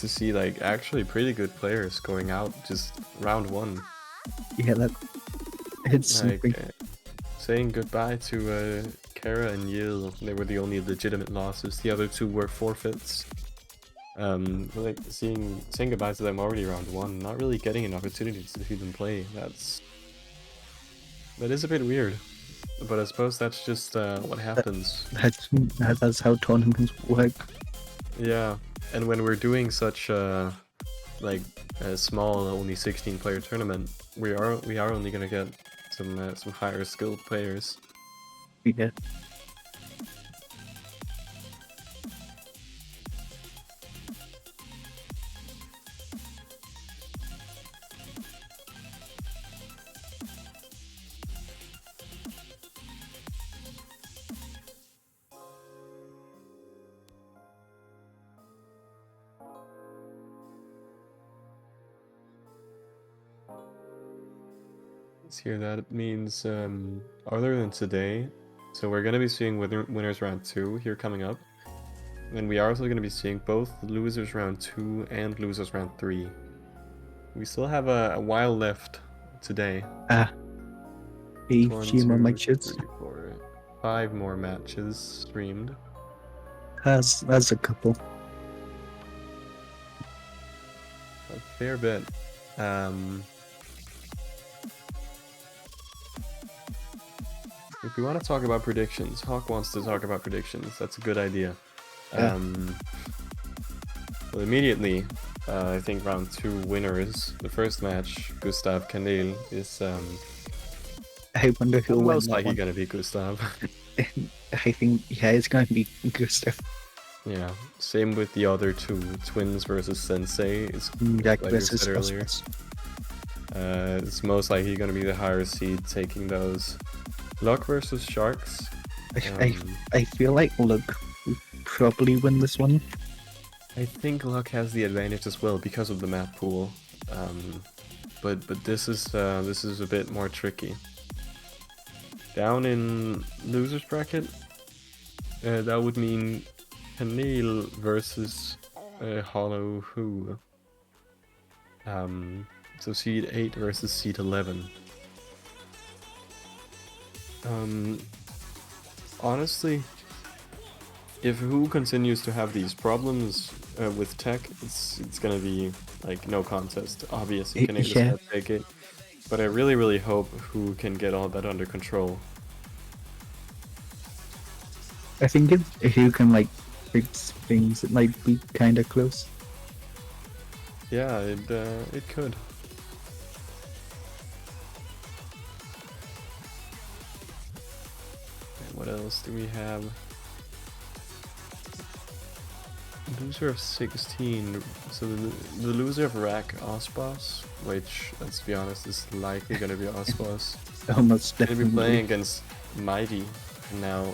see like actually pretty good players going out just round 1. Yeah, it's Like saying goodbye to Kara and Yil. They were the only legitimate losses. The other 2 were forfeits. Like saying goodbye to them already round 1, not really getting an opportunity to see them play. That is a bit weird, but I suppose that's just what happens. That's how tournaments work. Yeah, and when we're doing such like a small, only 16-player tournament, we are only gonna get some higher skilled players. Yeah. Here that means other than today, so we're gonna be seeing winners round 2 here coming up, and we are also gonna be seeing both losers round 2 and losers round 3. We still have a while left today. A few more matches. 3, 4, 5 more matches streamed. That's a couple. A fair bit. we want to talk about predictions, Hawk wants to talk about predictions. That's a good idea. Yeah. Well, immediately, I think round 2 winners. The first match, Gustav Kanel, is I wonder who'll win most that likely one. gonna be Gustav. I think, yeah, it's gonna be Gustav. Yeah, same with the other 2, Twins versus Sensei. It's Jack like you versus said earlier. Ospas. It's most likely gonna be the higher seed taking those. Luck versus Sharks. I feel like Luke will probably win this one. I think Luck has the advantage as well because of the map pool, but this is a bit more tricky. Down in losers bracket, that would mean Kanel versus Hollow Who. So seed 8 versus seed 11. Honestly, if Who continues to have these problems with tech, it's gonna be like no contest. Obviously, Kanel is gonna take it, but I really hope Who can get all that under control. I think if you can like fix things, it might be kind of close. Yeah, it could. And what else do we have? Loser of 16. So the loser of Rack Ospas, which, let's be honest, is likely gonna be Ospas. Almost Gonna be definitely. playing against Mighty. Now,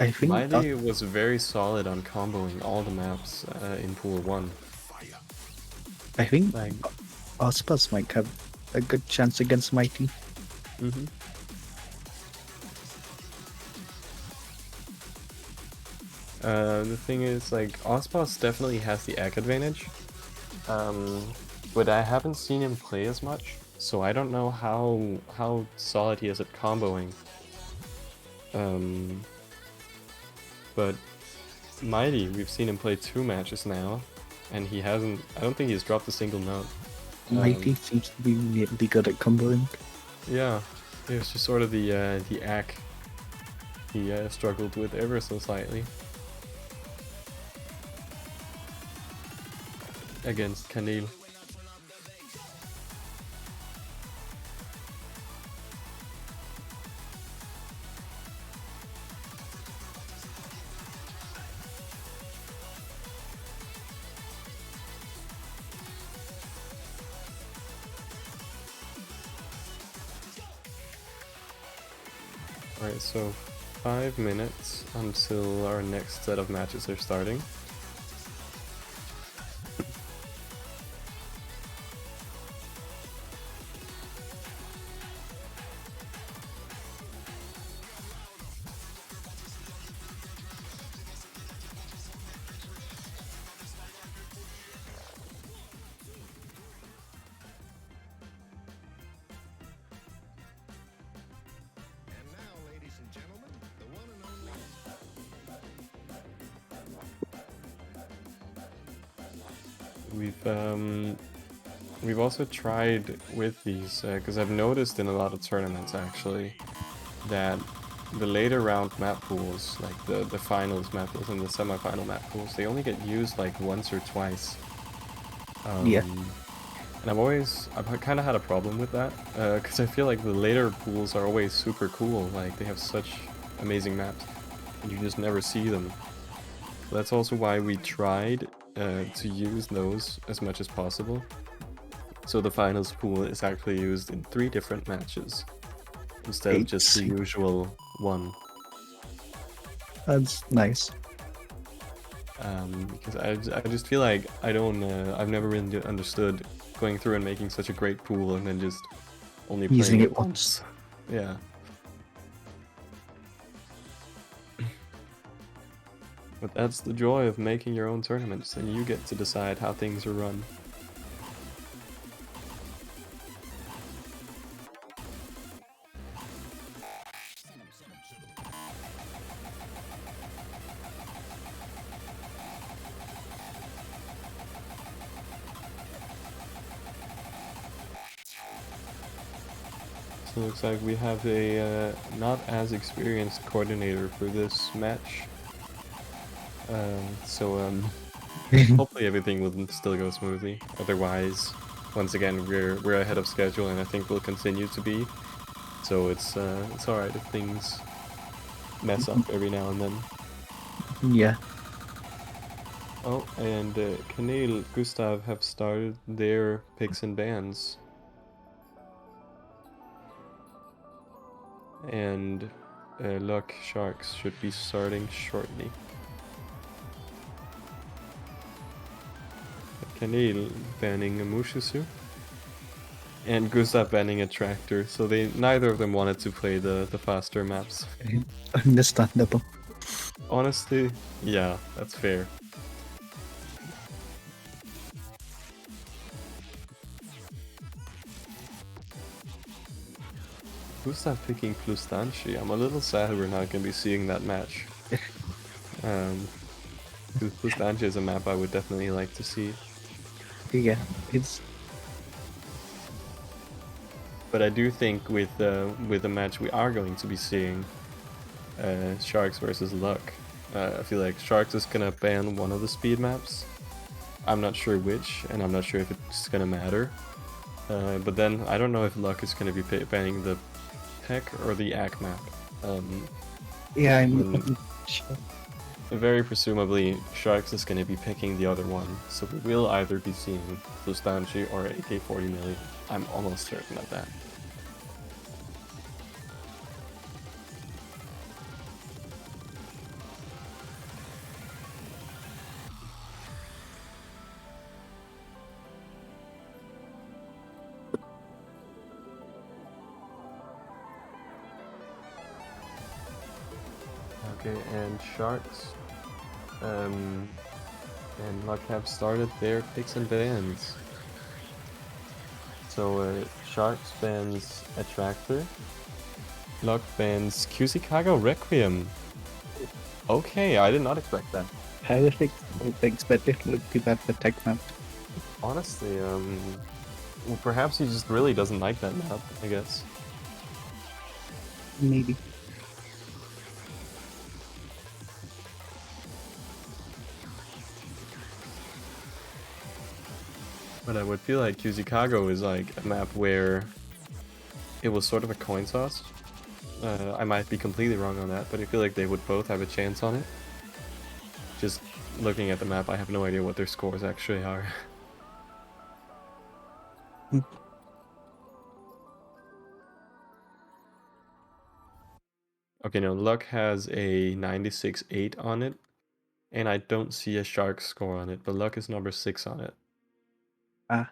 I think Mighty was very solid on comboing all the maps in Pool 1. I think Like, Ospas might have a good chance against Mighty. mm-hmm. The thing is, like, Ospas definitely has the egg advantage, but I haven't seen him play as much, so I don't know how solid he is at comboing. But Mighty, we've seen him play 2 matches now, and he hasn't. I don't think he's dropped a single note. Mighty seems to be really good at comboing. Yeah, it was just sort of the ack he struggled with ever so slightly against Kanel. Alright, so 5 minutes until our next set of matches are starting. And now, ladies and gentlemen, the one and only. We've also tried with these because I've noticed in a lot of tournaments actually that the later round map pools, like the finals map pools and the semi-final map pools, they only get used like once or twice. Yeah. And I've kind of had a problem with that because I feel like the later pools are always super cool. Like they have such amazing maps, and you just never see them. So that's also why we tried to use those as much as possible. So the finals pool is actually used in 3 different matches instead of just the usual 1. That's nice. Because I just feel like I've never really understood going through and making such a great pool and then just only Using playing it once. Yeah. But that's the joy of making your own tournaments, and you get to decide how things are run. So it looks like we have a not as experienced coordinator for this match. Hopefully everything will still go smoothly. Otherwise, once again, we're ahead of schedule, and I think we'll continue to be. So it's alright if things mess up every now and then. Yeah. Oh, and Kanel, Gustav have started their picks and bans. And Luck Sharks should be starting shortly. Kanel banning a Mushisu. And Gustav banning a tractor, so neither of them wanted to play the faster maps. Understandable. Honestly, yeah, that's fair. Gustav picking Plustanchi. I'm a little sad we're not going to be seeing that match. Because Plustanchi is a map I would definitely like to see. Yeah, it's But I do think with the match we are going to be seeing, Sharks versus Luck, I feel like Sharks is gonna ban one of the speed maps. I'm not sure which, and I'm not sure if it's gonna matter. But then I don't know if Luck is gonna be banning the Peck or the Ack map. yeah, I'm sure. Very presumably, Sharks is gonna be picking the other one, so we will either be seeing Plustanchi or AK-40 million. I'm almost certain of that. Okay, and Sharks and Luck have started their picks and bans. So Sharks bans Attractor, Luck bans QC Requiem. Okay, I did not expect that. I expected it would be that the tech map. Honestly, well, perhaps he just really doesn't like that map, I guess. Maybe. But I would feel like QZ is like a map where it was sort of a coin toss. I might be completely wrong on that, but I feel like they would both have a chance on it. Just looking at the map, I have no idea what their scores actually are. Okay, no, Luck has a 96.8 on it, and I don't see a Shark score on it, but Luck is number 6 on it. Ah.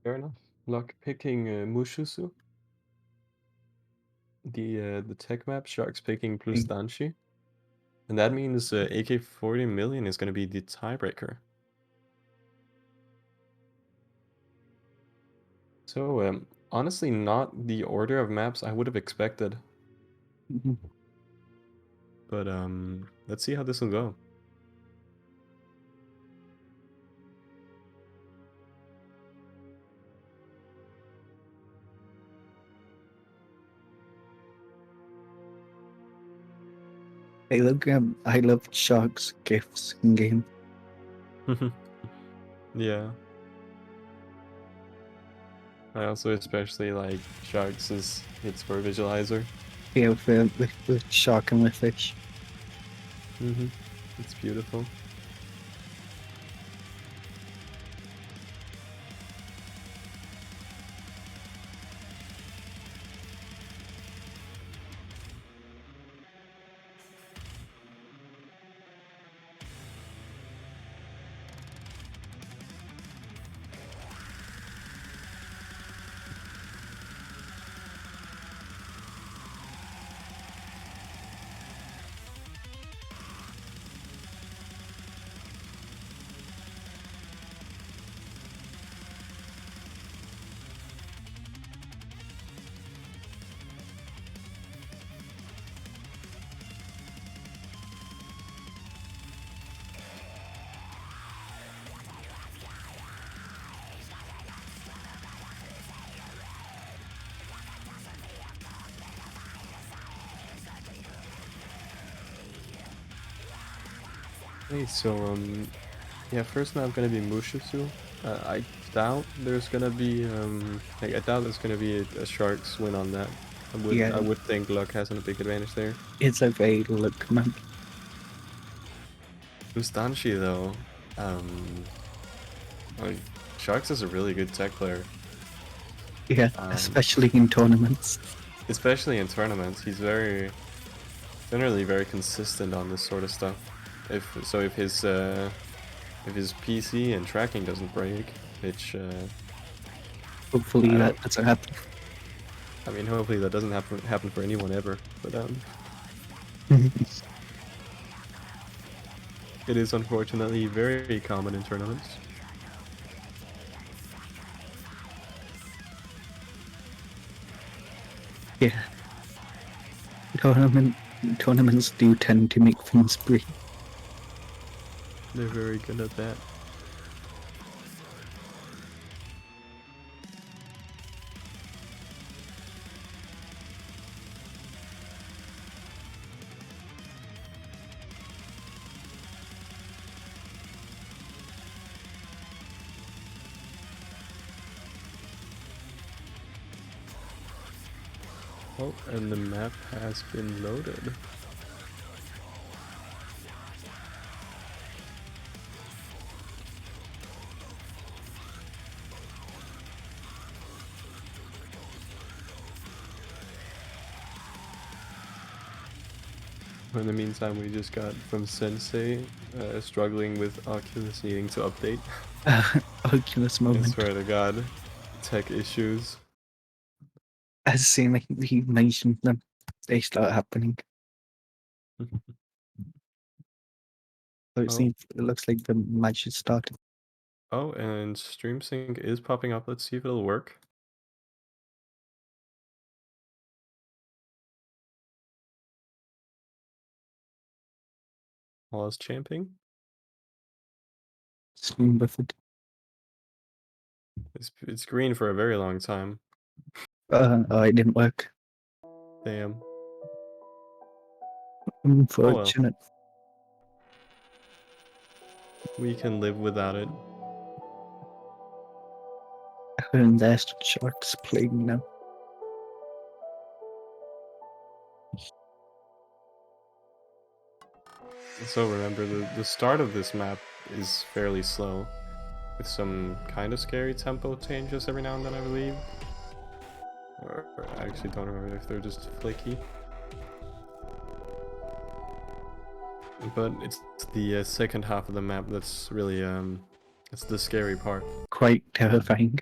Fair enough. Luck picking Mushusu. The tech map, Sharks picking Plustanchi. And that means AK-40 million is going to be the tiebreaker. So, honestly, not the order of maps I would have expected. But let's see how this will go. I love sharks gifts in game. Yeah. I also especially like Sharks' hits for visualizer. Yeah, with shark and with fish. It's beautiful. Okay, so yeah, first map gonna be Mushisu. I doubt there's gonna be I doubt there's gonna be a Sharks win on that. Yeah. I would think Luck has a big advantage there. It's a very luck map. Ustanshi though, like, Sharks is a really good tech player. Yeah, especially in tournaments. Especially in tournaments, he's generally very consistent on this sort of stuff. If his PC and tracking doesn't break, which Hopefully that doesn't happen. I mean, hopefully that doesn't happen for anyone ever. But it is unfortunately very common in tournaments. Yeah. Tournaments do tend to make things break. They're very good at that. Oh, and the map has been loaded. In the meantime, we just got from Sensei struggling with Oculus needing to update. Oculus I moment. swear to God, tech issues. As soon as he mentioned them, they start happening. So it looks like the match is starting. Oh, and Stream Sync is popping up. Let's see if it'll work. While champing. Stream buffered. It's green for a very long time. Oh, it didn't work. Damn. Unfortunate. Oh, well. We can live without it. And there's Sharks playing now. So remember, the start of this map is fairly slow, with some kind of scary tempo changes every now and then, I believe. Or I actually don't remember if they're just flaky. But it's the second half of the map that's really it's the scary part. Quite terrifying.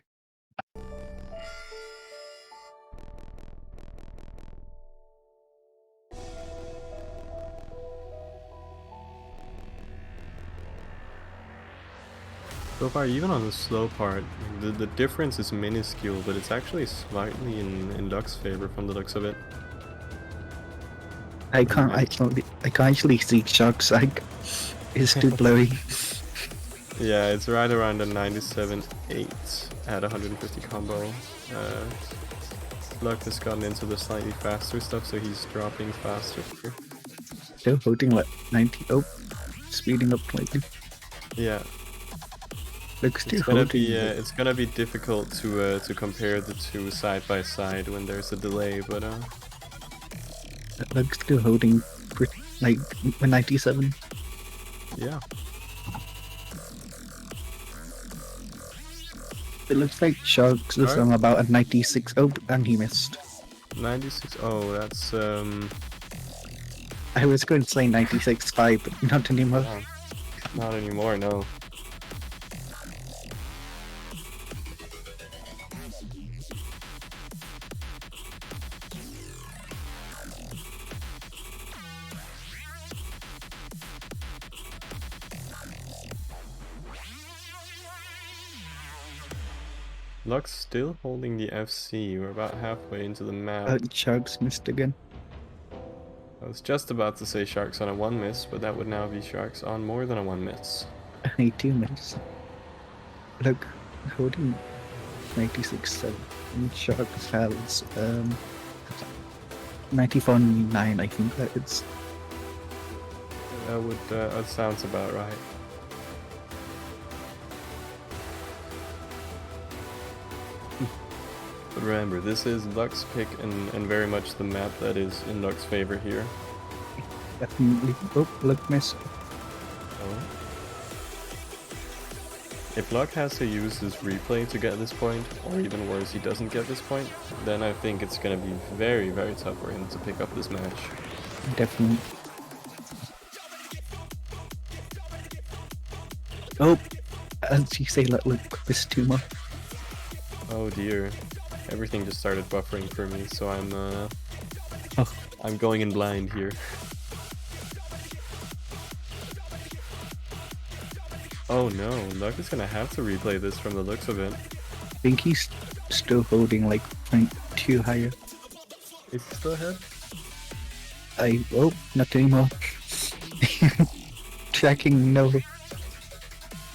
So far, even on the slow part, the difference is minuscule, but it's actually slightly in Luck's favor from the looks of it. I can't actually see Shark's like it's too blurry. Yeah, it's right around the 97.8 at 150 combo. Luck has gotten into the slightly faster stuff, so he's dropping faster. Still holding like 90. Oh, speeding up slightly. Yeah. Looks It's gonna be difficult to compare the two side by side when there's a delay, but Looks still holding pretty, like 97. Yeah. It looks like Sharks is on about a 96. Oh, and he missed. 96. Oh, that's I was going to say 96.5, but not anymore. oh, not anymore. No. Luck's still holding the FC. We're about halfway into the map. Sharks missed again. I was just about to say Sharks on a 1 miss, but that would now be Sharks on more than a 1 miss. Only 2 minutes. Look, holding 96.7. And Sharks has 94.9, I think that it's. that sounds about right. But remember, this is Luck's pick and very much the map that is in Luck's favor here. Definitely. Oh, look, miss. Oh. If Luck has to use this replay to get this point, or even worse, he doesn't get this point, then I think it's gonna be very, very tough for him to pick up this match. Definitely. Oh, as you say, look, this too much. Oh dear. Everything just started buffering for me, so Oh, I'm going in blind here. Oh no, Luck is gonna have to replay this from the looks of it. I think he's still holding like 0.2 higher. Is he still ahead? Oh, not anymore. Tracking, no.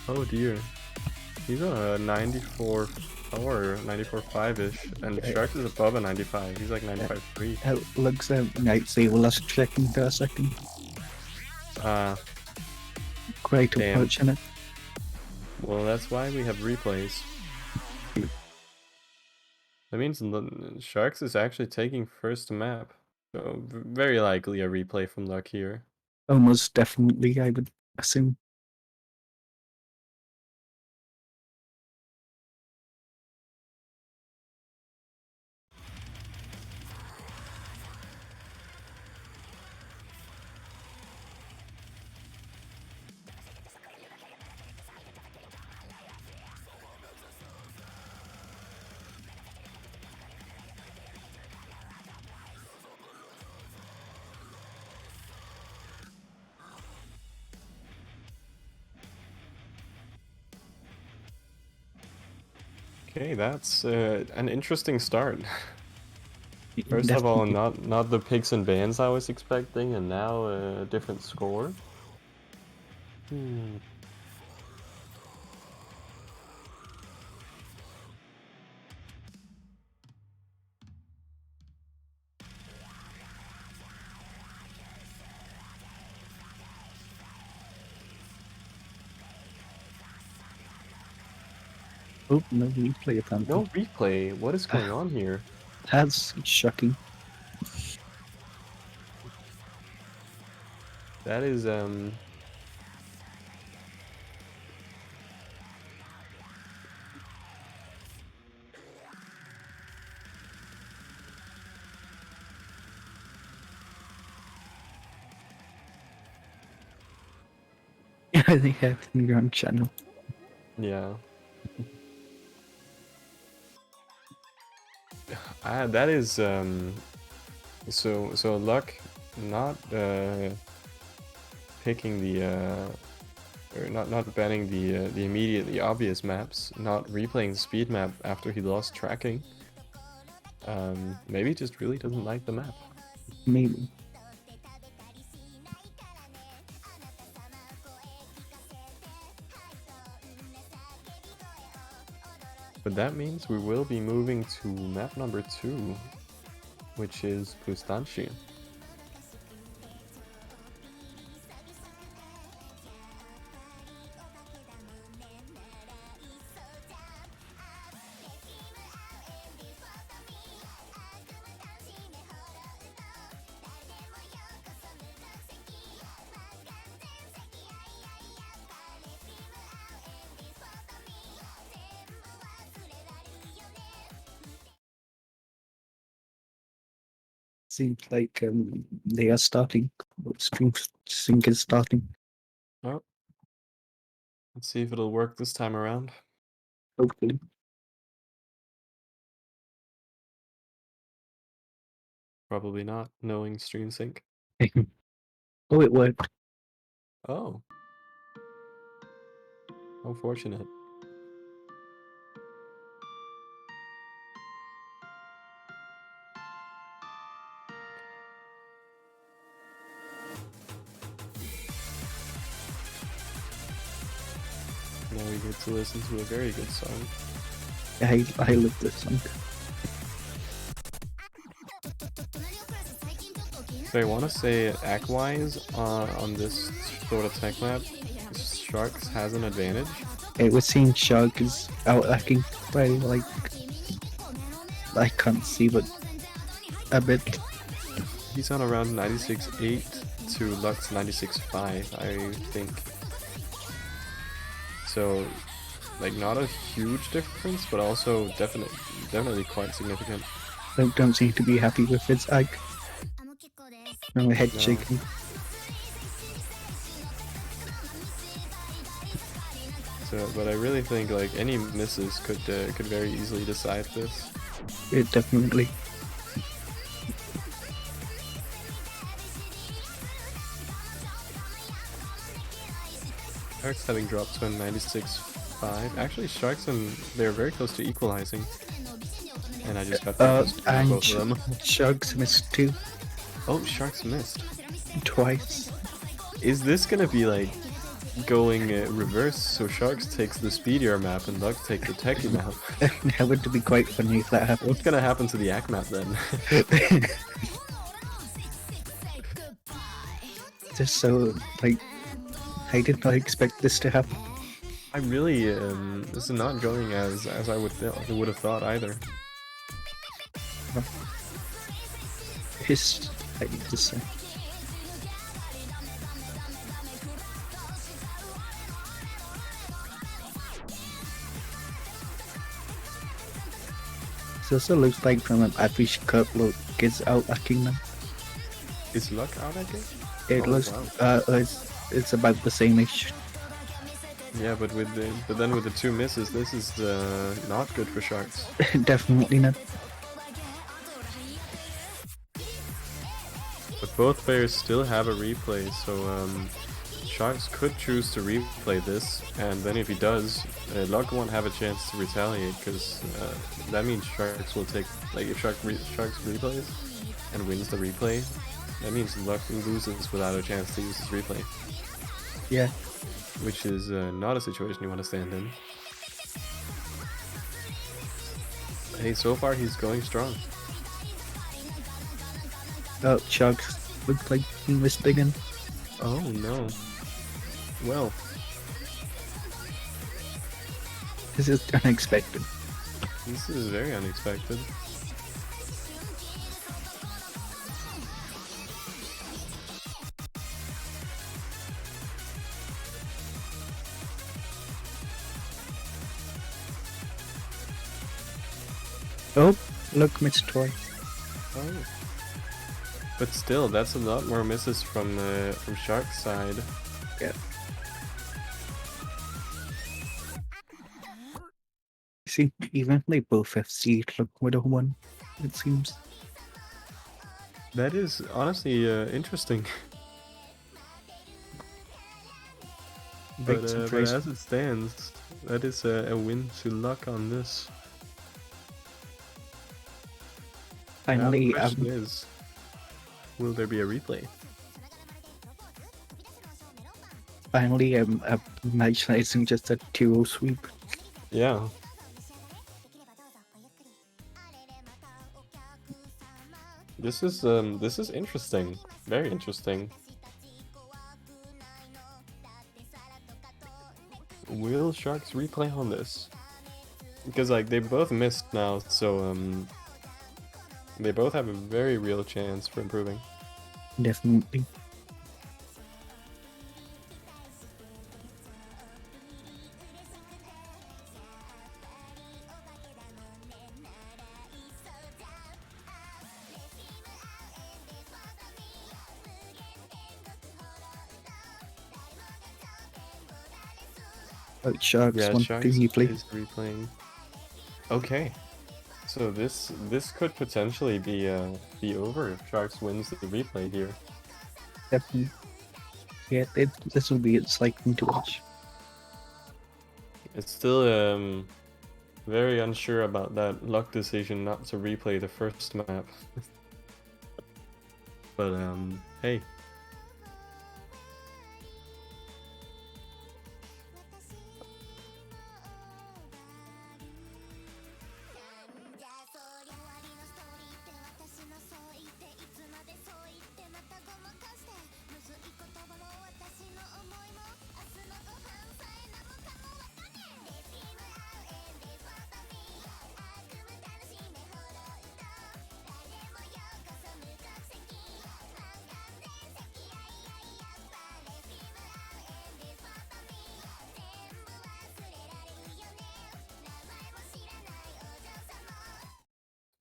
Oh dear. He's on a 94 or 94.5-ish, and Sharks is above a 95. He's like 95.3. Looks Night Saber lost tracking for a second. Quite damn. unfortunate. Well, that's why we have replays. That means Sharks is actually taking first map. So very likely a replay from Luck here. Almost definitely, I would assume. Okay, that's an interesting start. First of all, not the picks and bans I was expecting, and now a different score. Oh, no replay apparently. No replay. What is going on here? That's shocking. That is Yeah, they have in your own channel. yeah. That is so Luck not picking the or not banning the immediately obvious maps, not replaying the speed map after he lost tracking. Maybe he just really doesn't like the map. Maybe. But that means we will be moving to map number 2, which is Pustanchi. Seems like they are starting. Stream sync is starting. Oh. Let's see if it'll work this time around. Hopefully. Probably not, knowing stream sync. Oh, it worked. Oh. How fortunate. Now we get to listen to a very good song. I love this song. So I want to say act-wise on this sort of tech map, Sharks has an advantage. It would seem Shark is outlacking by like I can't see, but a bit. He's on around 96.8 to Lux 96.5, I think. So, like, not a huge difference, but also definitely quite significant. I don't seem to be happy with his ag. No, my head No. shaking. So, but I really think like any misses could very easily decide this. It definitely. Sharks having dropped to a 96.5. Actually, Sharks they're very close to equalizing. And I just got And both of them. Sharks missed too, Oh, Sharks missed. twice. Is this gonna be like going reverse? So Sharks takes the speedier map and Lux takes the techie map. That would be quite funny if that happened. What's gonna happen to the Ack map then? Just so like, I did not expect this to happen. I really this is not going as I would have thought either. It's I need to say. It also looks like from an average cut look is outlacking them. Is Luck out again? It Oh, looks wow. it's about the same-ish. Yeah, but then with the two misses, this is not good for Sharks. Definitely not. But both players still have a replay, so Sharks could choose to replay this, and then if he does, Luck won't have a chance to retaliate, because that means Sharks will take, like if Sharks replays and wins the replay, that means Luck loses without a chance to use his replay. Yeah. Which is not a situation you want to stand in. Hey, so far he's going strong. Oh, Sharks look like he missed again. Oh no. Well, This is unexpected. this is very unexpected. Oh, look, missed twice. Oh. But still, that's a lot more misses from Shark's side. Yeah. See, even if they both FC, look would have won, it seems. That is honestly interesting. Big But surprise. as it stands, that is a win to Luck on this. Now the Finally, question is, will there be a replay? finally, match isn't just a 2-0 sweep. Yeah. This is interesting. Very interesting. Will Sharks replay on this? Because like they both missed now, so they both have a very real chance for improving. Definitely. But Sharks Yeah, want Sharks to replay. is replaying. Okay, so this could potentially be over if Sharks wins the replay here. Definitely. Yeah, this will be exciting to watch. It's still very unsure about that Luck decision not to replay the first map. But hey.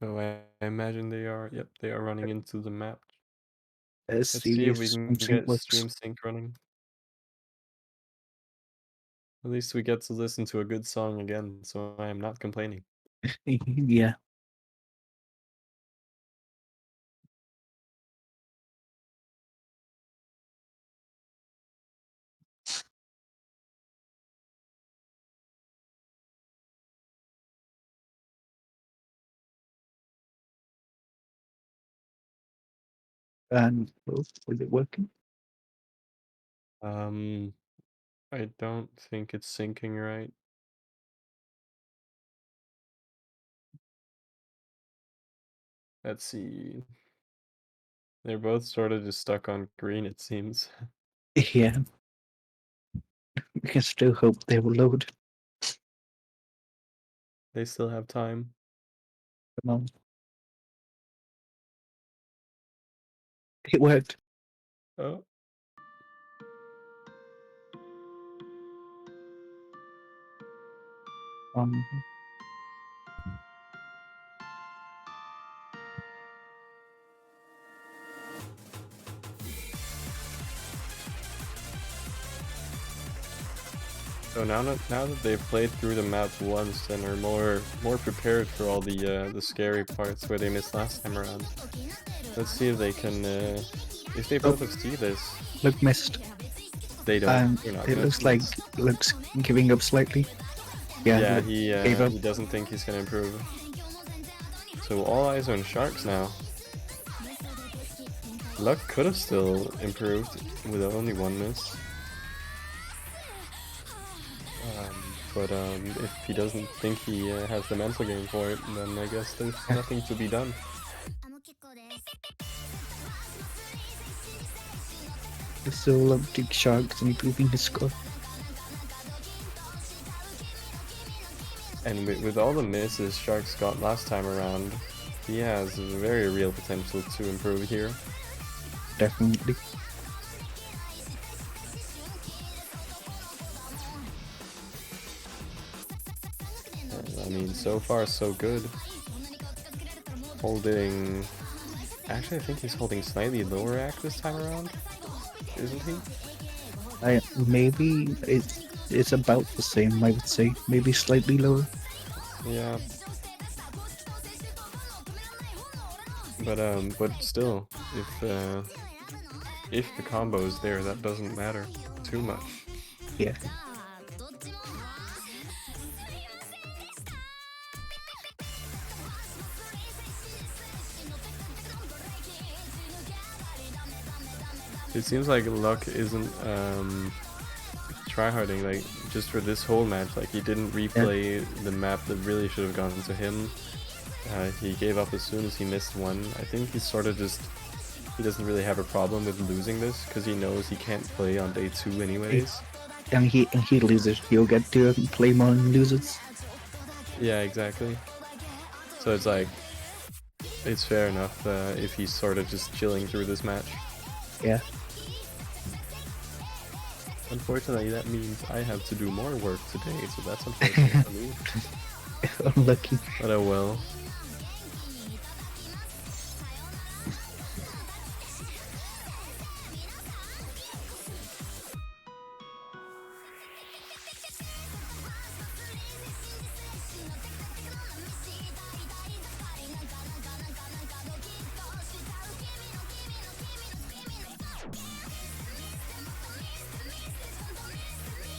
So I imagine they are. Yep, they are running into the map. Let's Let's see see if if we can something get works. stream sync running. At least we get to listen to a good song again, so I am not complaining. Yeah. And well, is it working? I don't think it's syncing right. Let's see. They're both sort of just stuck on green, it seems. Yeah. We can still hope they will load. They still have time. Come on. It worked. Oh, Um, so now that they've played through the map once and are more prepared for all the scary parts where they missed last time around. Let's see if they can if they both see this. look, missed. They don't. They're not It gonna looks like miss. looks giving up slightly. Yeah, Yeah, look, gave up. he doesn't think he's gonna improve. So all eyes are on Sharks now. Luck could have still improved with only one miss. But if he doesn't think he has the mental game for it, then I guess there's nothing to be done. Still big Sharks and improving his score. And with all the misses Sharks got last time around, he has very real potential to improve here. Definitely. I mean, so far so good. Holding... Actually, I think he's holding slightly lower act this time around, isn't he? Maybe it's about the same, I would say. Maybe slightly lower. Yeah. But still, if the combo is there, that doesn't matter too much. Yeah. It seems like Luck isn't tryharding, like, just for this whole match. Like, he didn't replay the map that really should have gone to him. He gave up as soon as he missed one. I think he's sort of just... He doesn't really have a problem with losing this, because he knows he can't play on day 2 anyways. And he loses. He'll get to play more and loses. Yeah, exactly. So it's like... It's fair enough if he's sort of just chilling through this match. Yeah. Unfortunately, that means I have to do more work today, so that's unfortunate for me. Unlucky. But oh well.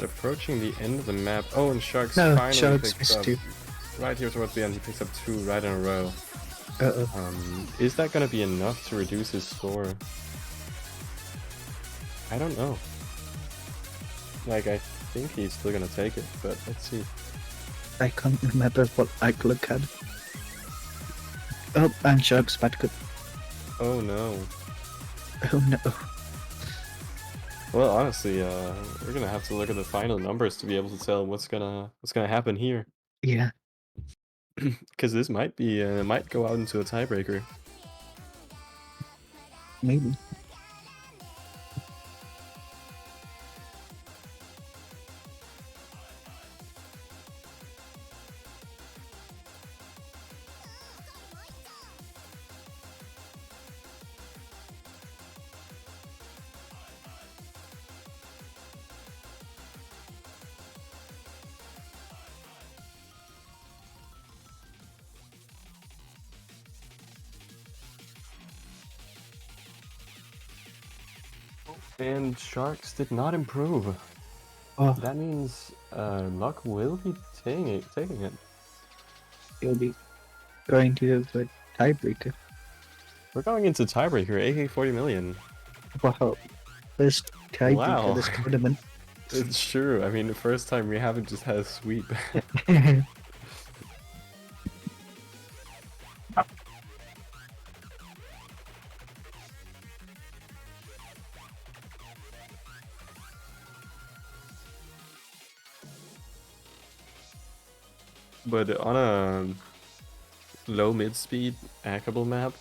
Approaching the end of the map. Oh, and Sharks finally Sharks picks missed up. 2. Right here towards the end, he picks up 2 right in a row. Uh-oh. Is that gonna be enough to reduce his score? I don't know. Like, I think he's still gonna take it, but let's see. I can't remember what Outlook had. Oh, and Sharks bad good. Oh no. Oh no. Well, honestly, we're gonna have to look at the final numbers to be able to tell what's gonna happen here. Yeah. Because this might be might go out into a tiebreaker. Maybe. And Sharks did not improve. Oh, That means Luck will be taking it. he'll be going to the tiebreaker. We're going into tiebreaker, AK 40 million. Wow. First tiebreaker Wow. this tournament. It's true. I mean, the first time we haven't just had a sweep. But on a low mid-speed hackable map,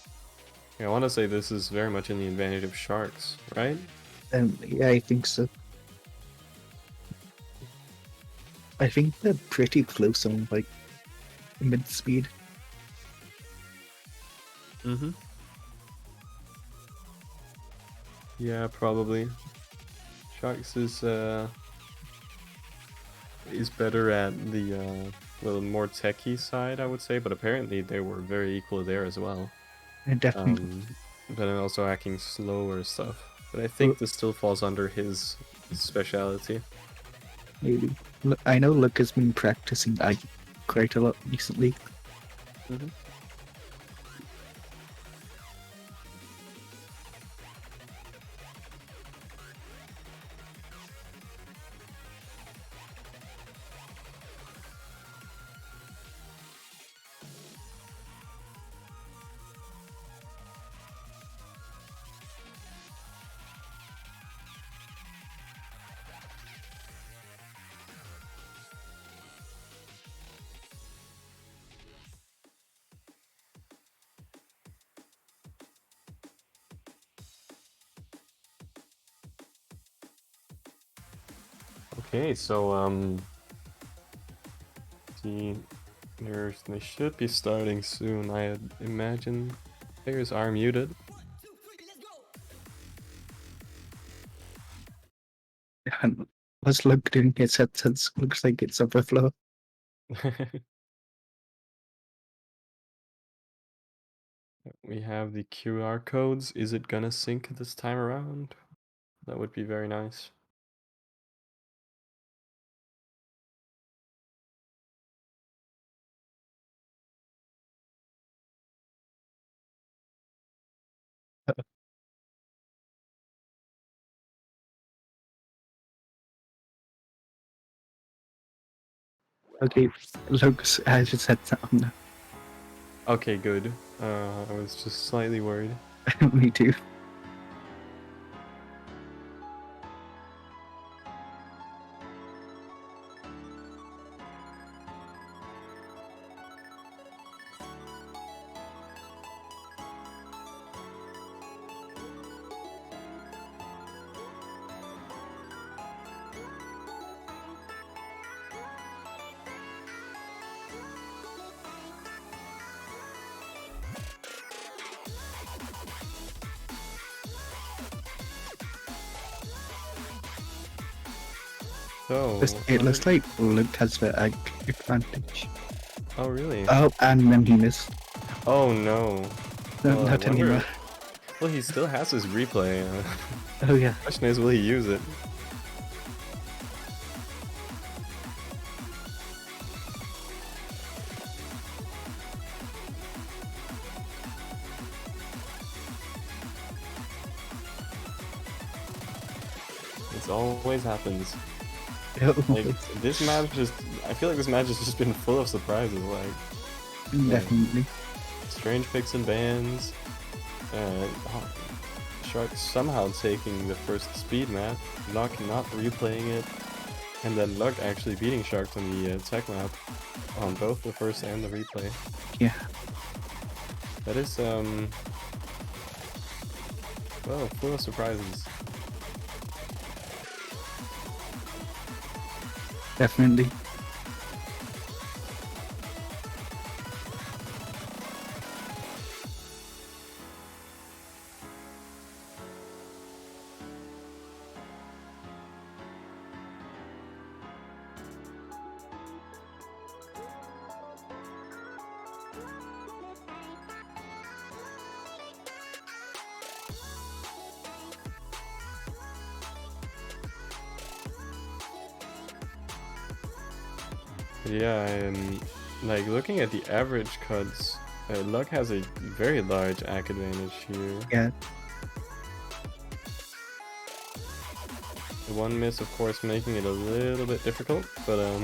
I want to say this is very much in the advantage of Sharks, right? Yeah, I think so. I think they're pretty close on like mid speed. Mm-hmm. Yeah, probably. Sharks is better at the little more techie side, I would say, but apparently they were very equal there as well. Definitely. But then also hacking slower stuff. But I think this still falls under his speciality. Maybe. Look, I know Luke has been practicing quite a lot recently. Mm-hmm. Okay, so they should be starting soon. I imagine players are muted. And what's Luke doing his headsets? Looks like it's overflow. We have the QR codes. Is it gonna sync this time around? That would be very nice. Okay, Luke has his headset on now. Okay, good. I was just slightly worried. Me too. So It looks like Luke has the advantage. Oh really? Oh, and then he missed. Oh no. No, Well, I not wonder- anymore. Well, he still has his replay. Oh yeah. Question is, will he use it? This always happens. Like this match I feel like this match has just been full of surprises. Like Definitely. strange picks and bans. Sharks somehow taking the first speed map, Luck not replaying it, and then Luck actually beating Sharks on the tech map on both the first and the replay. Yeah. That is well, full of surprises. Definitely. Yeah, like looking at the average cuts, Luck has a very large AC advantage here. Yeah. The one miss, of course, making it a little bit difficult, but I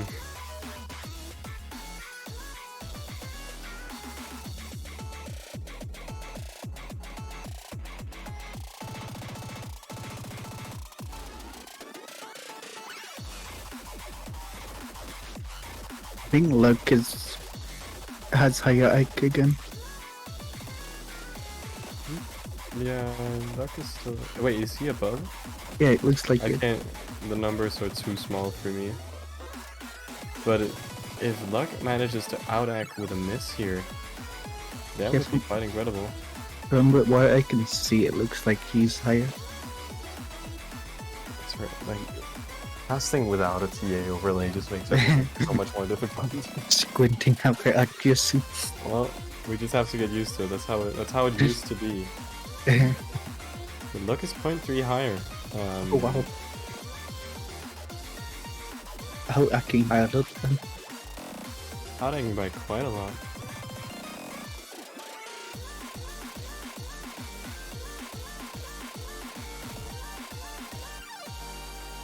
think Luck has higher IQ again. yeah, Luck is still. Wait, is he above? Yeah, it looks like I it. can't. The numbers are too small for me. But if Luck manages to outact with a miss here, that Yes, would be quite incredible. From what I can see, it looks like he's higher. That's right. Like casting without a TA overlay just makes everything so much more difficult. Squinting out for accuracy. Well, we just have to get used to it. That's how it used to be. Oh But Luck is 0.3 higher. wow. How acting higher up then? Outating by quite a lot.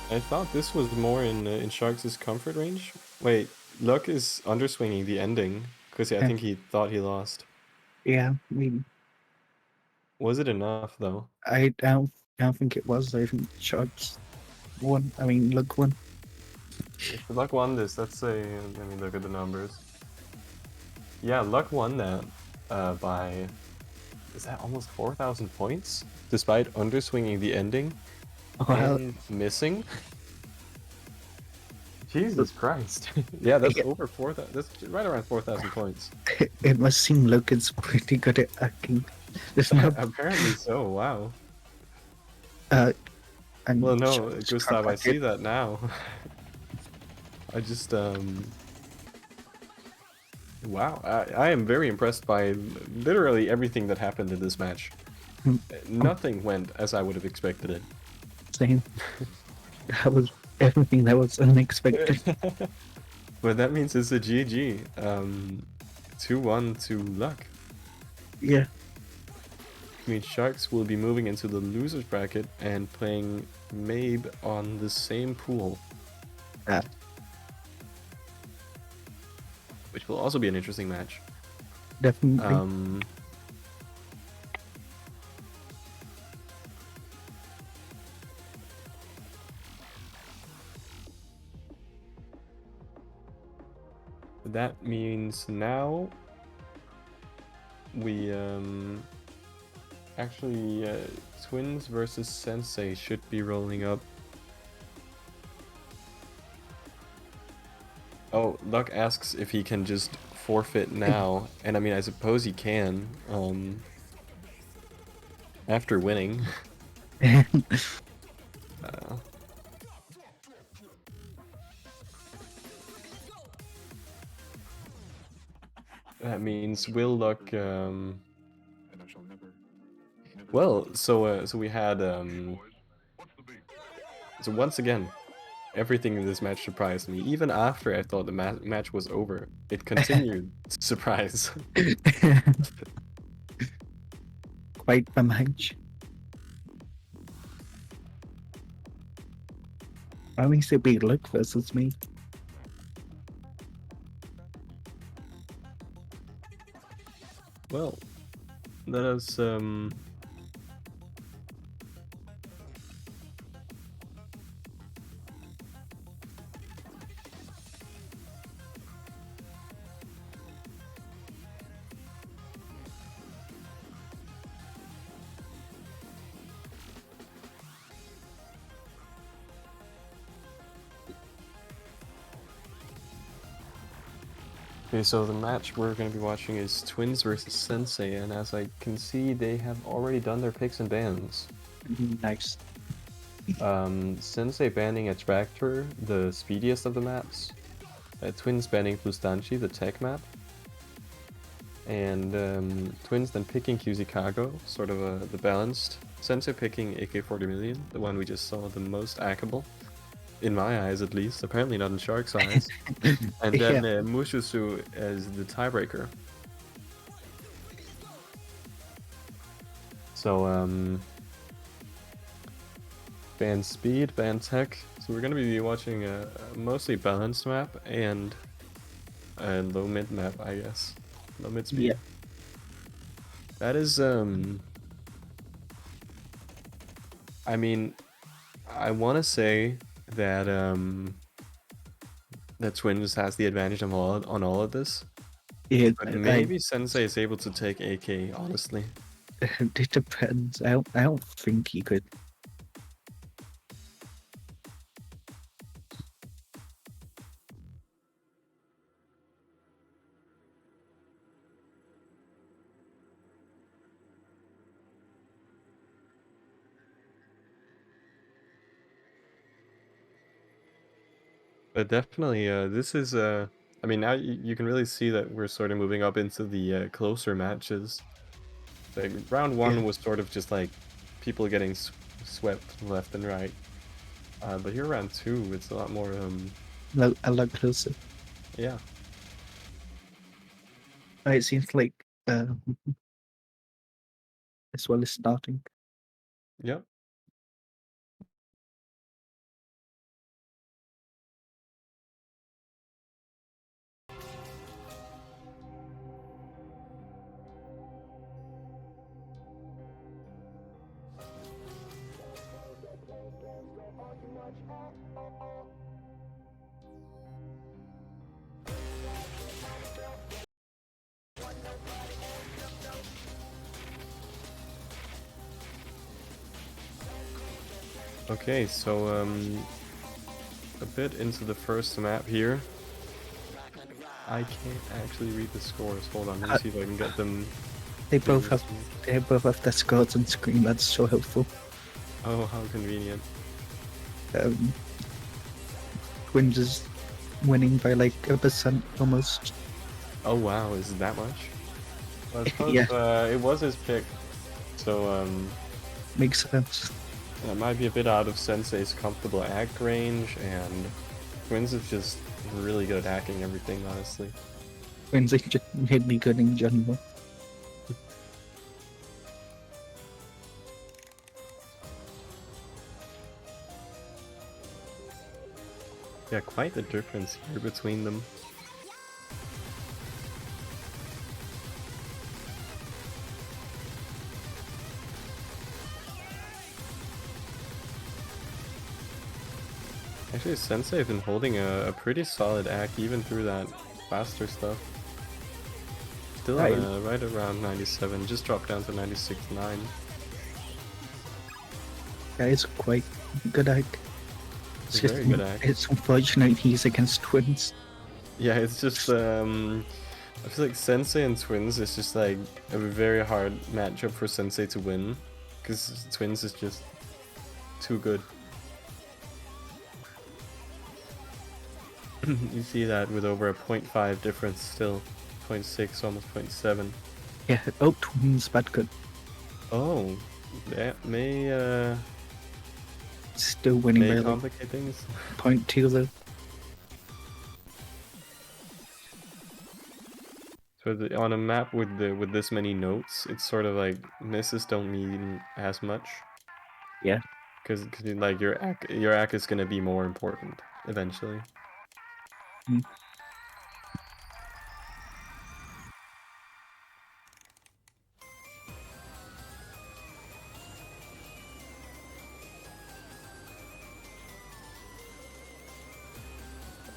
I thought this was more in Sharks' comfort range. Wait, Luck is underswinging the ending because I think he thought he lost. Yeah, I mean, Was it enough though? I don't think it was. I think Sharks won. I mean, Luck won. If Luck won this, let's say. I mean, look at the numbers. Yeah, Luck won that by. Is that almost 4,000 points? Despite underswinging the ending Well, and missing. Jesus Christ! Yeah, that's Yeah. over 4,000. That's right around 4,000 points. it must seem Luck is pretty good at acting. There's no. Apparently so. Wow. And Well, no, Sharks Gustav, can't I see act that now. I just Wow, I am very impressed by literally everything that happened in this match. Hmm. Nothing went as I would have expected it. Same. That was everything that was unexpected. But that means it's a GG. 2-1 to Luck. Yeah. I mean, Sharks will be moving into the losers bracket and playing Mabe on the same pool, Yeah. which will also be an interesting match. Definitely. That means now we actually Twins versus Sensei should be rolling up. Oh, Luck asks if he can just forfeit now, and I mean I suppose he can after winning. That means will Luck well, so we had so once again, everything in this match surprised me. Even after I thought the match was over, it continued to surprise. Quite the match. At least it'd be Luck versus me. Well, let us Okay, so the match we're going to be watching is Twins versus Sensei, and as I can see, they have already done their picks and bans. Nice. Sensei banning Attractor, the speediest of the maps. Twins banning Plustanchi, the tech map. And Twins then picking QZ Cargo, sort of the balanced. Sensei picking AK-40 million, the one we just saw the most hackable. in my eyes at least. Apparently not in Shark's eyes. And then Mushusu as the tiebreaker. So band speed, band tech. So we're gonna be watching a mostly balanced map and a low mid map, I guess. Low mid speed. Yeah. That is I mean, I want to say that that Twins has the advantage on all of this, Yeah, but maybe Sensei is able to take AK. Honestly, it depends. I don't think he could. but definitely this is I mean now you can really see that we're sort of moving up into the closer matches. Like round one was sort of just like people getting swept left and right, but here round two it's a lot more A lot closer. yeah. It seems like as well as starting. Yep. Okay, so a bit into the first map here. I can't actually read the scores. Hold on, let me see if I can get them. They both have their scores on screen. That's so helpful. Oh, how convenient. Twins is winning by like 1% almost. Oh wow, is it that much? Well, I suppose it was his pick, so Makes sense. it might be a bit out of Sensei's comfortable act range, and Twins is just really good at hacking everything, honestly. Twins are just really good in general. Yeah, quite the difference here between them. Actually, Sensei has been holding a pretty solid act even through that faster stuff. Still right around 97, just dropped down to 96.9. Yeah, it's quite good act. It's very good act. It's unfortunate he's against Twins. Yeah, it's just I feel like Sensei and Twins is just like a very hard matchup for Sensei to win, because Twins is just too good. You see that with over a 0.5 difference still. 0.6, almost 0.7. Yeah, Twins bad good. Oh, that may still winning by complicate things. 0.2 though. So on a map with this many notes, it's sort of like misses don't mean as much. Yeah. Because like your act is gonna be more important eventually.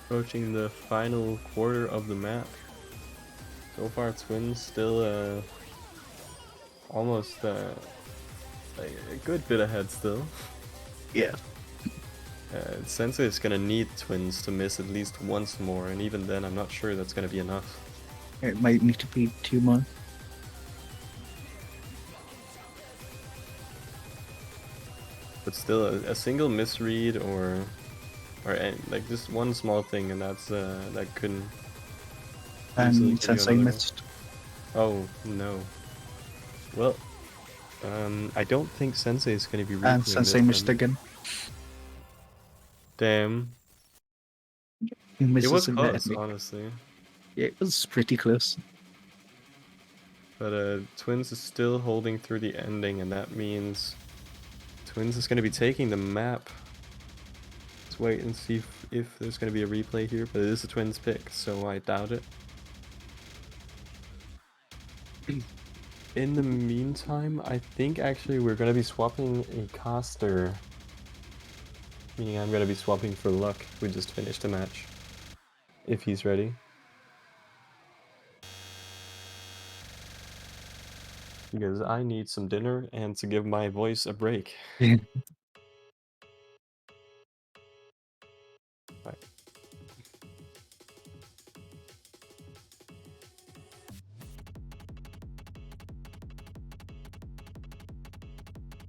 Approaching the final quarter of the map. So far, Twins still almost like a good bit ahead still. Yeah. Sensei is gonna need Twins to miss at least once more, and even then, I'm not sure that's gonna be enough. It might need to be 2 more. But still, a single misread or like just one small thing, and that's that couldn't. And Sensei missed. Oh no. Well, I don't think Sensei is going to be. And Sensei missed again. Damn. He It misses was and close, me. honestly. Yeah, it was pretty close. But Twins is still holding through the ending, and that means Twins is going to be taking the map. Let's wait and see if there's going to be a replay here, but it is a Twins pick, so I doubt it. In the meantime, I think actually we're going to be swapping a caster. Meaning I'm going to be swapping for Luck. We just finished a match. If he's ready. Because I need some dinner and to give my voice a break. Right.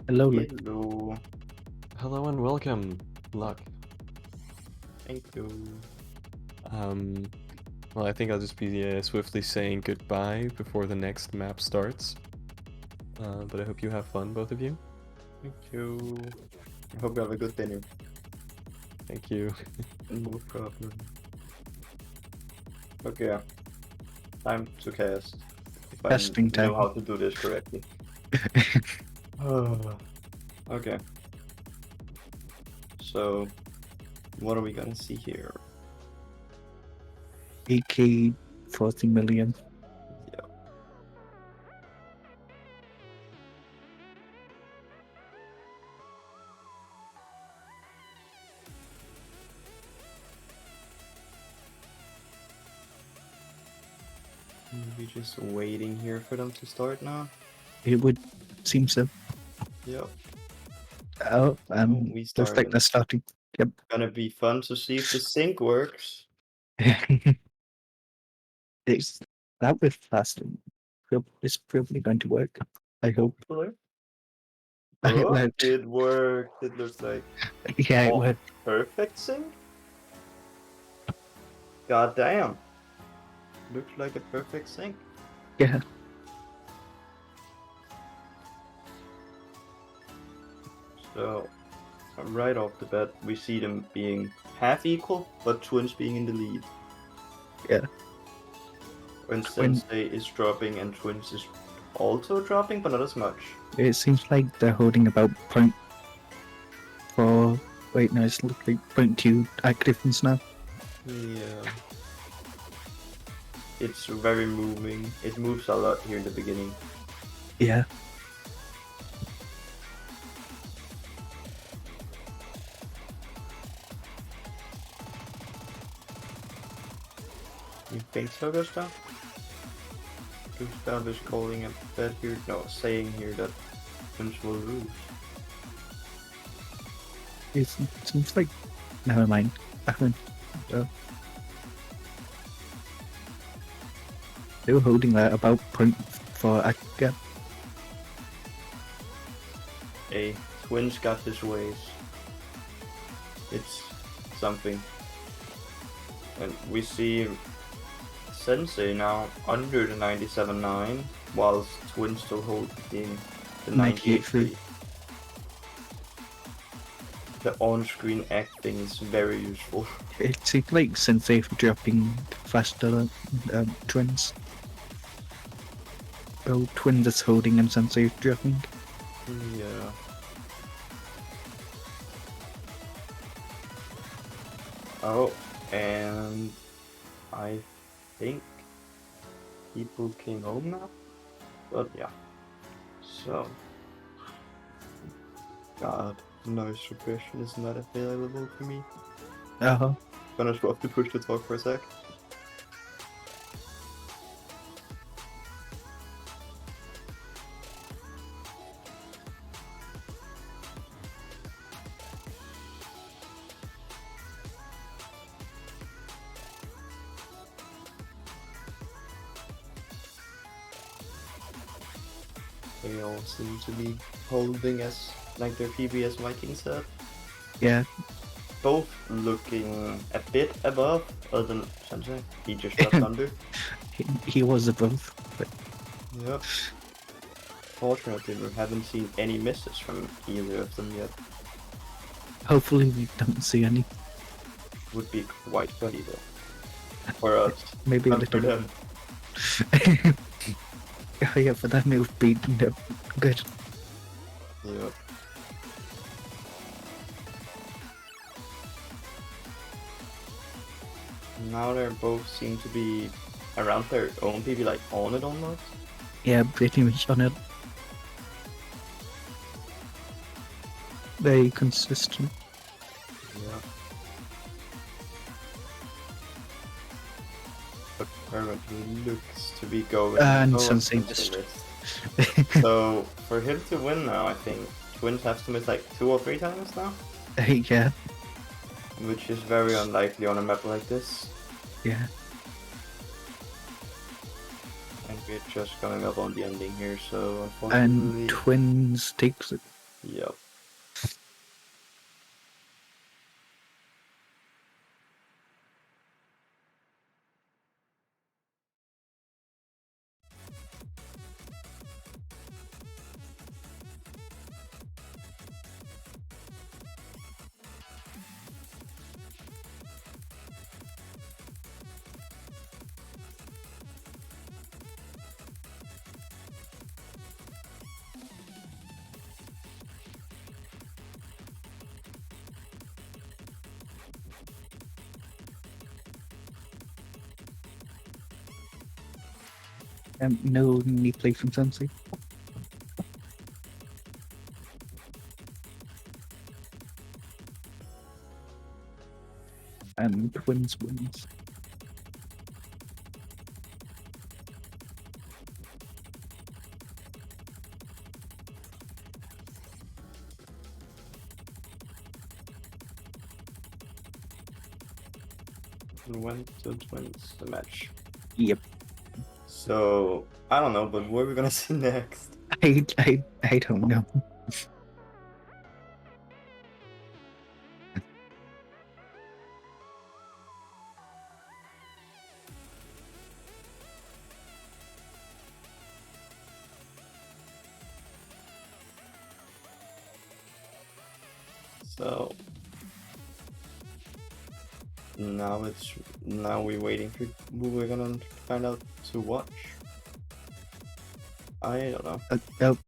Hello, Luke. Hello. Hello and welcome, Luck. Thank you. Well, I think I'll just be swiftly saying goodbye before the next map starts. But I hope you have fun, both of you. Thank you. I hope you have a good dinner. Thank you. No problem. Okay. Time to cast. If Casting I know time. how to do this correctly. Okay. So, what are we gonna see here? AK 40 million. Yeah. We're just waiting here for them to start now. It would seem so. Yep. Oh, we looks like started. they're starting. Yep. Gonna be fun to see if the sync works. It's that with faster. It's probably going to work. I hope. Hopefully. It Oh, worked. it worked. It looks like Yeah, it Oh. worked. perfect sync. God damn. Looks like a perfect sync. Yeah. So, right off the bat, we see them being half equal, but Twins being in the lead. Yeah. When Sensei is dropping and Twins is also dropping, but not as much. It seems like they're holding about 0.4. Wait, no, it's like 0.2 act difference now. Yeah. It's very moving. It moves a lot here in the beginning. Yeah. You think so, Gustav? Gustav is calling a bet here, no, saying here that Twins will lose. It seems like. Never mind. They were holding that about 0.4 act gap. Hey, Twins got his ways. It's something. And we see Sensei now under the 97.9, whilst Twins still holding the 98.3. The on-screen acting is very useful. It seems like Sensei dropping faster than Twins. Well, Twins is holding and Sensei is dropping. Yeah. Oh, and I think people came home now. But yeah. So. God, noise suppression is not available for me. Uh-huh. Gonna swap to push to talk for a sec. They all seem to be holding as like their PBS Viking said. Yeah. Both looking a bit above, other than Sensei. He just dropped under. He was above. But Yep. Fortunately, we haven't seen any misses from either of them yet. hopefully we don't see any. would be quite funny though. For us, Maybe a not for little them. bit. Oh, yeah, for them it would be good. Yeah. Now they both seem to be around their own PB, like on it almost. Yeah, pretty much on it. Very consistent. Yeah. But currently looks to be going. And oh, Sensei Sensei missed. missed. So for him to win now, I think Twins have to miss like 2 or 3 times now, Yeah, which is very unlikely on a map like this. yeah. And we're just coming up on the ending here, so And unfortunately. Twins takes it. Yep. No knee play from Sensei. And Twins wins. Went to Twins the match. Yep. So I don't know, but what are we gonna see next? I don't know. So now we're waiting for who we're gonna find out to watch. I don't know. Oh,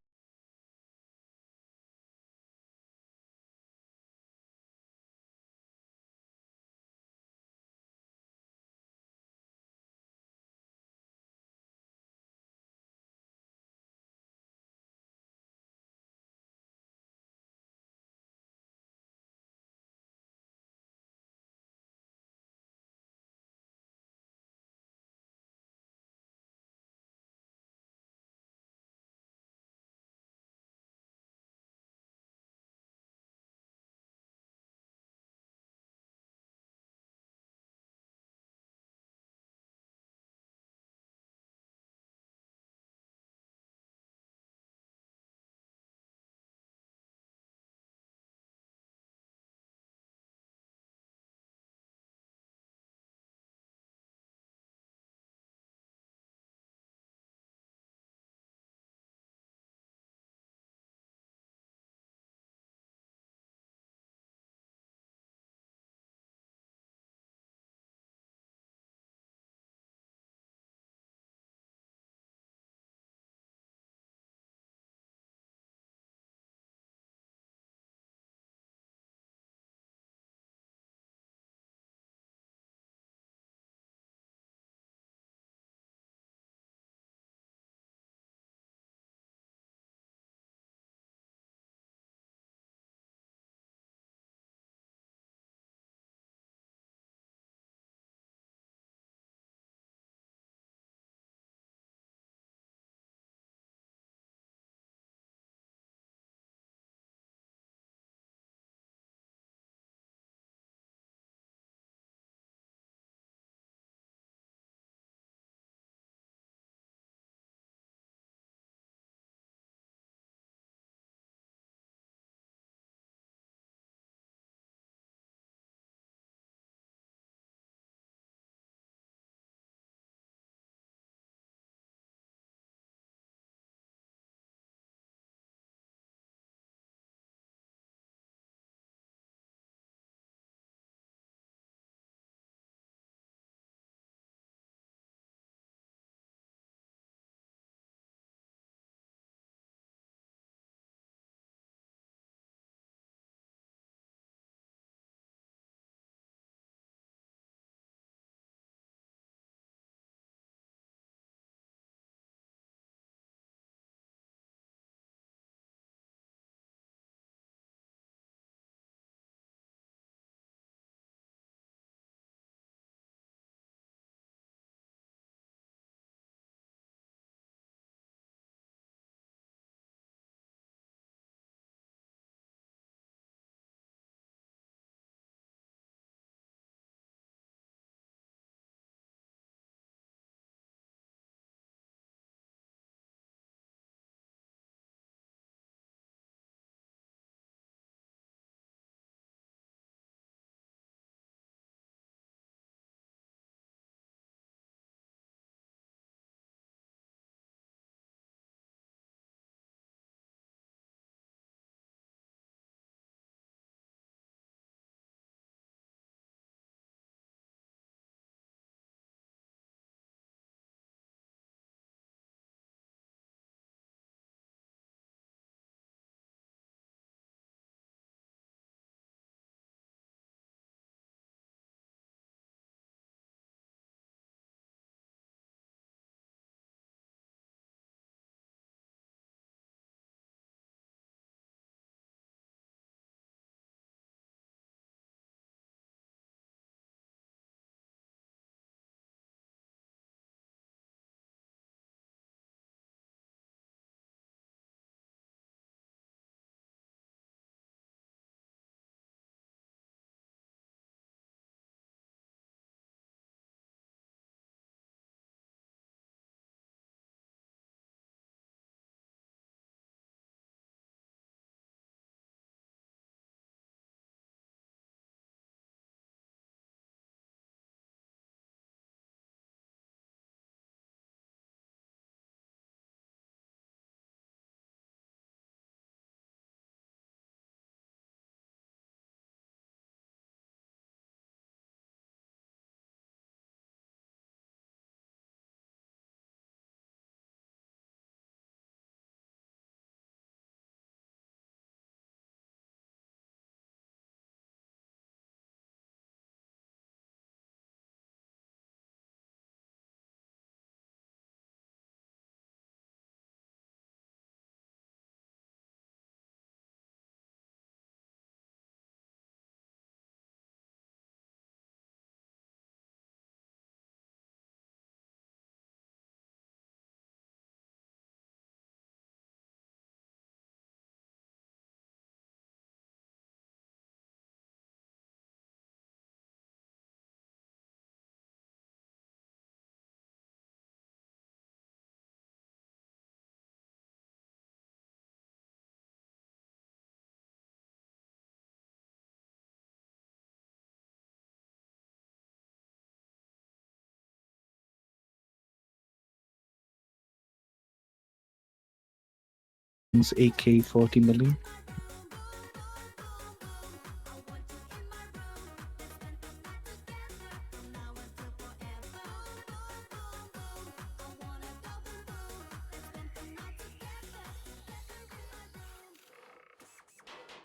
AK 40 million.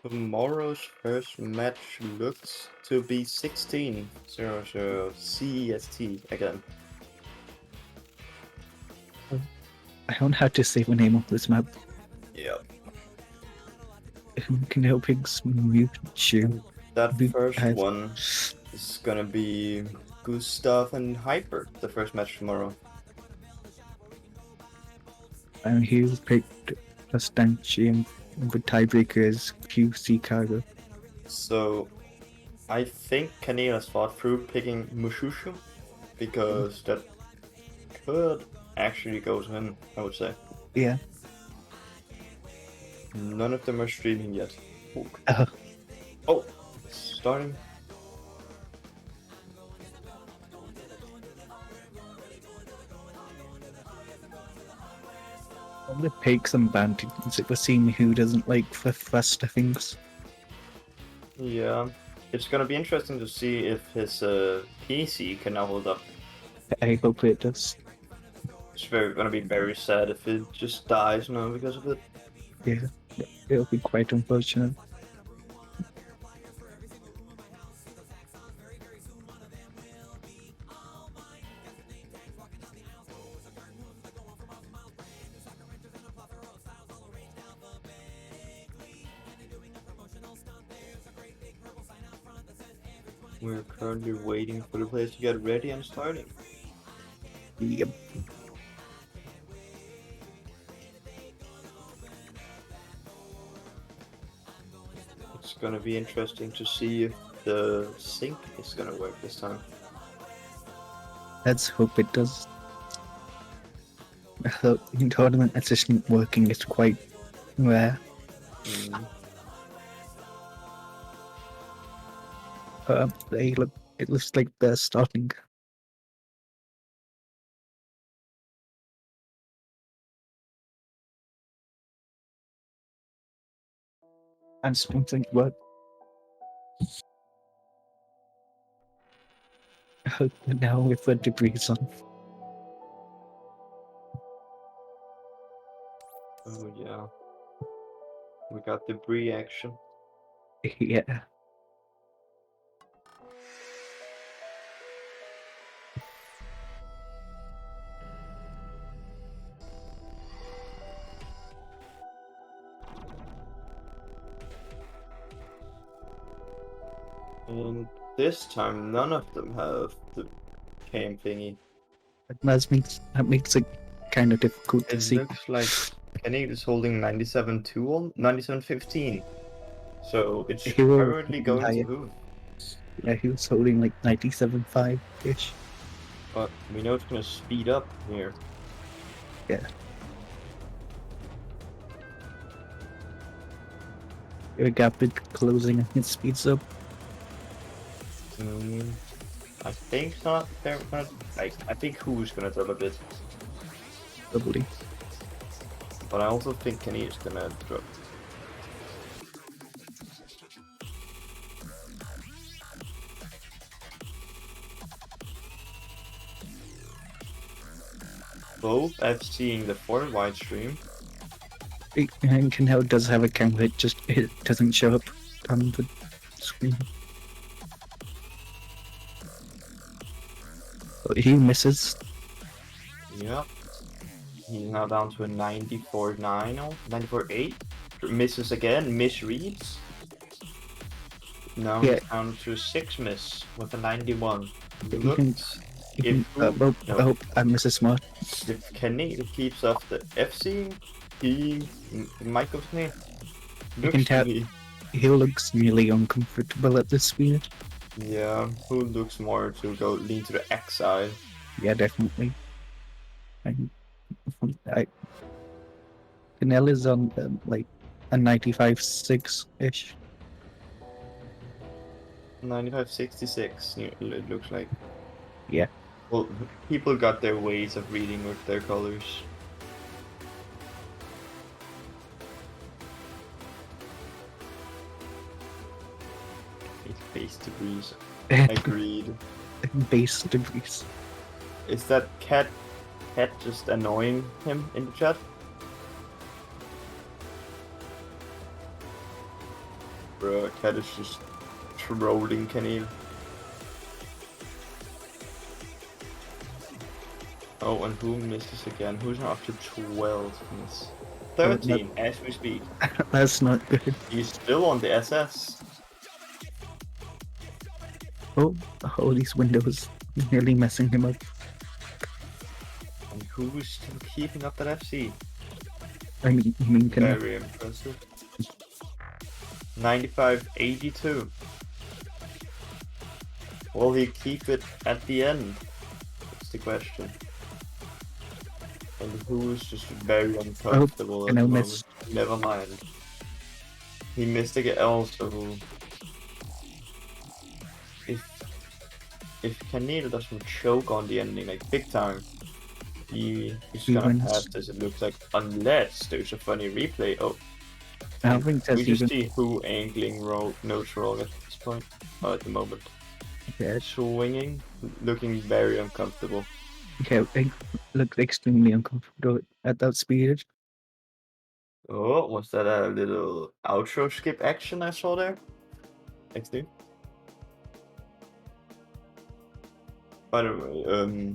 Tomorrow's first match looks to be 16:00 CEST again. I don't know how to say the name of this map. Yep. Canopig's Mewtwo. That Big first has- one is gonna be Gustav and Hyper, the first match tomorrow. And he picked a stanchion. The tiebreaker is QC Cargo. So I think Kanela's thought through picking Mushushu because that could actually go to him, I would say. Yeah. None of them are streaming yet. Uh, Oh, starting. all the pigs and bounties, we're seeing who doesn't like the faster things. Yeah, it's gonna be interesting to see if his PC can now hold up. I hope it does. It's gonna be very sad if it just dies now because of it. Yeah. It'll be quite unfortunate. We're currently waiting for the players to get ready and starting. Yep. It's gonna be interesting to see if the sync is gonna work this time. Let's hope it does. The tournament assistant working is quite rare. It looks like they're starting. And something what? Now with the debris on. Oh yeah. We got debris action. Yeah. And this time none of them have the cam thingy. That makes it kind of difficult to It see. looks like Kenny is holding 97-2 on 97-15. So it's He will currently going higher. to who? Yeah, he was holding like 97.5-ish. But we know it's gonna speed up here. Yeah. Your gap is closing and it speeds up. I think not. They're gonna I think who's gonna drop a bit, Probably. but I also think Kenny is gonna drop. Both I've seen the 4 wide stream. And Canal does have a camera, it doesn't show up on the screen. But he misses. Yep. He's now down to a 94.9 now, 94.8. Misses again, misreads. Now Yeah. he's down to a 6 miss with a 91. He Looks, can- I hope I miss a smart. if Kenny keeps up the FC, he might go to me. You can tell he looks really uncomfortable at this speed. Yeah, who looks more to go lean to the X side? Yeah, definitely. Canel is on like a 95.6-ish. 95.66, it looks like. Yeah. Well, people got their ways of reading with their colors. Base degrees. Agreed. Base degrees. Is that cat just annoying him in the chat? Bro, cat is just trolling Canil. Oh, and who misses again? Who's now up to 12 miss? 13 as we speak. That's not good. He's still on the SS. Oh, all these windows nearly messing him up. And who's still keeping up that FC? I mean, can Very impressive. 95-82. Will he keep it at the end? That's the question. And who's just very uncomfortable at and I the moment. miss. Never mind. He missed again also. If Canelo doesn't choke on the ending like big time, he's gonna wins. pass this, it looks like, unless there's a funny replay. Oh, I don't think that's we just even. see who angling notes wrong at this point, at the moment. Yeah, Swinging, looking very uncomfortable. okay, it looked extremely uncomfortable at that speed. Oh, was that a little outro skip action I saw there? XD. By the way,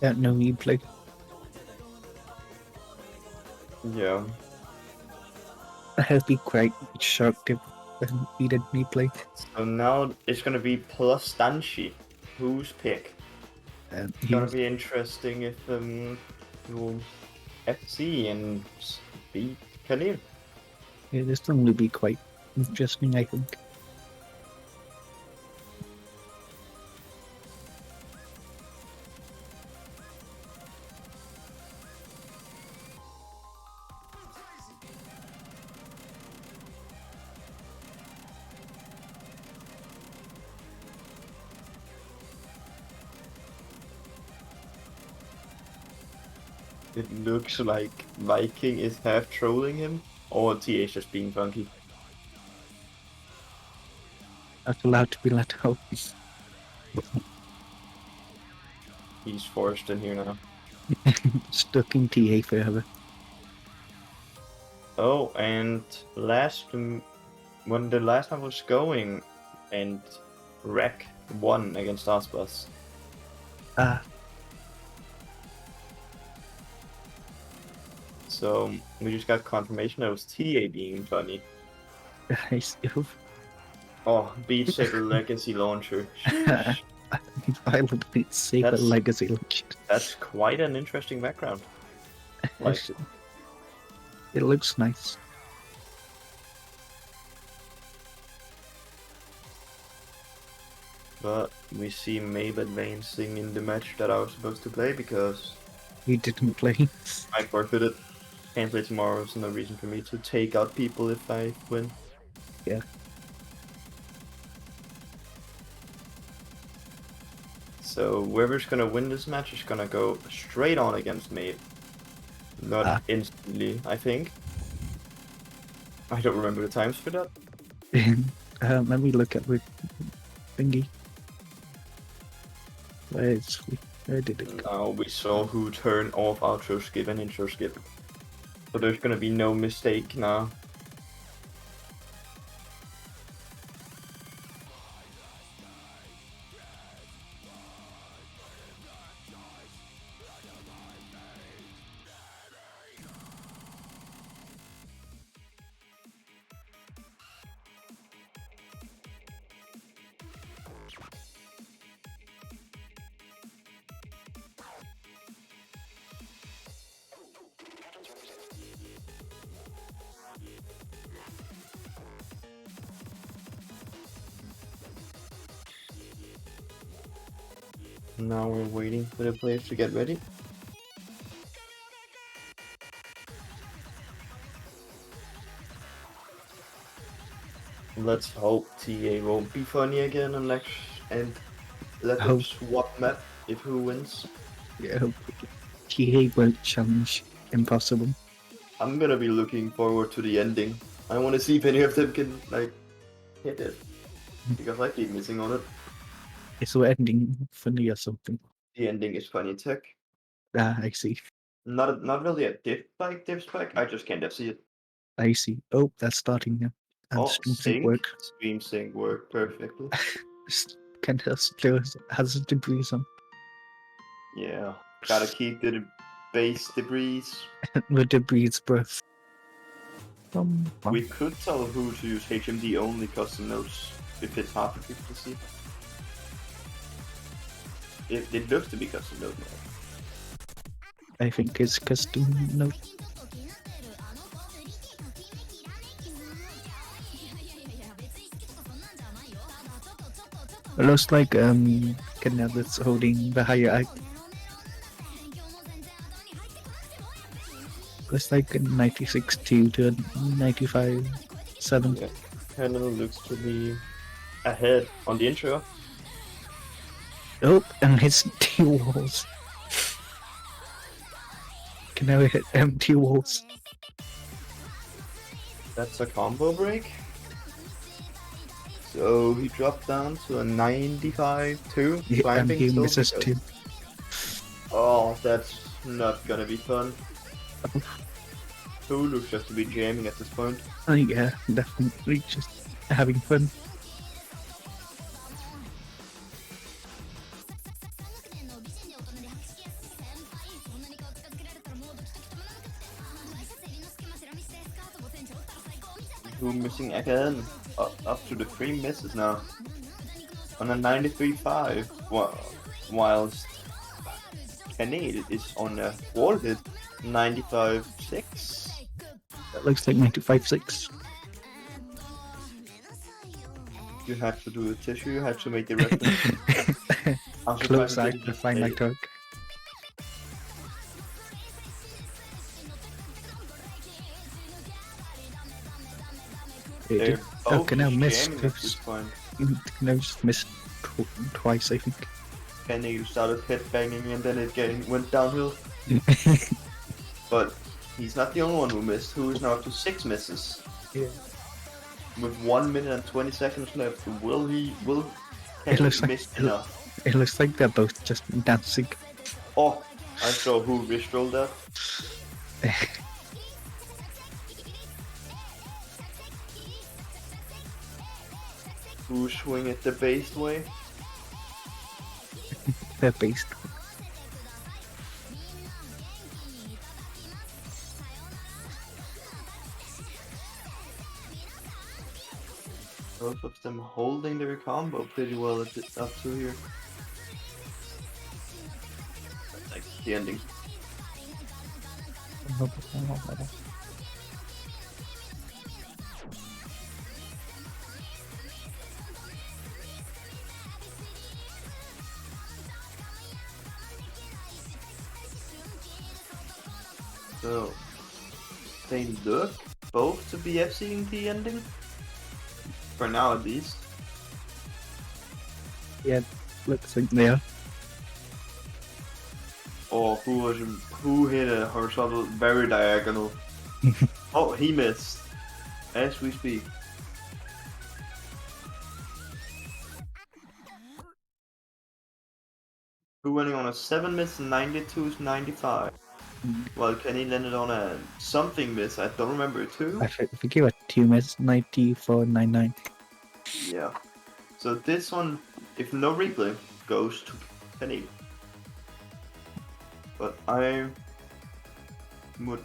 Yeah, no replay. yeah. I'd be quite shocked if he did replay. So now it's gonna be plus Danshi. Whose pick? It's gonna be interesting if you'll FC and beat Khalil. Yeah, this one will be quite interesting, I think. It looks like Viking is half trolling him, or TA is just being funky. Not allowed to be let out. He's forced in here now. Stuck in TA forever. Oh, and when the last time was going, and Rec won against Aspas. Ah, So we just got confirmation that it was TA being funny. I see. Oh, Beat Saber Legacy Launcher. I would be Saber That's- Legacy launch. That's quite an interesting background. Like, It looks nice. but we see Mabe advancing in the match that I was supposed to play because We didn't play. I forfeited. Can't play tomorrow, so no reason for me to take out people if I win. Yeah. So whoever's gonna win this match is gonna go straight on against Mabe. Not instantly, I think. I don't remember the times for that. Let me look at the thingy. Where did it go? Now we saw who turned off outro skip and intro skip. So there's gonna be no mistake now. Now we're waiting for the players to get ready. Let's hope TA won't be funny again and let them swap map if who wins. Yeah, TA won't challenge impossible. I'm gonna be looking forward to the ending. I want to see if any of them can hit it, because I keep missing on it. Is the ending funny or something? The ending is funny tech. Ah, I see. Not really a diff spike. I just can't see it. I see. Oh, that's starting now. And stream sync work. Stream sync work perfectly. Kenta still has debris on. Yeah, gotta keep the base debris. The debris breath. We could tell who to use HMD only custom nodes if it's half of 50C. It looks to be custom node now. I think it's custom node. It looks like Canada's holding the higher eye. Looks like a 96-2 to a 95-7. Yeah, Canada looks to be ahead on the intro. Oh, and hits T walls. Can now hit empty walls. That's a combo break. So he dropped down to a 95-2. Yeah, and he misses too. Oh, that's not gonna be fun. Who looks just to be jamming at this point? Oh yeah, definitely just having fun. Who missing again? Up to the 3 misses now. On a 93-5, whilst Canade is on a wall hit 95-6. That looks like 95-6. You had to do a tissue, you had to make the reference. Close eye to find my target. Oh, can now miss. Can just miss twice, I think. Kenny, you started headbanging and then it went downhill. But he's not the only one who missed. Who is now up to 6 misses? Yeah. With 1 minute and 20 seconds left, will It looks like enough? It looks like they're both just dancing. Oh, I saw who wrist rolled that. Who swing it the based way? They're based. Both of them holding their combo pretty well up to here. Like the ending. So they look both to be FCing the ending. For now at least. Yeah, looks like they are. Oh, who hit a horizontal very diagonal? Oh, he missed. As we speak. Who winning on a 7 miss, 92-95. While Kenny landed on a something miss, I don't remember, 2? I think it was 2 miss, 94-99. Yeah. So this one, if no replay, goes to Kenny. But I would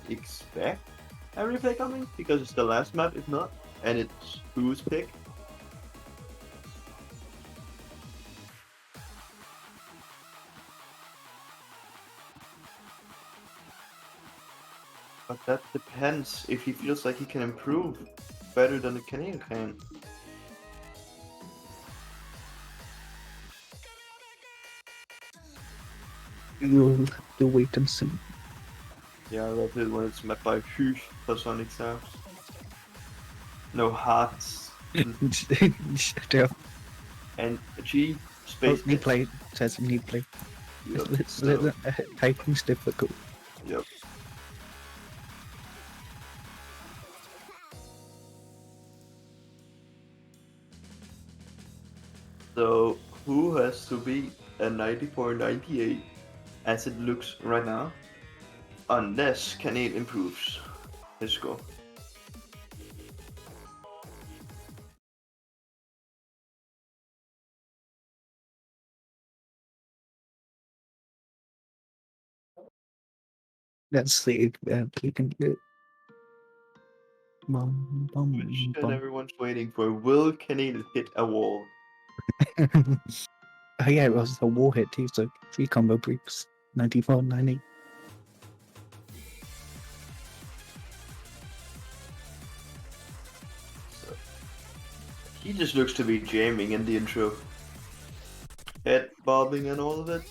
expect a replay coming, because it's the last map, if not, and it's whose pick. But that depends if he feels like he can improve better than the Canadian can. You'll have to wait and see. Yeah, I love it when it's met by huge platonic sounds. No hearts. Shut up. And a G Oh, space. need play. Says need play. Yep. So, Typing's difficult. yep. So, who has to beat a 90.98 as it looks right now? Unless Canade improves his score. Let's see if we can do it. Bum, bum, Question bum. everyone's waiting for. Will Canade hit a wall? Oh yeah, it was the warhead too, so 3 combo breaks. 94, 90. He just looks to be jamming in the intro. Head bobbing and all of it.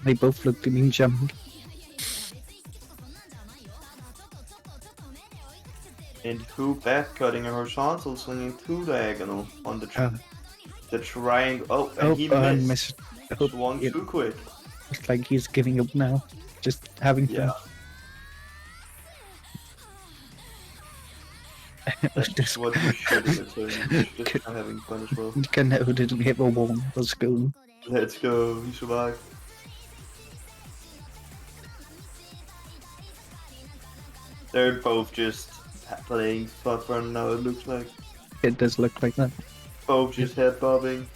They both look to be jumping. And who back cutting a horizontal, swinging 2 diagonal on the the triangle. Oh, and he missed. Missed. Oh, Swung it, too quick. it's like he's giving up now. Just having fun. Yeah. That's what you should have done. Just having fun as well. Canelo didn't hit the wall. Let's go. Let's go. He survived. They're both just playing fun now, it looks like. It does look like that. Both just head bobbing.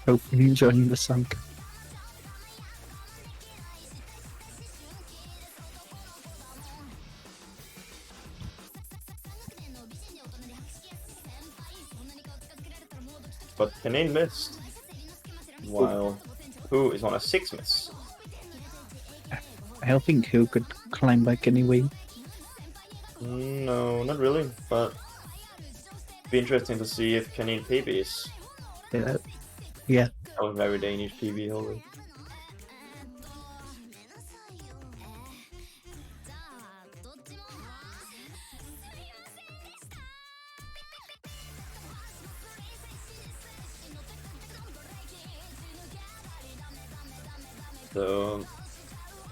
Hope you're enjoying the sun. But Canane missed. While who is on a 6 miss? I don't think he could climb back anyway. No, not really, but be interesting to see if Canane PBs. Yeah. That was very Danish PB holder. So,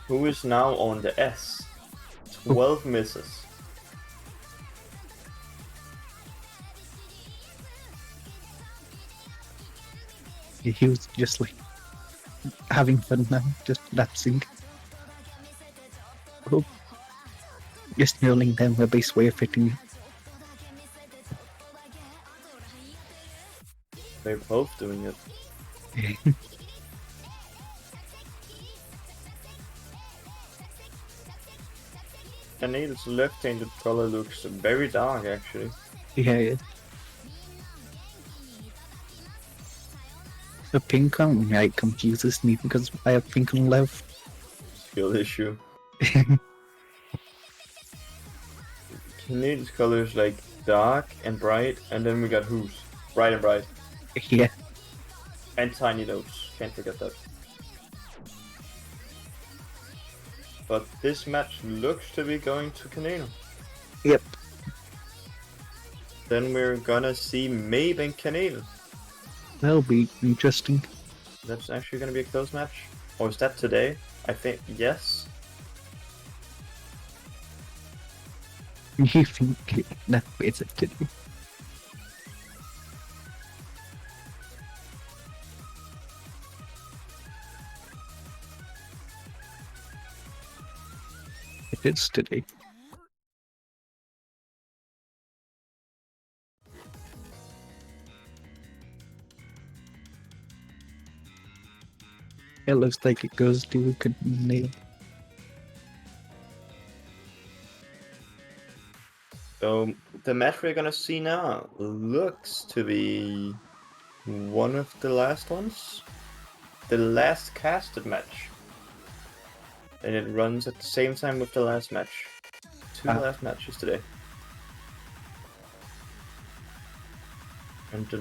who is now on the S? 12 misses. He was just like having fun now, just lapsing. Oh. Just nailing them the base way of hitting. They're both doing it. Canade's left-handed color looks very dark, actually. Yeah. The pink on right confuses me because I have pink on left. Skill issue. Canade's color is like dark and bright, and then we got who's bright and bright. Yeah. And tiny notes, can't forget that. But this match looks to be going to Canano. Yep. Then we're gonna see Mabe and Canano. That'll be interesting. That's actually gonna be a close match. Or is that today? I think yes. You think that is it today? It is today. It looks like it goes to Canadian. So the match we're gonna see now looks to be one of the last ones. The last casted match. And it runs at the same time with the last match. Two last matches today. And the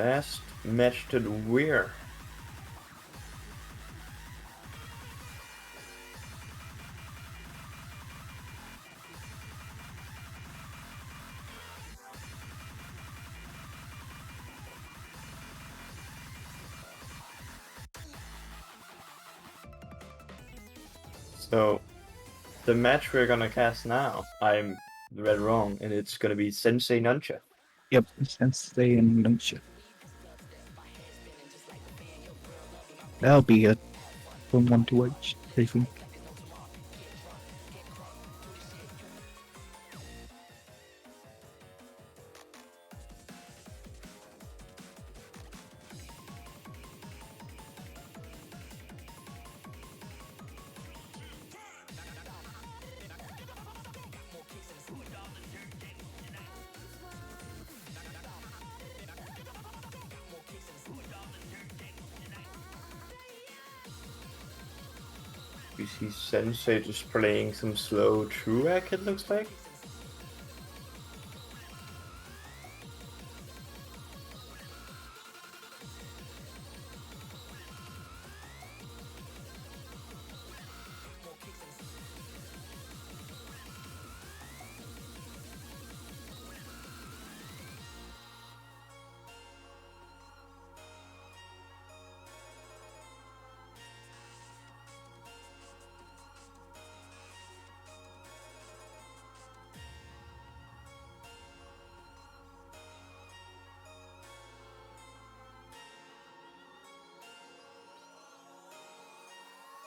last match to the weir. So, the match we're gonna cast now, I'm read wrong, and it's gonna be Sensei Nuncha. Yep, Sensei and Nuncha. That'll be a fun one to watch, I think. You see Sensei just playing some slow Truac, it looks like.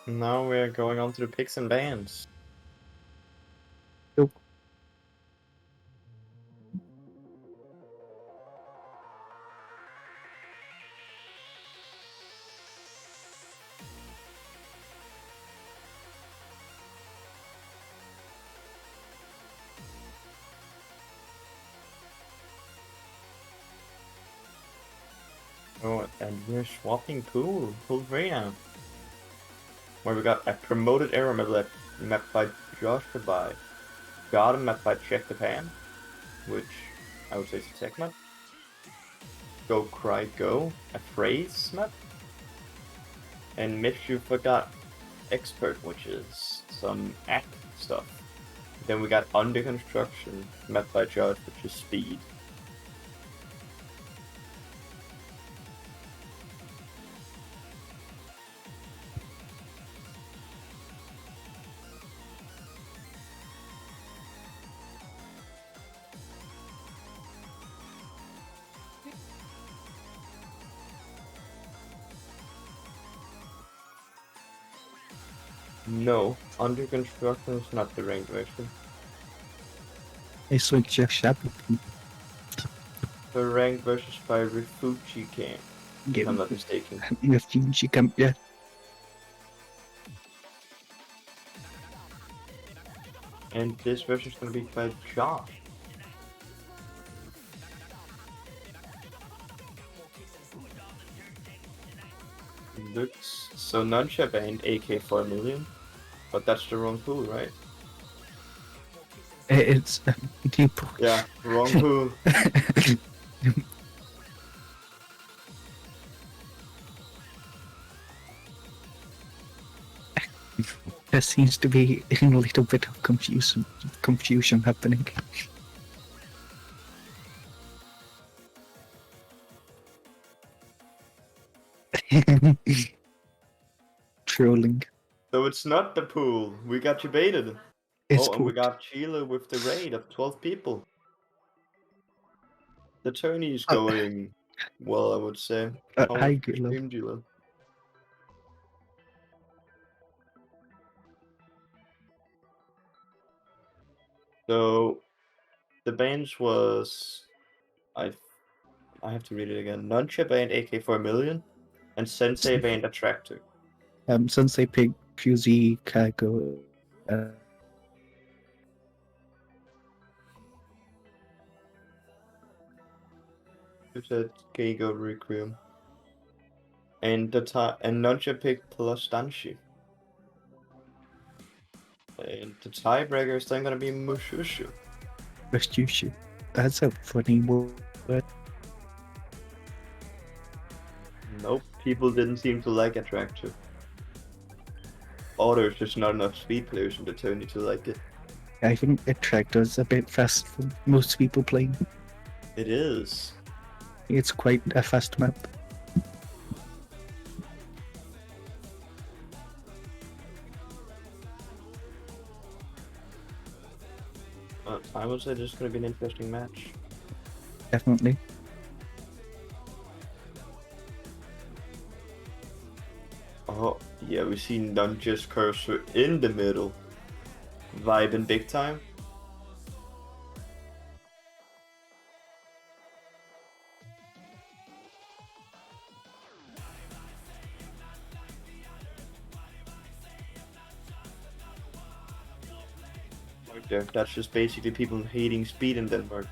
Now we're going on to the picks and bans. Yep. Oh, and we're swapping pool three now. Where we got a promoted era map by Josh Goodbye. Got a map by Check the Pan, which I would say is a tech map. Go Cry Go, a phrase map. And Mitch, you forgot Expert, which is some act stuff. Then we got Under Construction, map by Josh, which is speed. No, Under Construction is not the ranked version. It's like just happened. The ranked version is by Refugi Camp, if I'm not mistaken. Refugee camp, yeah. And this version is going to be by Josh. Looks so Nuncha banned AK for a million, but that's the wrong pool, right? It's deep. Yeah, wrong pool. There seems to be a little bit of confusion happening. Trolling. So it's not the pool. We got you baited. It's and we pooped. got Sheila with the raid of 12 people. The tourney is going well, I would say. Hi, Gilo. Stream Gilo. So the bans was I have to read it again. Nuncha banned AK for a million, and Sensei banned Attractor. Sensei Pig, Fusey, Kago. Who said Geigo Requiem? And Nuncha picked plus Danshi. And the tiebreaker is then gonna be Mushushu. Mushushu. That's a funny word. Nope, people didn't seem to like Attractor. Or there's just not enough speed players in the tourney to like it. I think Attractor's a bit fast for most people playing. It is. It's quite a fast map. I would say this is going to be an interesting match. Definitely. Oh, yeah, we see Nuncha's cursor in the middle. Vibing big time. Right there, that's just basically people hating speed in Denmark.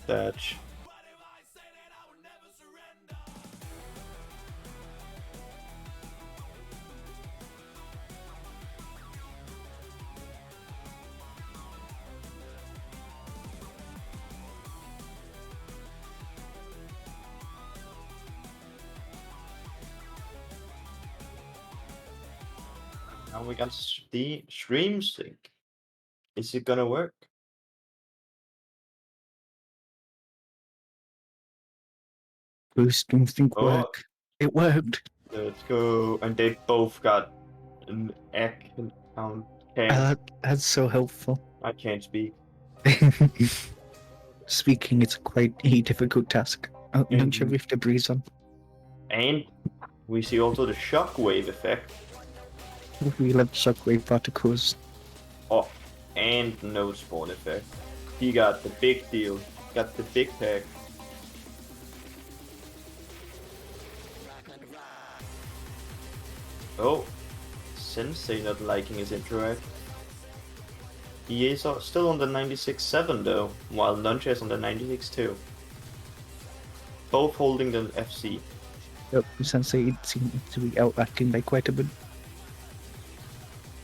Thatch. Now we got the stream sync. Is it gonna work? Boost don't think Oh. work. It worked. Let's go. And they both got an account. That's so helpful. I can't speak. Speaking, it's quite a difficult task. Oh, don't you Mhm. with the breeze on? And we see also the shockwave effect. We love shockwave particles. Oh, and no spawn effect. He got the big deal. Got the big pack. Oh, Sensei not liking his interact. He is still on the 96.7 though, while Nuncha is on the 96.2. Both holding the FC. Yep, Sensei seems to be outacting by quite a bit.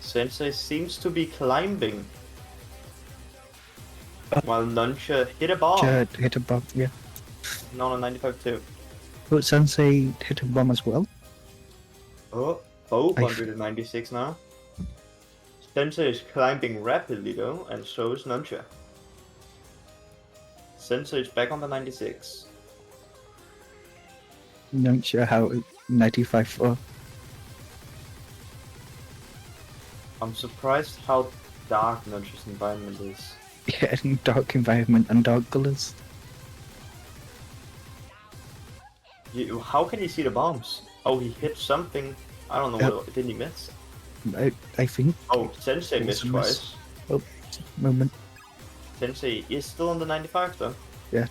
Sensei seems to be climbing. While Nuncha hit a bomb. Chad hit a bomb, yeah. Not on 95.2. But Sensei hit a bomb as well. Oh, both under the 96 now. Sensei is climbing rapidly though, and so is Nuncha. Sensei is back on the 96. Not sure how 95 for. I'm surprised how dark Nuncha's environment is. Yeah, in dark environment and dark colors. How can he see the bombs? Oh, he hit something. I don't know what. Didn't he miss? I think. Oh, Sensei missed twice. Oh, moment. Sensei is still on the 95 though. Yeah.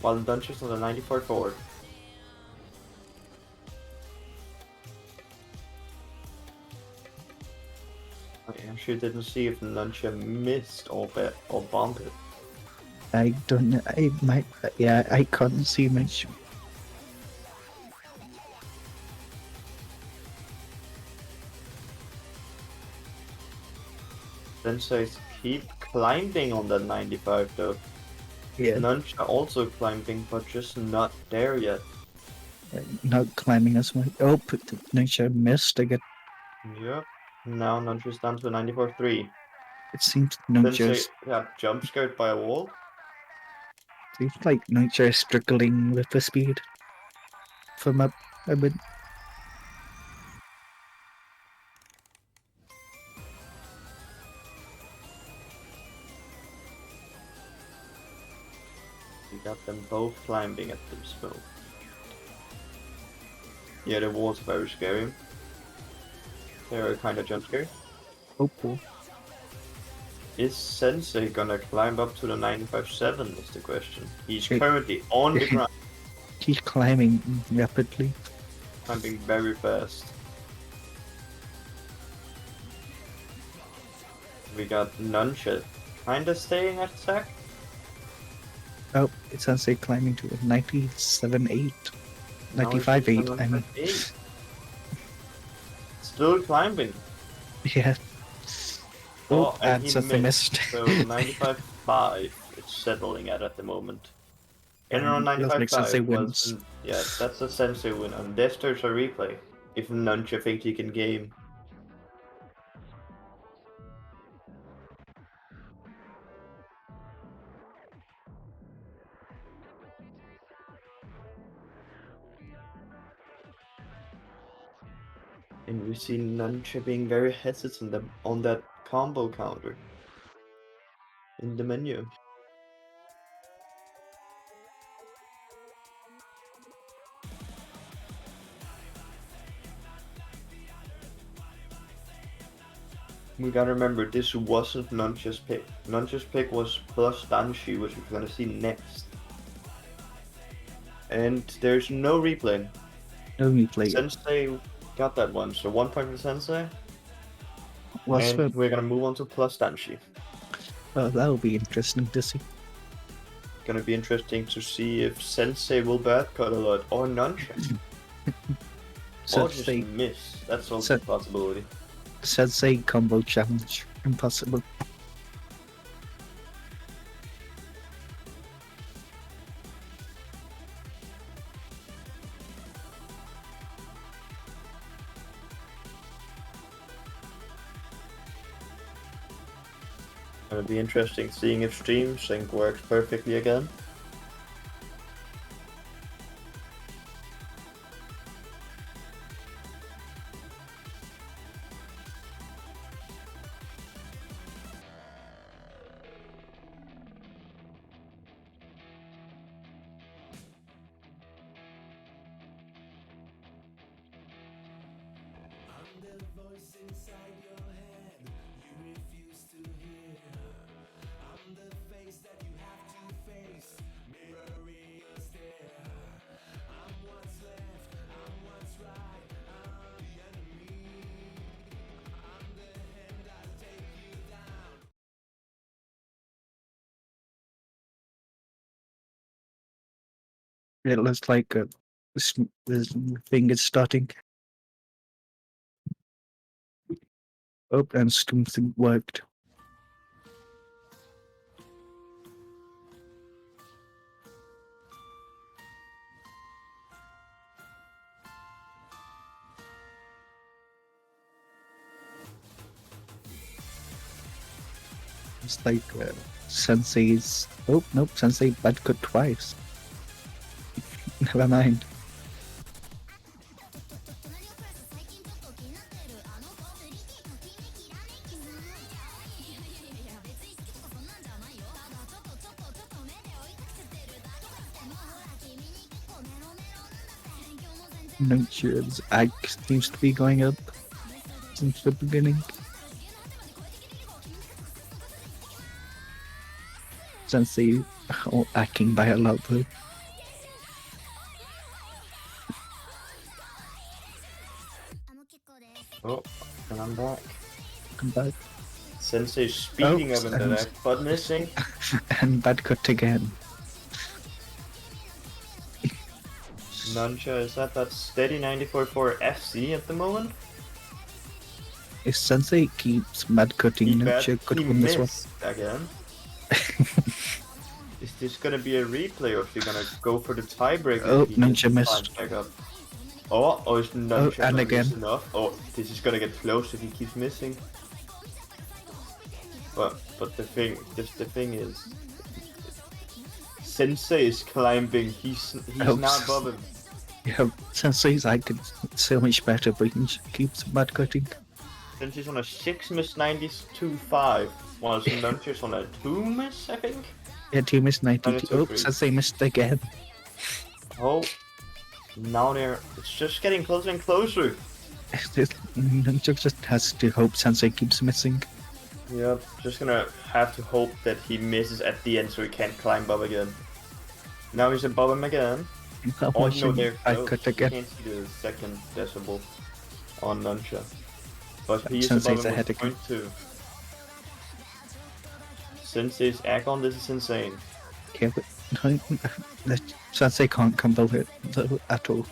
While Nuncha's on the 94 forward. I actually didn't see if Nuncha missed or bombed it. I don't know. I might. Yeah, I can't see much. Sensei's keep climbing on that 95 though. Yeah. Nuncha also climbing, but just not there yet. Not climbing as much. Oh, but the nature missed again. Yep. Now Nuncha's down to 94.3. It seems Sensei Nature's. got jump scared by a wall. Seems like Nature is struggling with the speed. From up a bit. We got them both climbing at this moment. Yeah, the walls are very scary. They're kind of jump scary. Oh, cool. Is Sensei gonna climb up to the 95.7 is the question. He's Hey. currently on the ground, He's climbing rapidly. climbing very fast. We got Nuncha kinda staying at attack. Oh, it's Sensei climbing to 97.8. Now he's 95.8, on I mean. 95.8. Still climbing. Yeah. Oh, and and he Sensei missed. missed. So 95.5 it's settling at the moment. And around Looks like Sensei 95.5 wins. was... Yeah, that's a Sensei win. Unless there's a replay. If Nuncha thinks he can game. And we see Nuncha being very hesitant on that combo counter in the menu. We gotta remember, this wasn't Nuncha's pick. Nuncha's pick was plus Danshi, which we're gonna see next. And there's no replay. No replay. Sensei got that one, so 1 point for Sensei. What's And we're gonna move on to plus Danshi. Oh, that'll be interesting to see. Gonna be interesting to see if Sensei will bad cut a lot or Nuncha. Or just Sensei, miss. That's also a possibility. Sensei combo challenge. Impossible. Gonna be interesting seeing if Stream Sync works perfectly again. It looks like this thing is starting. Oh, and something worked. It's like Sensei's. Oh, nope, Sensei bad cut twice. Never mind. Nuncha's ag seems to be going up since the beginning. Sensei acting by a lot though. Oh, and I'm back. Come back. Sensei speeding up in the back, but missing. And bad cut again. Nuncha is at that steady 94.4 FC at the moment. If Sensei keeps mad cutting, Nuncha could win this one. Missed again. Is this gonna be a replay or is he gonna go for the tiebreaker? Oh, if he Nuncha gets missed. back up? Oh, is Nuncha and gonna again. miss enough? Oh, this is gonna get close if he keeps missing. But the thing is, Sensei is climbing. He's now above him. Yeah, Sensei's ag is so much better, but he keeps mad cutting. Sensei's on a 6 miss 92.5, while Nuncha's on a 2 miss, I think. Yeah, 2 missed 92. Oh, Sensei missed again. Oh, now it's just getting closer and closer. Nuncha just has to hope Sensei keeps missing. Yep, just gonna have to hope that he misses at the end so he can't climb up again. Now he's above him again. Oh no, they're close. You can't see the second decibel on Nuncha. But he is Sensei's above him ahead with again. 0.2. Sensei's Akon, this is insane. Yeah, but no, Sensei can't combo it at all.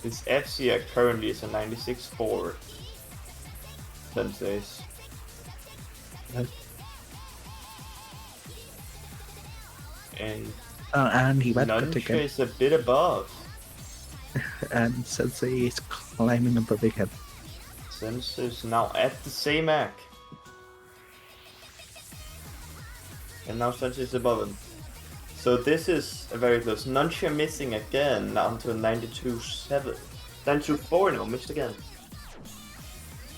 His FC currently is a 96.4. senseis. And he went Nuncha again. is a bit above. And Sensei is climbing above him. Sensei is now at the same act. And now Sensei is above him. So this is very close. Nuncha missing again, down to a 92-7. 92-4 now, missed again.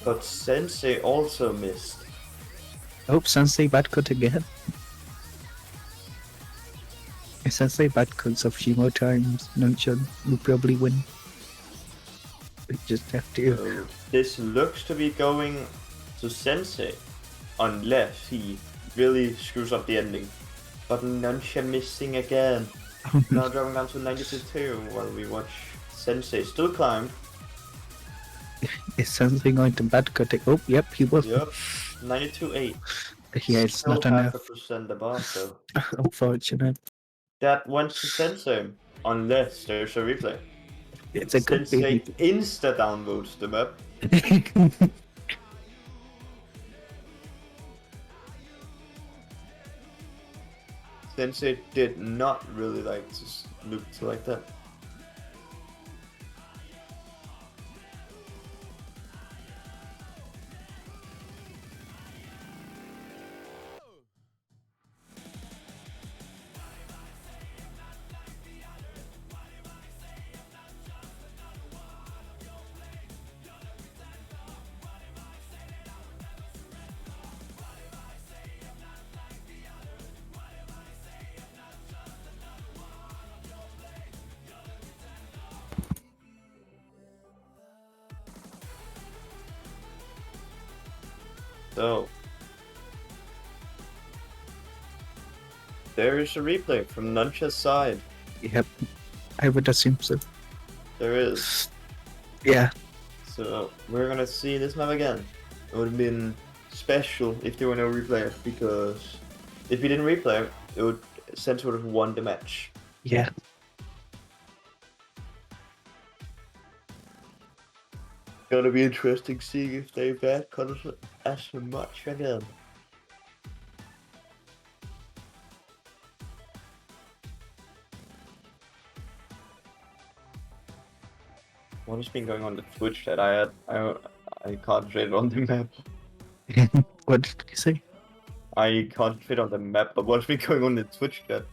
But Sensei also missed. Oh, Sensei bad cut again. If Sensei bad cuts a few more times, Nuncha will probably win. We just have to. So this looks to be going to Sensei, unless he really screws up the ending. But Nuncha missing again. Now dropping down to 92-2 while we watch Sensei still climb. Is Sensei going to bad cut it? Oh, yep, he was. Yep, 92-8. Yeah, it's Still not enough. 0.5% above though. Unfortunate. That went to Sensei, unless there's a replay. It's a good Sensei baby. insta downvotes the map. Sensei did not really like to look like that. So there is a replay from Nuncha's side. Yep, I would assume so. There is. Yeah. So we're gonna see this map again. It would have been special if there were no replay, because if we didn't replay, it would Sensei would have won the match. Yeah. Gonna be interesting seeing if they bad cut us as much again. What has been going on the Twitch chat? I concentrated on the map. What did you say? I concentrated on the map, but what's been going on in the Twitch chat?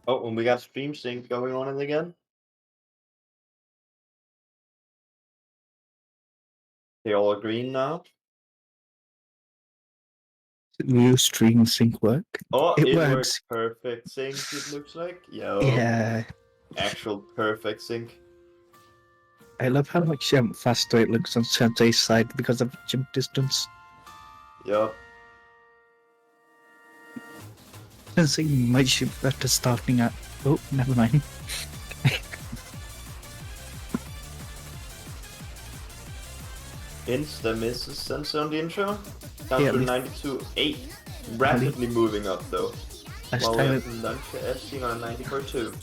Oh, and we got stream sync going on it again. They all are green now. New stream sync work? Oh, It works. works. Perfect sync, it looks like. Yo. Yeah. Actual perfect sync. I love how much faster it looks on Sensei's side because of jump distance. Yup. Sensei might shoot better starting at. Oh, never mind. Insta misses Sensei on the intro. Down Yeah, to we- 92-8. Rapidly moving up though. Last While we time, have Nuncha SC on a 94-2.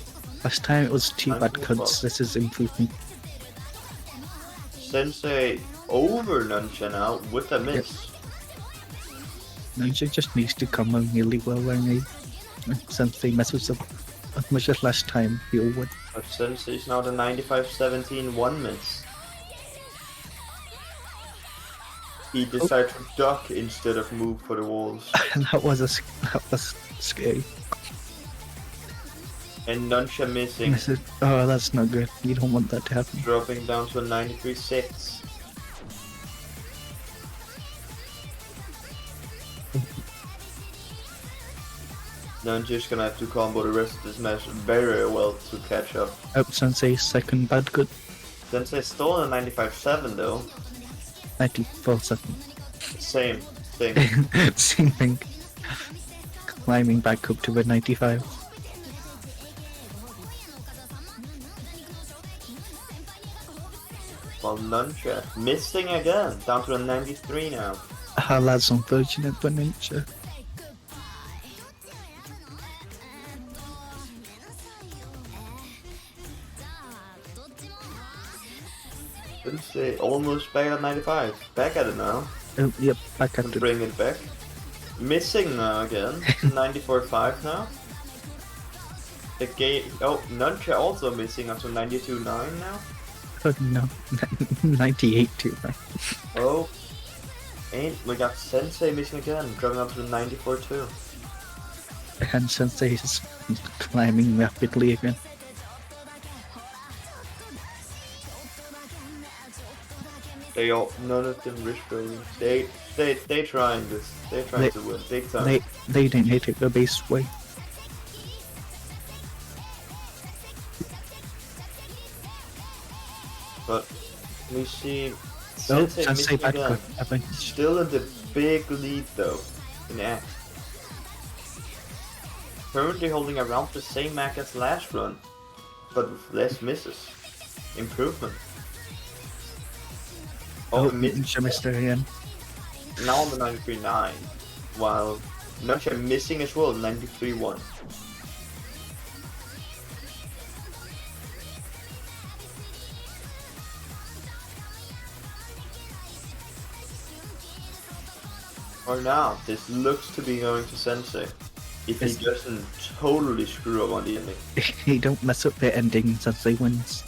last time it was 2 bad cuts. This is improvement. Sensei over Nuncha now with a miss. Ninja just needs to come on really well when he Sensei messes up as much as last time. He'll win. But Sensei's now the 95-17 1 miss. He decided to duck instead of move for the walls. that was scary. And Nuncha missing, Oh, that's not good. You don't want that to happen. dropping down to a 93-6. Nuncha's gonna have to combo the rest of this match very well to catch up. Oh, Sensei's second bad cut. Sensei's still in a 95-7 though. 94 second. Same thing. Same thing. Climbing back up to a 95. While Nuncha missing again, down to a 93 now. Ah, that's unfortunate for Ninja. Sensei almost back at 95. Back at it now. Oh, yep, back at And it. bring it back. Missing again. 94.5 now. The game. Oh, Nuncha also missing up to 92.9 now. Oh no, 98 too. Right? Oh. And we got Sensei missing again, dropping up to 94.2. And Sensei is climbing rapidly again. None of them risk building. They trying this. They're trying to win big time. They didn't hit it the base way. But we see Oh, Sensei Sensei missing back again. I think. Still in the big lead though, in Act. Currently holding around the same Mac as last run, but with less misses. Improvement. Oh, missed missed it again. now on the 93.9, while Nuncha missing as well, 93.1. For now, this looks to be going to Sensei. If he doesn't totally screw up on the ending. He don't mess up the ending Sensei wins.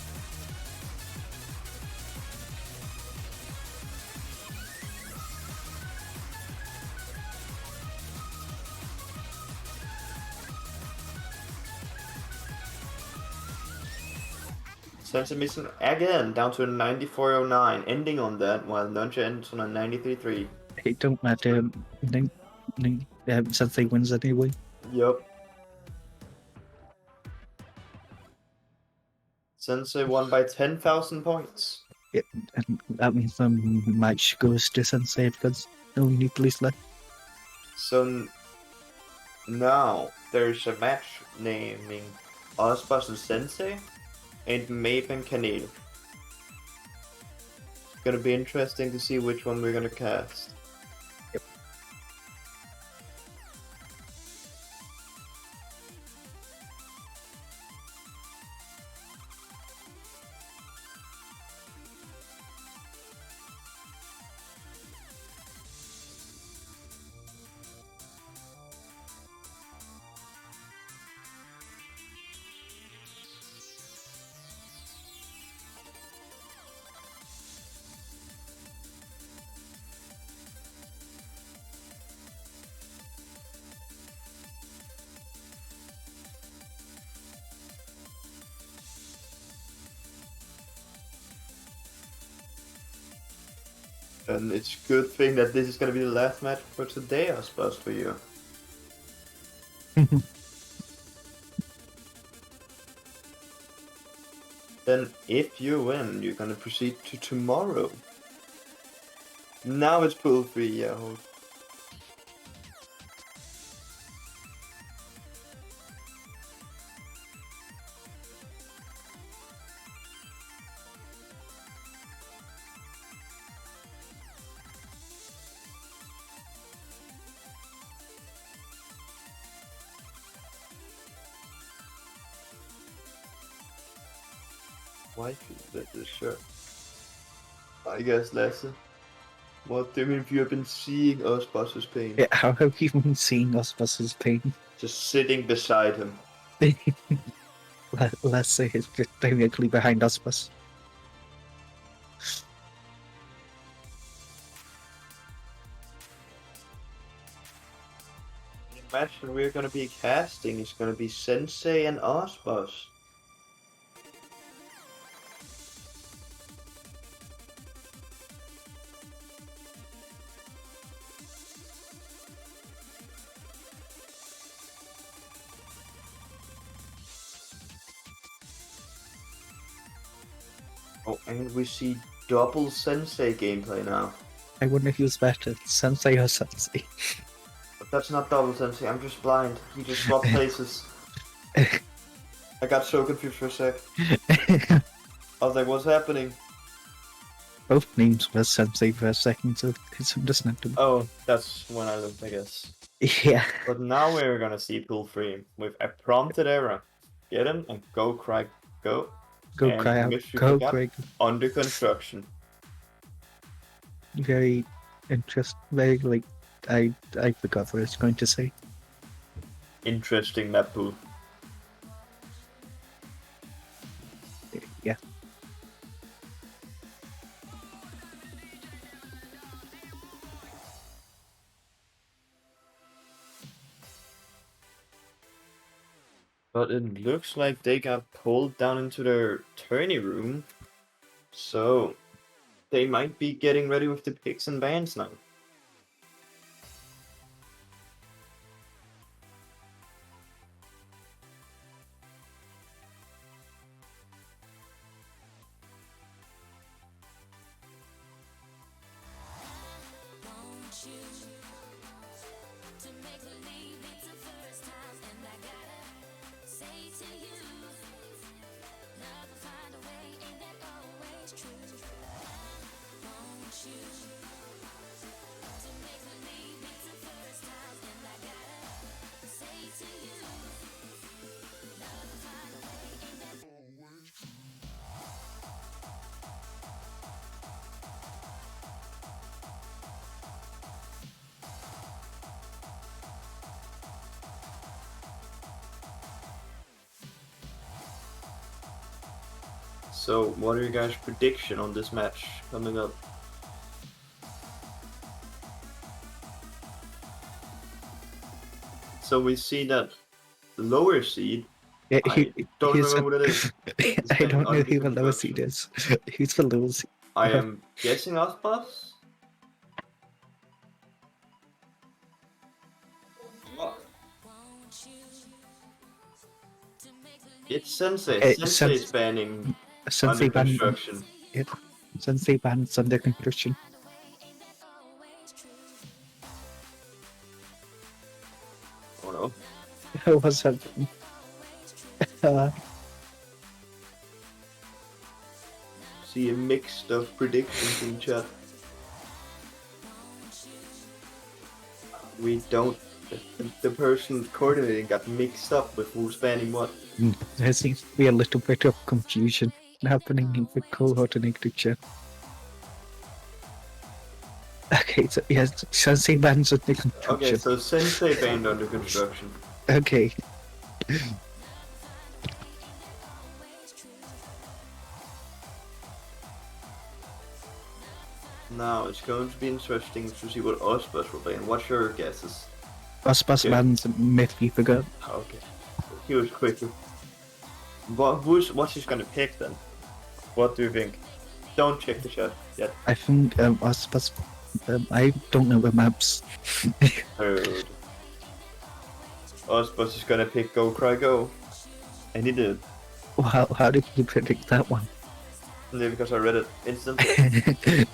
Sensei missing again, down to a 94.09, ending on that, while Nuncha ends on a 93.3. It don't matter. Sensei wins anyway. Yup. Sensei won by 10,000 points. And that means the match goes to Sensei because no new police left. So now there's a match naming us versus Sensei and Mape and Kanil. It's gonna be interesting to see which one we're gonna cast. Yep. And it's a good thing that this is gonna be the last match for today, I suppose, for you. Then if you win, you're gonna proceed to tomorrow. Now it's pool 3, yeah. Why that is sure. I guess Lasse. What do you mean if you have been seeing us versus Pain? Yeah, how have you been seeing us versus Pain? Just sitting beside him. Let's say it's directly behind us, bus. The match that we're gonna be casting is gonna be Sensei and Osbus. Oh, and we see double Sensei gameplay now. I wonder who's better, Sensei or Sensei. But that's not double Sensei, I'm just blind. He just swapped places. I got so confused for a sec. I was like, what's happening? Both names were Sensei for a second, so it's understandable. Oh, that's when I looked, I guess. Yeah. But now we're gonna see pool 3 with a prompted error. Get him and go, cry, go. Go and cry out. Mystery Go Forgot Greg. under construction. Very very like I forgot what I was going to say. Interesting map pool. Yeah. But it looks like they got pulled down into their tourney room. So they might be getting ready with the picks and bans now. So, what are your guys' prediction on this match coming up? So we see that lower seed. Yeah, I don't remember what it is. I don't know who the lower seed is. Who's the lower seed? I am guessing Osbus. It's Sensei. Sensei is banning Sensei under ban. construction. Yep. Sensei ban's under construction. Oh no. What's happening? See a mix of predictions in chat. We don't. The person coordinating got mixed up with who's banning what. There seems to be a little bit of confusion happening in the coordinated chat. Okay, so yes, Sensei ban's under construction. Okay, so Sensei banned under construction. Okay. Now it's going to be interesting to see what Osbus will play. And what's your guesses? Osbus ban's Mythy Forgot. Okay, he was quicker. What's he gonna pick then? What do you think? Don't check the chat yet. I think Osbus. I don't know the maps. Heard. Osbus is gonna pick Go Cry Go, and he did. Wow, how did you predict that one? Yeah, because I read it instantly.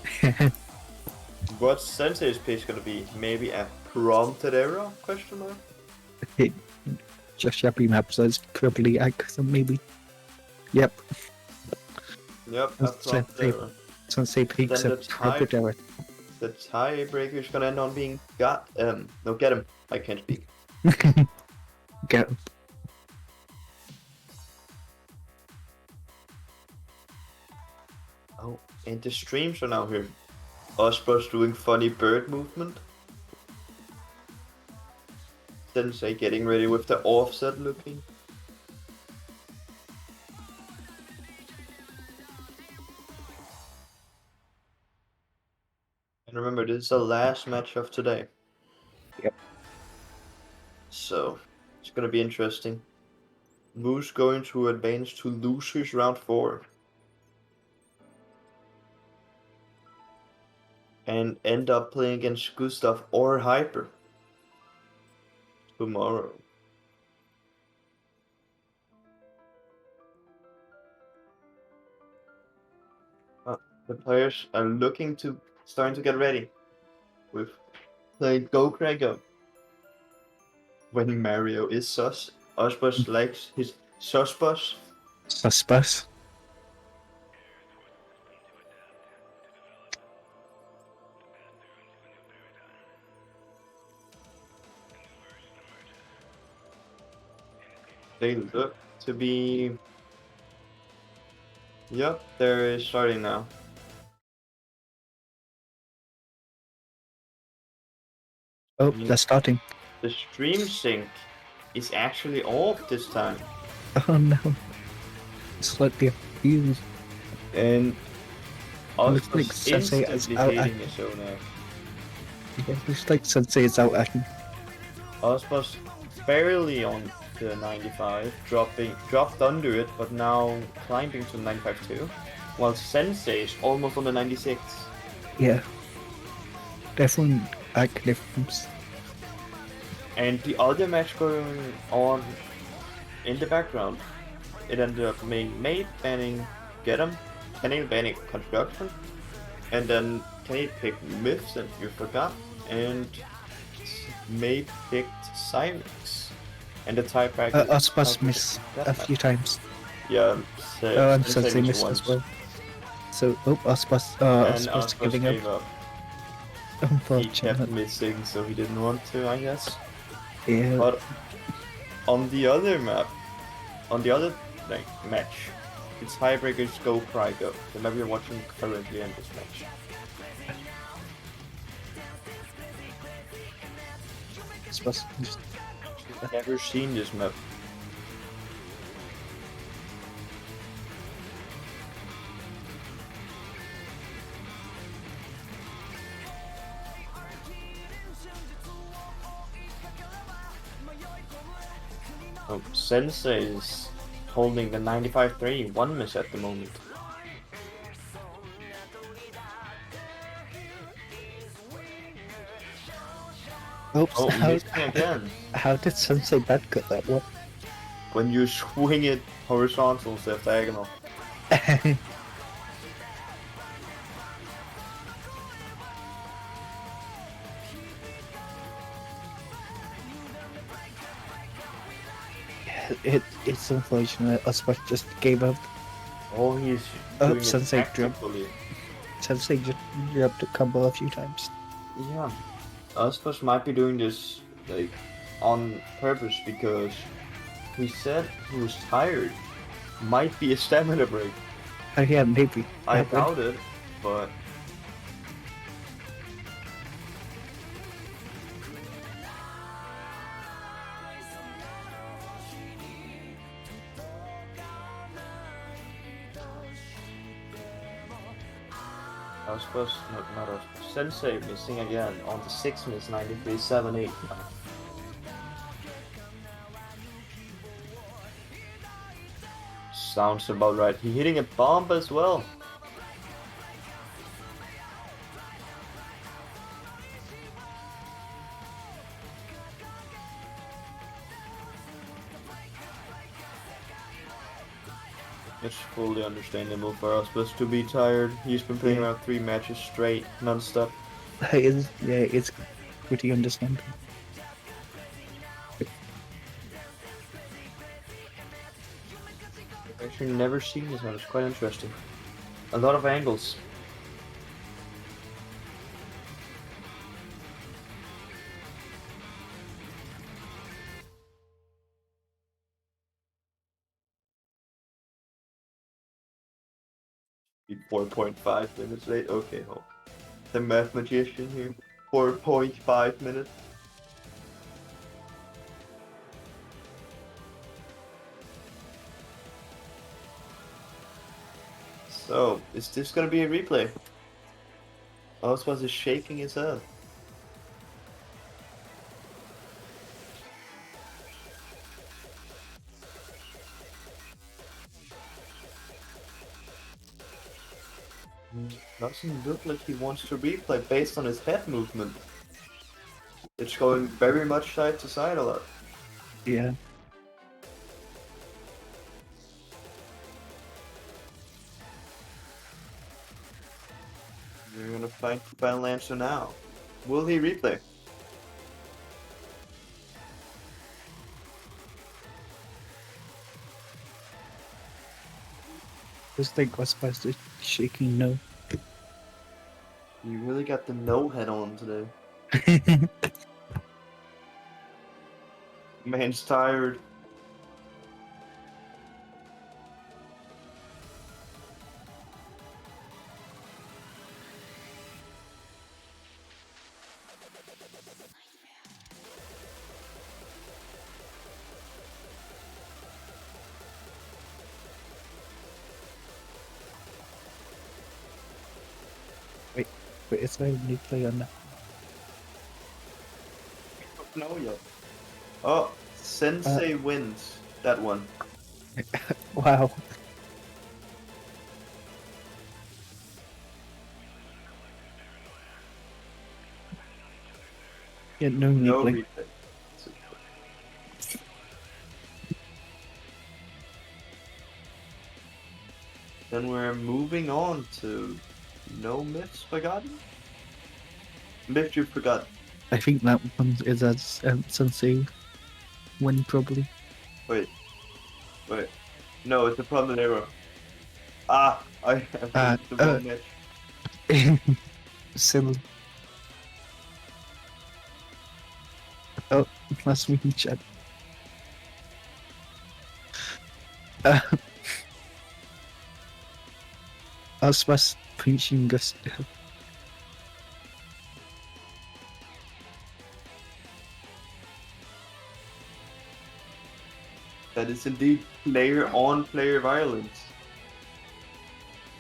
What's Sensei's pick gonna be? Maybe a prompted error? Question mark. Just shabby maps. That's probably maybe. Yep. Yep, a prompted error. Sensei picks a prompted error. The tiebreaker is gonna end on being get him. I can't speak. Get him. Oh, and the streams are now here. Osbus doing funny bird movement. Sensei getting ready with the offset looking. And remember, this is the last match of today. Yep. So, it's gonna be interesting. Who's going to advance to losers round 4? And end up playing against Gustav or Hyper tomorrow. The players are starting to get ready with playing Go Cry Go. When Mario is sus, Osbus likes his susbus. Susbus. They look to be Yep, they're starting now. Oh, they're starting. The stream sync is actually off this time. Oh no. Slightly abused. And Looks like Oscar's Sensei is instantly out hating his own act. Yeah, looks like Sensei is out acting. Oscar's barely on the 95, dropped under it, but now climbing to 95 too. While Sensei is almost on the 96. Yeah. Definitely act difference. And the other match going on in the background, it ended up May banning Get 'em, Kenny banning Construction, and then Kenny picked Myths and you forgot, and May picked Cyrix. And the tiebreaker. Ospas missed a few times. Yeah, Oh, and Sensei missed as well. So, Ospas Ospas giving gave up. up. He kept Unfortunate. missing, so he didn't want to, I guess. Yeah. But on the other map, on the other match, it's Highbreakers Go Cry Go. The map you're watching currently in this match. Ospas just Never seen this map. Oh, Sensei is holding the 95-3 one miss at the moment. Oops, Oh, missing again. how did Sensei bad cut that one? When you swing it horizontal instead of diagonal. It's unfortunate. Ospas just gave up. Oh, he's Oh, doing it Sensei dropped. tactically. Sensei just dropped a combo a few times. Yeah. Ospas might be doing this like on purpose because he said he was tired. Might be a stamina break. Oh yeah, maybe. I Yeah, doubt it, but Ospas, no, not Ospas. Sensei missing again on the 6 miss 93, 7, 8. Sounds about right. He hitting a bomb as well. It's fully understandable for Ospas to be tired. He's been playing around 3 matches straight, non-stop. It's pretty understandable. I've actually never seen this one. It's quite interesting. A lot of angles. Be 4.5 minutes late. Okay, hold. The math magician here. 4.5 minutes. So, is this gonna be a replay? Oswald is shaking his head. Doesn't look like he wants to replay based on his head movement. It's going very much side to side a lot. Yeah. We're gonna find the final answer now. Will he replay? Looks like Ospas is shaking no. You really got the no head on today. Man's tired. but it's very new play on that. No, yet. Oh, Sensei wins that one. Wow. Yeah, no No replay. replay. Then we're moving on to No Myths Forgotten? Myth You Forgot. I think that one is as Sensei win probably. Wait. No, it's a problem error. Ah, I have moved the wrong match. Silly. Oh, last week in chat. Us was preaching us. That is indeed player-on-player violence.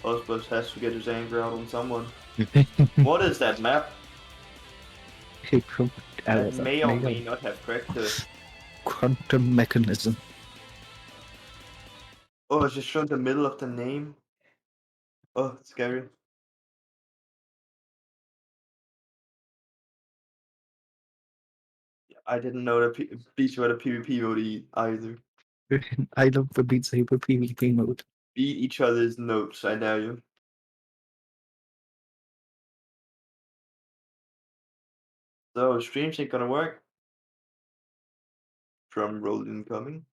Osbus has to get his anger out on someone. What is that map? That may or may not have cracked the... Quantum mechanism. Oh, it's just shown the middle of the name. Oh, it's scary. I didn't know that Beach were the PvP mode either. I love the Beat Saber PvP mode. Beat each other's notes, I dare you. So, streams ain't gonna work. Drum roll incoming.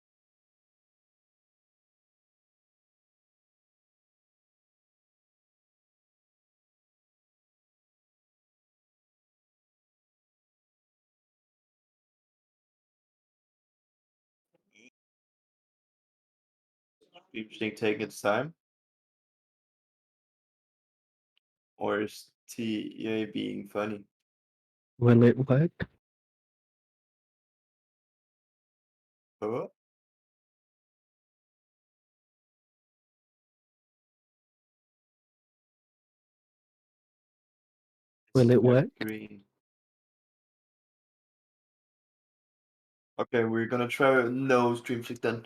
Stream take its time. Or is TA being funny? Will it work? Oh? Will it work? Green. Okay, we're gonna try no stream check then.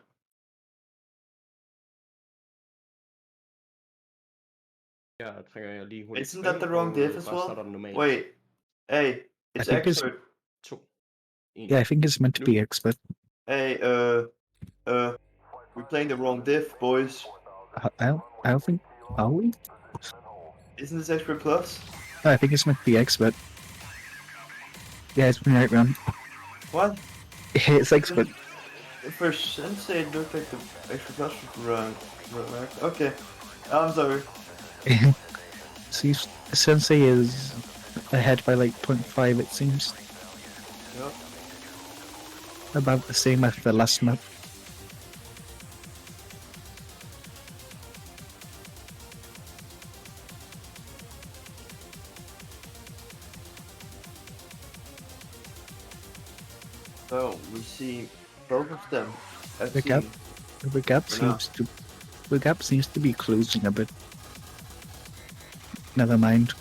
Isn't that the wrong div as well? Wait, hey, it's I think it's- expert. Yeah, I think it's meant to be expert. Hey, we're playing the wrong div, boys. I don't think. Are we? Isn't this expert plus? I think it's meant to be expert. Yeah, it's been right round. What? It's expert. For Sensei, it looked like the expert plus was wrong. Okay, I'm sorry. See, Sensei is ahead by like 0.5, it seems. Yep. About the same as the last map. So we see both of them. The gap seems to be closing a bit. Never mind.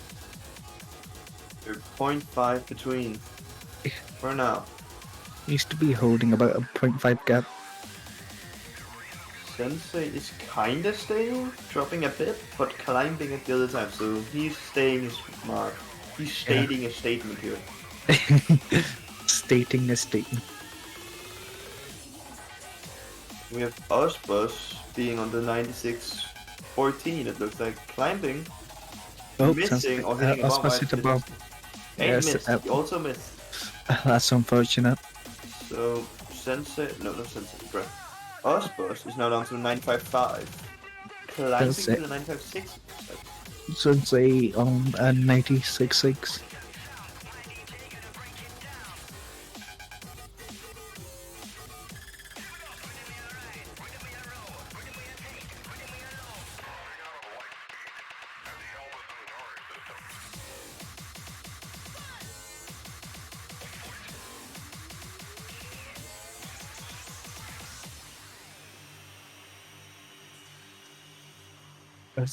They're 0.5 between. For now. Used to be holding about a 0.5 gap. Sensei is kinda staying, dropping a bit, but climbing at the other time, so he's staying his mark. He's stating a statement here. Stating a statement. We have Osbus being on the 96-14, it looks like, climbing, missing or hitting a bomb. Hit a bomb. Ain't missed, he also missed. That's unfortunate. So, Sensei, no, not Sensei, bro. Osbus is now down to 95.5, climbing to the 95.6. Sensei on 96.6.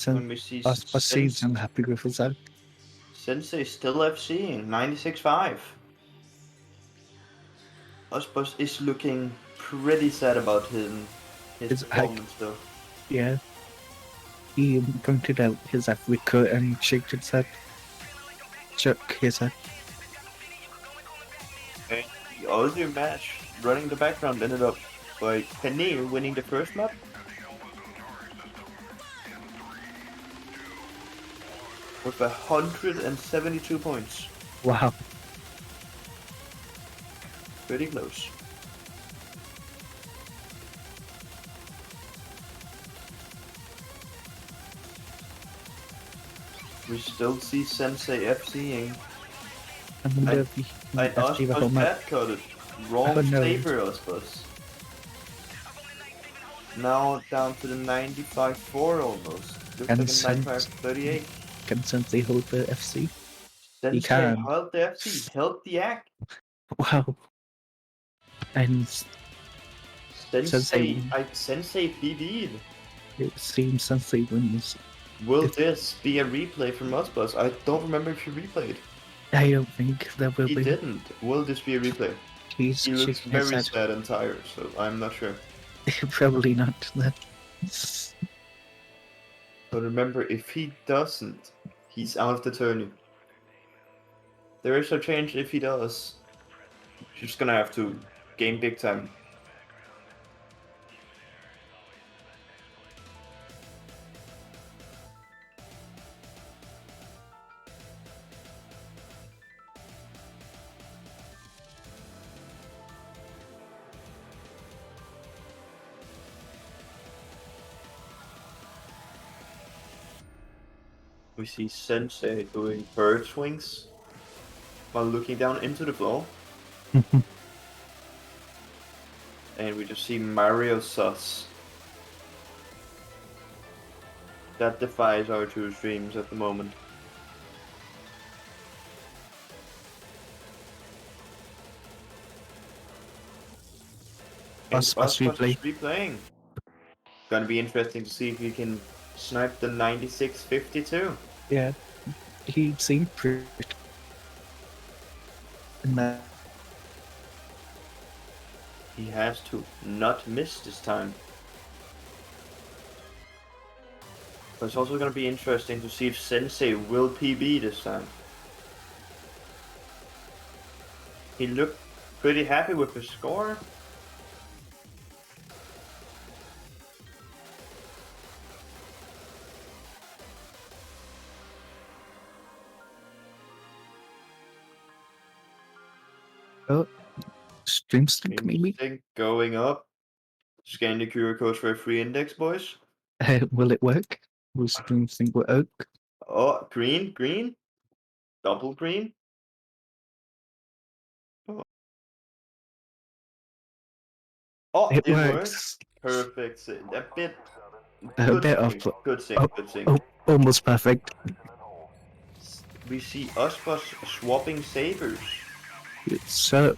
When we see I'm happy with that. Sensei still FCing 96.5. Osbos is looking pretty sad about his His performance though. Yeah. He pointed out his Africa and shook his head. Shook his head. And the other match, running the background, ended up by Penny winning the first map. With 172 points. Wow. Pretty close. We still see Sensei FCing. I wonder if he And actually the whole Osbos map. bad coded. Wrong Oh, no. Saber Osbos. Now down to the 95.4 almost. Looks And like a Sen- 95.38. Can Sensei hold the FC? Sensei can. held the FC, held the act. Wow. And Sensei Sensei- PB'd. it seems Sensei wins. Will If- this be a replay from Osbos? I don't remember if he replayed. I don't think there will He be. didn't. Will this be a replay? He's He looks shaking his very head. sad and tired, so I'm not sure. Probably not. But remember, if he doesn't, he's out of the tourney. There is a change if he does. He's just gonna have to game big time. We see Sensei doing bird swings while looking down into the floor. And we just see Mario sus. That defies our two streams at the moment. And Osbos Osbos is replaying. Gonna be interesting to see if he can snipe the 96.52. Yeah, he seemed pretty. And that He has to not miss this time. But it's also going to be interesting to see if Sensei will PB this time. He looked pretty happy with his score. stream sync maybe? Instinct going up. Scan the QR codes for a free index, boys. Will it work? Will stream sync work? Oh, green, green. Double green. Oh, It it worked. works. Perfect. A bit. A Good bit sync. of Good sync. oh, Good sync. oh, almost perfect. We see Osbos swapping sabers. It's so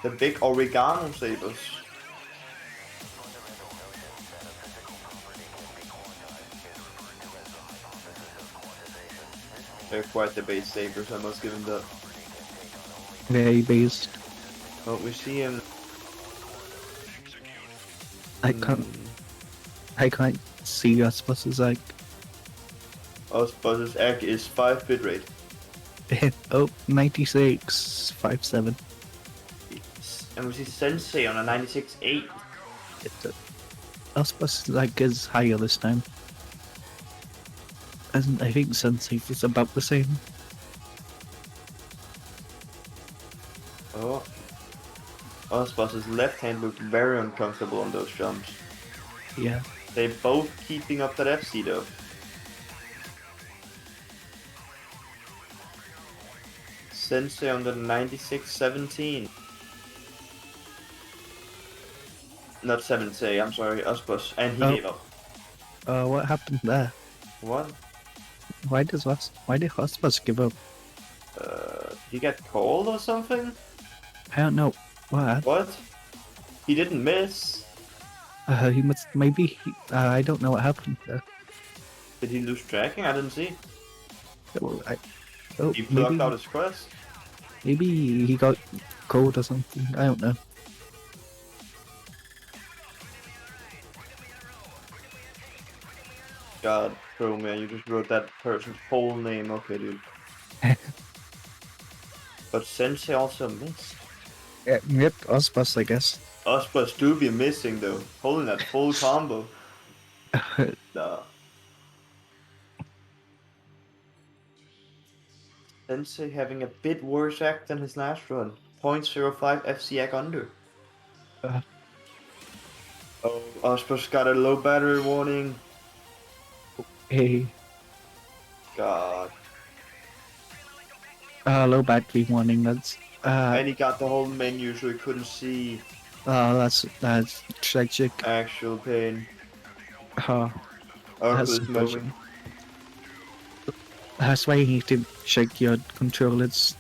The big oregano sabers. They're quite the base sabers, I must give him that. very based. Oh, we see him. I can't see Osbos's like Osbos's egg is 5 bitrate. oh 96.57. And we see Sensei on a 96.8. Osbos like is higher this time. And I think Sensei is about the same. Oh. Osbos's left hand looked very uncomfortable on those jumps. Yeah. They both keeping up that FC though. Sensei on the 96.17. Not Sensei, I'm sorry, Osbos. And he Oh. gave up. What happened there? What? Why did Osbos give up? He got called or something? I don't know. What? What? He didn't miss. He must maybe. I don't know what happened there. Did he lose tracking? I didn't see. Well, Oh, He plucked out his quest. maybe he got cold or something. I don't know. God, bro, man, you just wrote that person's whole name. Okay, dude. But Sensei also missed. Yep, Osbus, I guess. Us do be missing though, holding that full combo. Nah. Sensei having a bit worse act than his last run. 0.05 FC ag under. Uh, Oh, Ospus got a low battery warning. hey, God. low battery warning. That's And he got the whole menu so he couldn't see that's tragic. actual pain. That's Oculus moment. unfortunate. That's why you need to check your controllers.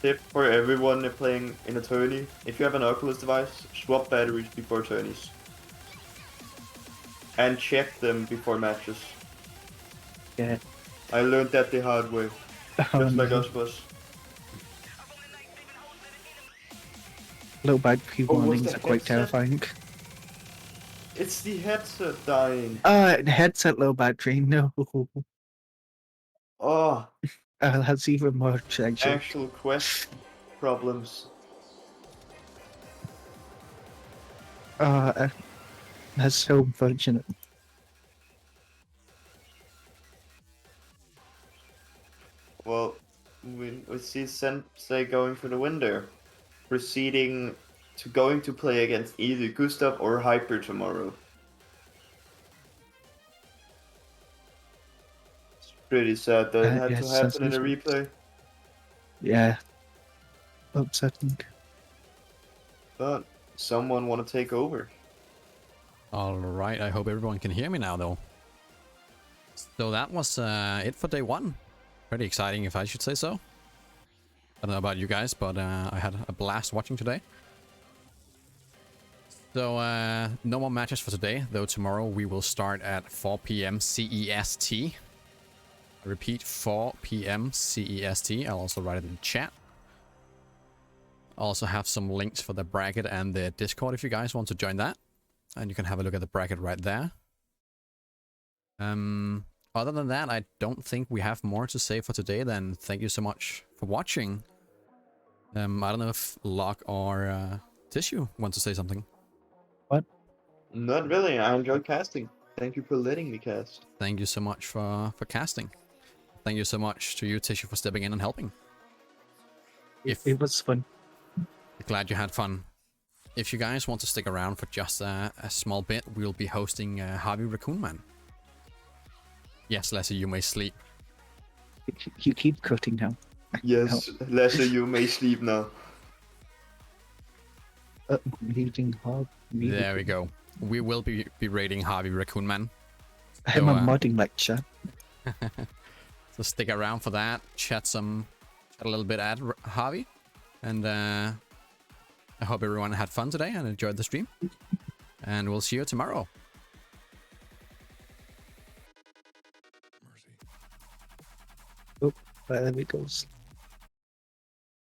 Tip for everyone playing in a tourney: if you have an Oculus device, swap batteries before tourneys. And check them before matches. Yeah. I learned that the hard way. Just like us was. Low battery Oh, was warnings the are quite headset? terrifying. It's the headset dying. Headset low battery, no. Oh, That's even more tragic. actual quest problems. That's so unfortunate. Well, we see Sensei going for the win there. Proceeding to going to play against either Gustav or Hyper tomorrow. It's pretty sad that it had to Yes, happen in a that's- replay. Yeah. Upsetting. But someone want to take over. Alright, I hope everyone can hear me now though. So that was it for day one. Pretty exciting if I should say so. I don't know about you guys, but I had a blast watching today. So no more matches for today, though tomorrow we will start at 4 PM CEST. I repeat, 4 PM CEST. I'll also write it in the chat. I'll also have some links for the bracket and the Discord if you guys want to join that. And you can have a look at the bracket right there. Other than that, I don't think we have more to say for today then. Thank you so much for watching. I don't know if Locke or Tissue want to say something. What? Not really. I enjoyed casting. Thank you for letting me cast. Thank you so much for casting. Thank you so much to you, Tissue, for stepping in and helping. It was fun. Glad you had fun. If you guys want to stick around for just a small bit, we'll be hosting Harvey Raccoon Man. Yes, Leslie, you may sleep. You keep cutting now. Yes, Leslie, you may sleep now. Reading hard. There we go. We will be raiding Harvey Raccoon Man. I'm a modding lecture. So stick around for that. Chat a little bit at Harvey. And I hope everyone had fun today and enjoyed the stream. And we'll see you tomorrow. Oh, there we go.